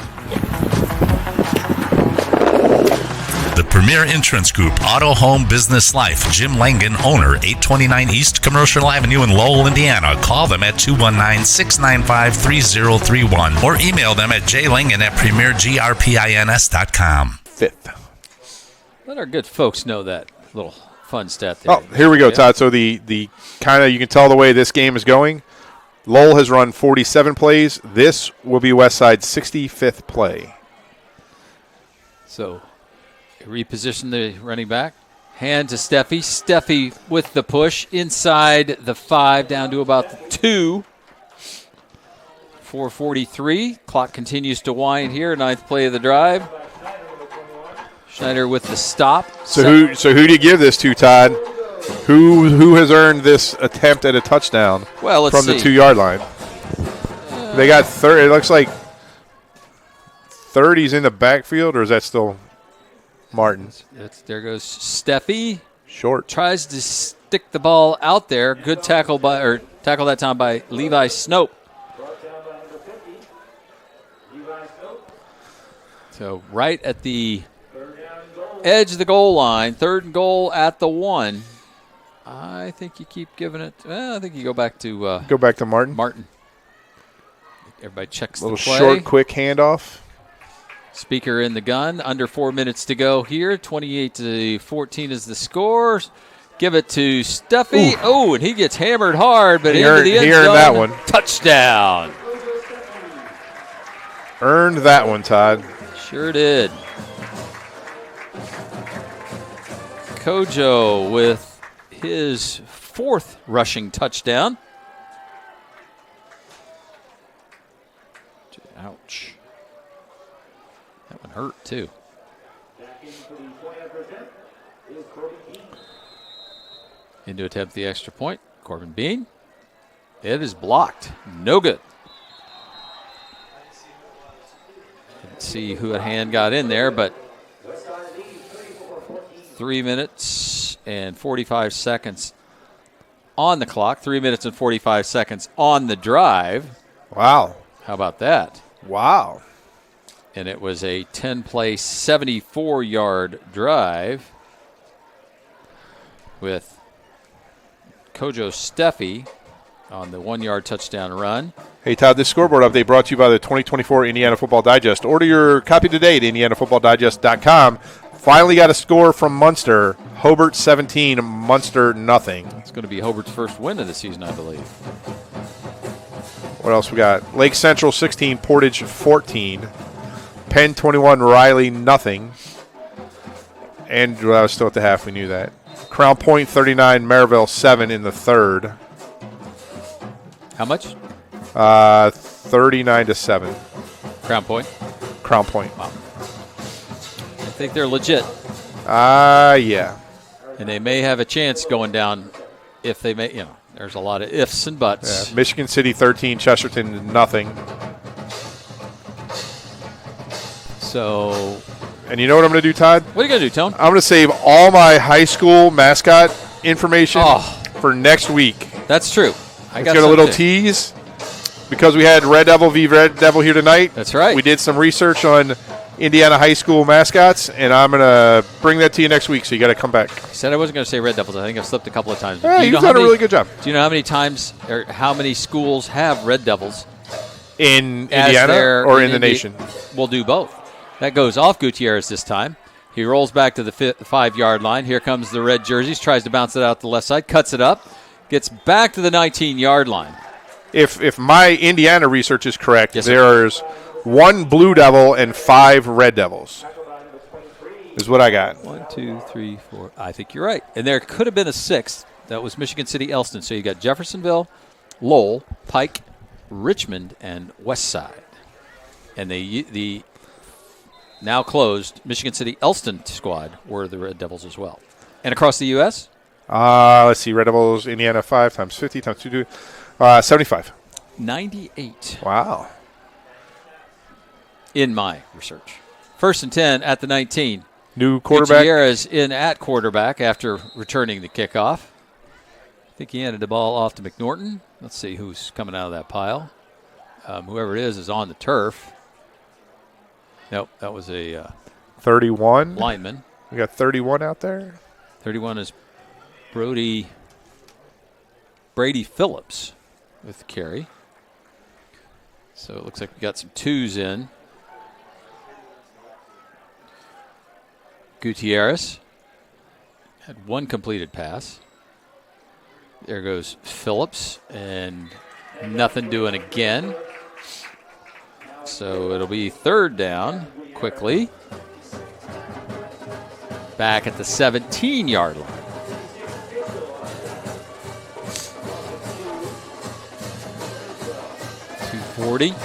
The Premier Insurance Group, Auto, Home, Business, Life. Jim Langen, owner, 829 East Commercial Avenue in Lowell, Indiana. Call them at 219-695-3031 or email them at jlangen@premiergrpins.com. Fifth. Let our good folks know that little fun stat there. Oh, here we go, Yeah. Todd. So the kind of, you can tell the way this game is going. Lowell has run 47 plays. This will be Westside's 65th play. So reposition the running back. Hand to Steffi. Steffi with the push inside the 5 down to about the 2. 4:43. Clock continues to wind here. 9th play of the drive. Schneider with the stop. So who do you give this to, Todd? Who has earned this attempt at a touchdown Well, let's from the see. 2-yard line? They got 30. It looks like 30's in the backfield, or is that still Martin? There goes Steffi. Short. Tries to stick the ball out there. Good tackle that time by Levi Snope. So right at the edge of the goal line, 3rd and goal at the 1. I think you keep giving it. Well, I think you go back to Martin. Martin. Everybody checks A little the play. short, quick handoff. Speaker in the gun. Under 4 minutes to go here. 28-14 is the score. Give it to Steffi. Oh, and he gets hammered hard, but into the end he earned zone. that one. Touchdown. Earned that one, Todd. Sure did. Kojo with his 4th rushing touchdown. Ouch. That one hurt, too. In to attempt the extra point, Corbin Bean. It is blocked. No good. Didn't see who at hand got in there, but 3 minutes and 45 seconds on the clock. 3 minutes and 45 seconds on the drive. Wow. How about that? Wow. And it was a 10-play, 74-yard drive with Kojo Steffi on the 1-yard touchdown run. Hey, Todd, this scoreboard update brought to you by the 2024 Indiana Football Digest. Order your copy today at indianafootballdigest.com. Finally got a score from Munster. Hobart 17, Munster nothing. It's going to be Hobart's first win of the season, I believe. What else we got? Lake Central 16, Portage 14. Penn 21, Riley nothing. And I was still at the half. We knew that. Crown Point 39, Maryville 7 in the 3rd. How much? 39-7. Crown Point? Crown Point. Wow. I think they're legit. Yeah. And they may have a chance going down if they may, there's a lot of ifs and buts. Yeah. Michigan City 13, Chesterton nothing. So. And you know what I'm going to do, Todd? What are you going to do, Tone? I'm going to save all my high school mascot information for next week. That's true. I got a little tease because we had Red Devil v. Red Devil here tonight. That's right. We did some research on Indiana high school mascots, and I'm going to bring that to you next week, so you got to come back. I said I wasn't going to say Red Devils. I think I've slipped a couple of times. Hey, you've done a really good job. Do you know how many times or how many schools have Red Devils? In Indiana or in the nation? We'll do both. That goes off Gutierrez this time. He rolls back to the 5-yard line. Here comes the red jerseys. Tries to bounce it out the left side. Cuts it up. Gets back to the 19-yard line. If my Indiana research is correct, yes, there's 1 Blue Devil and 5 Red Devils. Is what I got. 1, 2, 3, 4. I think you're right. And there could have been a 6th. That was Michigan City Elston. So you got Jeffersonville, Lowell, Pike, Richmond, and Westside. And the now closed Michigan City Elston squad were the Red Devils as well. And across the U.S.? Let's see. Red Devils, Indiana, 5 times 50 times 2, 75. 98. Wow. In my research. 1st and 10 at the 19. New quarterback. Gutierrez in at quarterback after returning the kickoff. I think he handed the ball off to McNorton. Let's see who's coming out of that pile. Whoever it is on the turf. Nope, that was a 31 lineman. We got 31 out there. 31 is Brady Phillips with the carry. So it looks like we got some 2s in. Gutierrez Had one completed pass. There goes Phillips, and nothing doing again. So it'll be third down quickly. Back at the 17-yard line.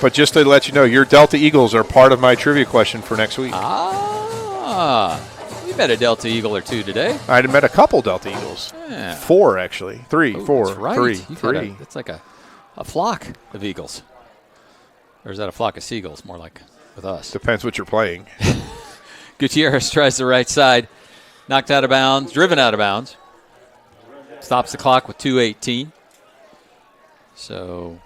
But just to let you know, your Delta Eagles are part of my trivia question for next week. We met a Delta Eagle or two today. I met a couple Delta Eagles. Yeah. 4, actually. 3, 4, that's right. 3. It's like a flock of eagles. Or is that a flock of seagulls, more like with us? Depends what you're playing. Gutierrez tries the right side. Knocked out of bounds, driven out of bounds. Stops the clock with 2:18. So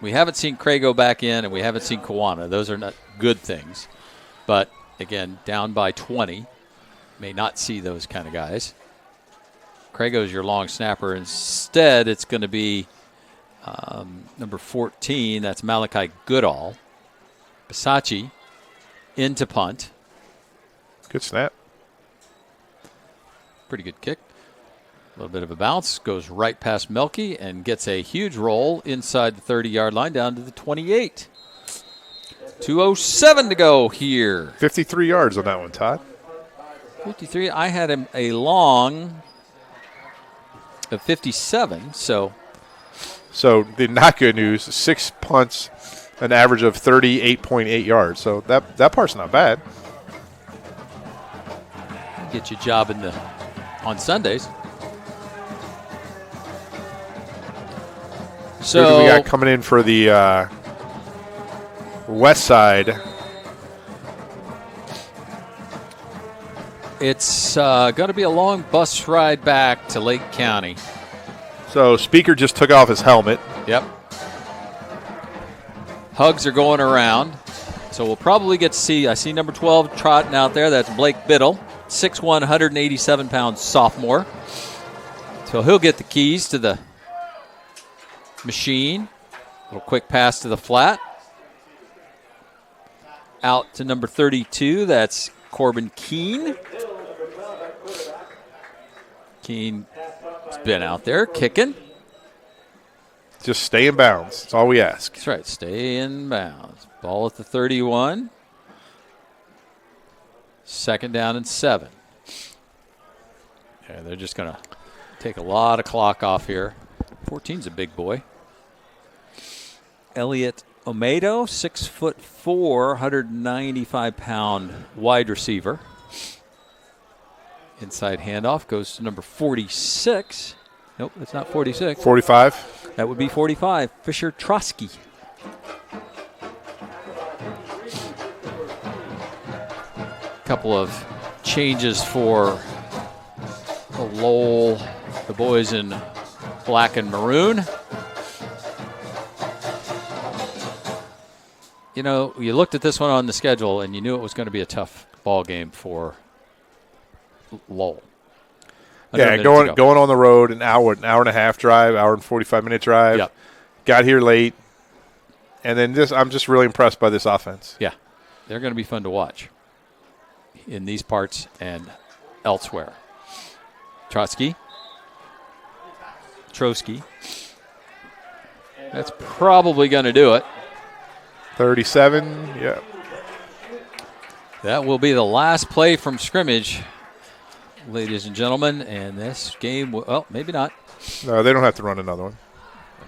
we haven't seen Craig go back in, and we haven't seen Kawana. Those are not good things. But, again, down by 20. May not see those kind of guys. Crago's your long snapper. Instead, it's going to be number 14. That's Malachi Goodall. Bisacci into punt. Good snap. Pretty good kick. A little bit of a bounce. Goes right past Melky and gets a huge roll inside the 30-yard line down to the 28. 2:07 to go here. 53 yards on that one, Todd. 53. I had him a long of 57, so. So the not good news, 6 punts, an average of 38.8 yards. So that part's not bad. Get you a job on Sundays. So who do we got coming in for the west side? It's going to be a long bus ride back to Lake County. So Speaker just took off his helmet. Yep. Hugs are going around. So we'll probably get to see, I see number 12 trotting out there. That's Blake Biddle, 6'1", 187-pound sophomore. So he'll get the keys to the machine. Little quick pass to the flat. Out to number 32. That's Corbin Keene. Keene's been out there kicking. Just stay in bounds. That's all we ask. That's right. Stay in bounds. Ball at the 31. 2nd down and 7. Yeah, they're just going to take a lot of clock off here. 14's a big boy. Elliot Omedo, 6'4", 195-pound wide receiver. Inside handoff goes to number 46. Nope, that's not 46. 45. That would be 45. Fisher Trotsky. Couple of changes for the Lowell, the boys in black and maroon. You know, you looked at this one on the schedule and you knew it was going to be a tough ball game for Lowell. Yeah, going on the road, an hour and a half drive, hour and 45-minute drive. Yep. Got here late. And then I'm just really impressed by this offense. Yeah, they're going to be fun to watch in these parts and elsewhere. Trotsky. That's probably going to do it. 37, yeah. That will be the last play from scrimmage, ladies and gentlemen. And this game, well, maybe not. No, they don't have to run another one.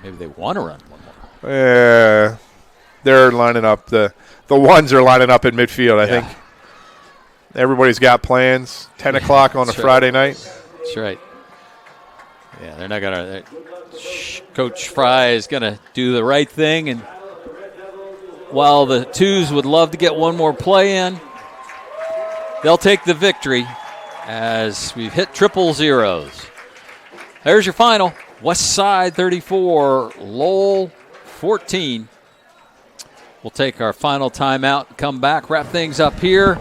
Maybe they want to run one more. Yeah, they're lining up. The ones are lining up in midfield, I think. Everybody's got plans. 10 o'clock on a Friday night. That's right. Yeah, they're not going to. Coach Fry is going to do the right thing. And while the twos would love to get one more play in, they'll take the victory as we've hit triple zeros. There's your final. West Side 34, Lowell 14. We'll take our final timeout and come back, wrap things up here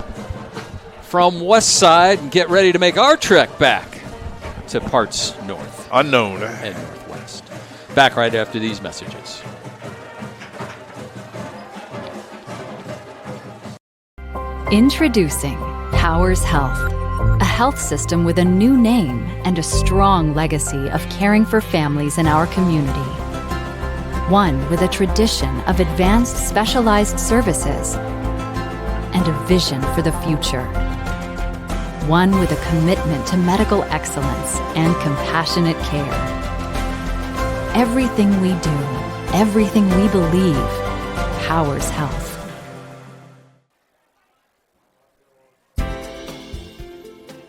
from West Side, and get ready to make our trek back to parts north. Unknown. And northwest. Back right after these messages. Introducing Powers Health, a health system with a new name and a strong legacy of caring for families in our community. One with a tradition of advanced specialized services and a vision for the future. One with a commitment to medical excellence and compassionate care. Everything we do, everything we believe, powers health.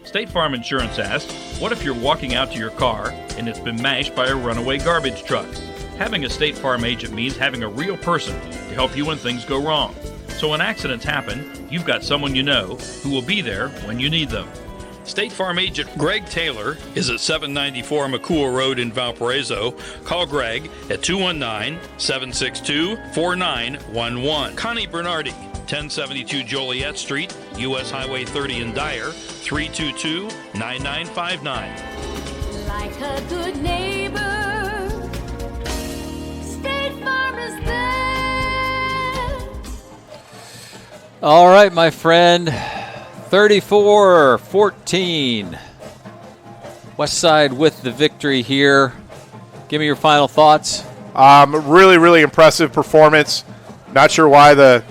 State Farm Insurance asks, what if you're walking out to your car and it's been mashed by a runaway garbage truck? Having a State Farm agent means having a real person to help you when things go wrong. So when accidents happen, you've got someone you know who will be there when you need them. State Farm agent Greg Taylor is at 794 McCool Road in Valparaiso. Call Greg at 219-762-4911. Connie Bernardi, 1072 Joliet Street, U.S. Highway 30 in Dyer, 322-9959. Like a good neighbor, State Farm is there. All right, my friend. 34-14. West Side with the victory here. Give me your final thoughts. Really, really impressive performance. Not sure why the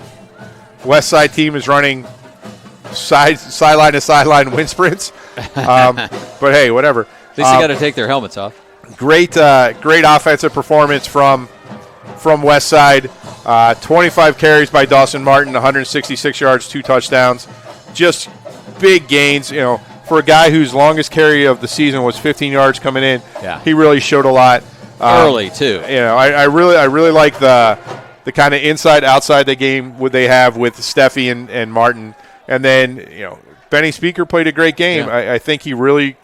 West Side team is running sideline to sideline wind sprints. But hey, whatever. At least they got to take their helmets off. Great offensive performance from West Side. 25 carries by Dawson Martin, 166 yards, 2 touchdowns. Just big gains, for a guy whose longest carry of the season was 15 yards coming in. Yeah. He really showed a lot. Early too. I really like the kind of inside outside the game would they have with Steffi and Martin, and then Benny Speaker played a great game. Yeah. I think he really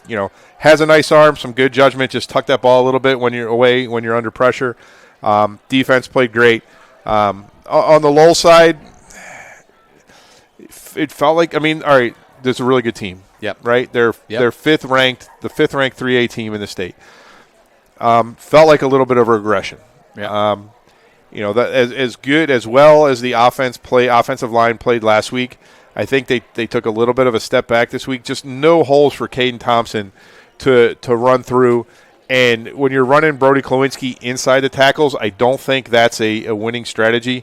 has a nice arm, some good judgment. Just tuck that ball a little bit when you're away, when you're under pressure. Defense played great. On the Lowell side, it felt like, all right, there's a really good team. Yep. Right? They're fifth ranked 3A team in the state. Felt like a little bit of regression. Yeah. That as good as well as the offensive line played last week, I think they took a little bit of a step back this week. Just no holes for Caden Thompson to run through. And when you're running Brody Klowinski inside the tackles, I don't think that's a winning strategy.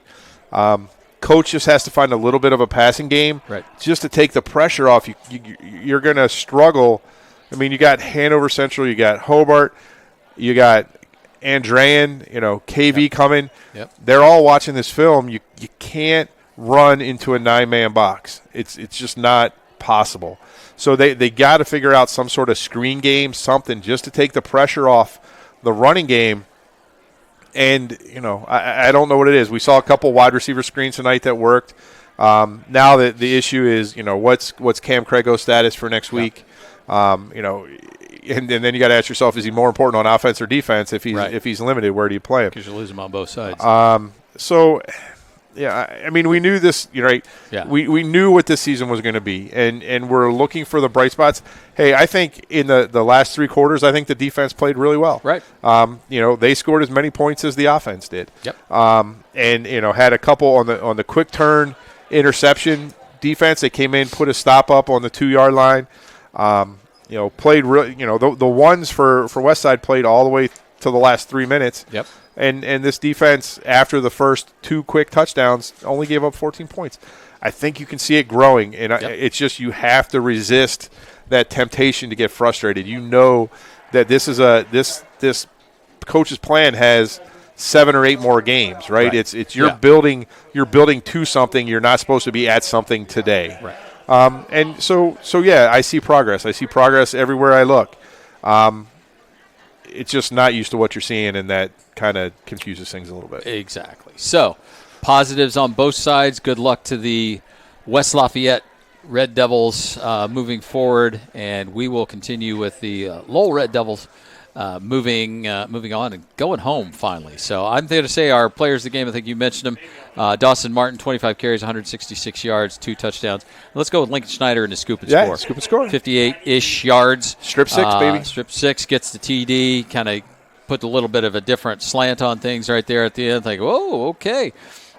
Coach just has to find a little bit of a passing game just to take the pressure off. You're going to struggle. You got Hanover Central, you got Hobart, you got Andrean, KV coming. Yep. They're all watching this film. You can't run into a 9-man box. It's just not possible. So they got to figure out some sort of screen game, something just to take the pressure off the running game. And, I don't know what it is. We saw a couple wide receiver screens tonight that worked. Now the issue is, what's Cam Crago's status for next week? And then you got to ask yourself, is he more important on offense or defense? If he's limited, where do you play him? Because you lose him on both sides. We knew this, right? Yeah. We knew what this season was going to be, and we're looking for the bright spots. Hey, I think in the last 3 quarters, I think the defense played really well. Right. They scored as many points as the offense did. Yep. And had a couple on the quick turn interception defense. They came in, put a stop up on the 2-yard line. Played really. The ones for Westside played all the way to the last 3 minutes. Yep. And this defense, after the first 2 quick touchdowns, only gave up 14 points. I think you can see it growing, and it's just you have to resist that temptation to get frustrated. That this coach's plan has 7 or 8 more games, right? It's you're building to something. You're not supposed to be at something today. Right. And so I see progress. I see progress everywhere I look. It's just not used to what you're seeing, and that kind of confuses things a little bit. Exactly. So, positives on both sides. Good luck to the West Lafayette Red Devils moving forward, and we will continue with the Lowell Red Devils moving on and going home finally. So I'm there to say our players of the game, I think you mentioned them. Dawson Martin, 25 carries, 166 yards, 2 touchdowns. Let's go with Lincoln Schneider in the scoop and score. Scoop and score. 58-ish yards. Strip 6, baby. Strip 6 gets the TD, kind of put a little bit of a different slant on things right there at the end. Like, whoa, okay.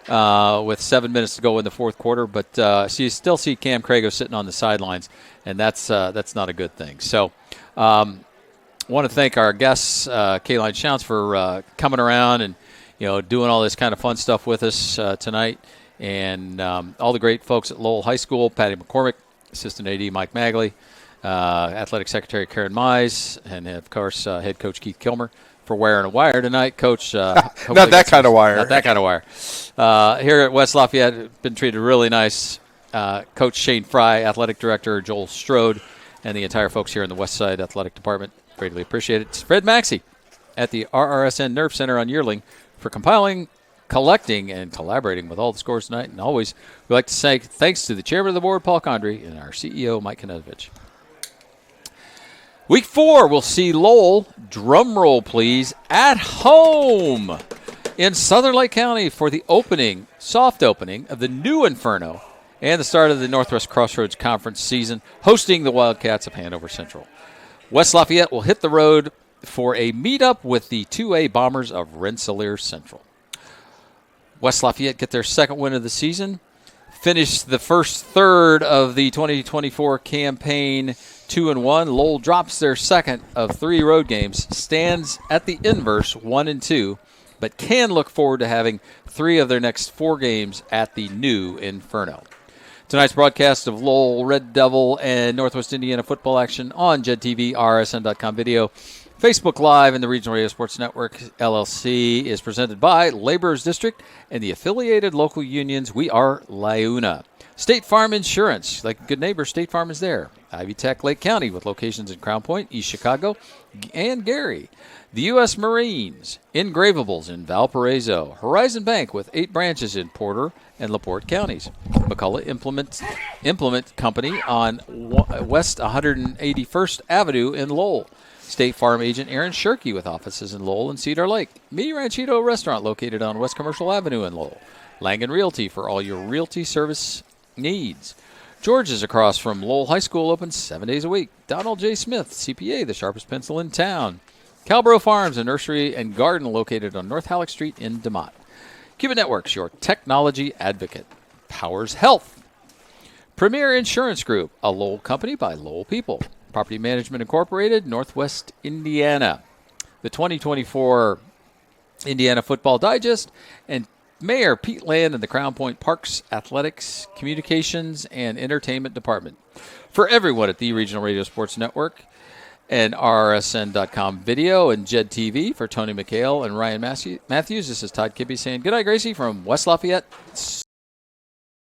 with 7 minutes to go in the fourth quarter. But so you still see Cam Crago sitting on the sidelines, and that's not a good thing. So I want to thank our guests, Kayline Shounts, for coming around and doing all this kind of fun stuff with us tonight, and all the great folks at Lowell High School, Patty McCormick, Assistant AD Mike Magley, Athletic Secretary Karen Mize, and, of course, Head Coach Keith Kilmer for wearing a wire tonight. Coach, not that kind of wire. Not that kind of wire. Here at West Lafayette, been treated really nice. Coach Shane Fry, Athletic Director Joel Strode, and the entire folks here in the West Side Athletic Department. Greatly appreciate it. It's Fred Maxey at the RRSN Nerve Center on Yearling for compiling, collecting, and collaborating with all the scores tonight. And always, we'd like to say thanks to the chairman of the board, Paul Condry, and our CEO, Mike Konevich. Week 4, we'll see Lowell, drum roll please, at home in Southern Lake County for the soft opening of the new Inferno and the start of the Northwest Crossroads Conference season, hosting the Wildcats of Hanover Central. West Lafayette will hit the road for a meetup with the 2A Bombers of Rensselaer Central. West Lafayette get their second win of the season, finished the first third of the 2024 campaign 2-1. Lowell drops their second of 3 road games, stands at the inverse 1-2, but can look forward to having 3 of their next 4 games at the new Inferno. Tonight's broadcast of Lowell Red Devil and Northwest Indiana football action on JED TV, RSN.com video, Facebook Live, and the Regional Radio Sports Network, LLC, is presented by Laborers District and the affiliated local unions. We are LIUNA. State Farm Insurance, like a good neighbor, State Farm is there. Ivy Tech Lake County with locations in Crown Point, East Chicago, and Gary. The U.S. Marines, Engravables in Valparaiso. Horizon Bank with 8 branches in Porter and LaPorte counties. McCullough Implement Company on West 181st Avenue in Lowell. State Farm agent Aaron Shirkey with offices in Lowell and Cedar Lake. Mi Ranchito Restaurant located on West Commercial Avenue in Lowell. Langen Realty for all your realty service needs. George's across from Lowell High School, open 7 days a week. Donald J. Smith, CPA, the sharpest pencil in town. Calbro Farms, a nursery and garden located on North Halleck Street in DeMotte. Cuban Networks, your technology advocate. Powers Health. Premier Insurance Group, a Lowell company by Lowell people. Property Management Incorporated, Northwest Indiana. The 2024 Indiana Football Digest, and Mayor Pete Land and the Crown Point Parks, Athletics, Communications, and Entertainment Department. For everyone at the Regional Radio Sports Network and RSN.com video and JED TV, for Tony McHale and Ryan Matthews, this is Todd Kibbe saying good night, Gracie, from West Lafayette.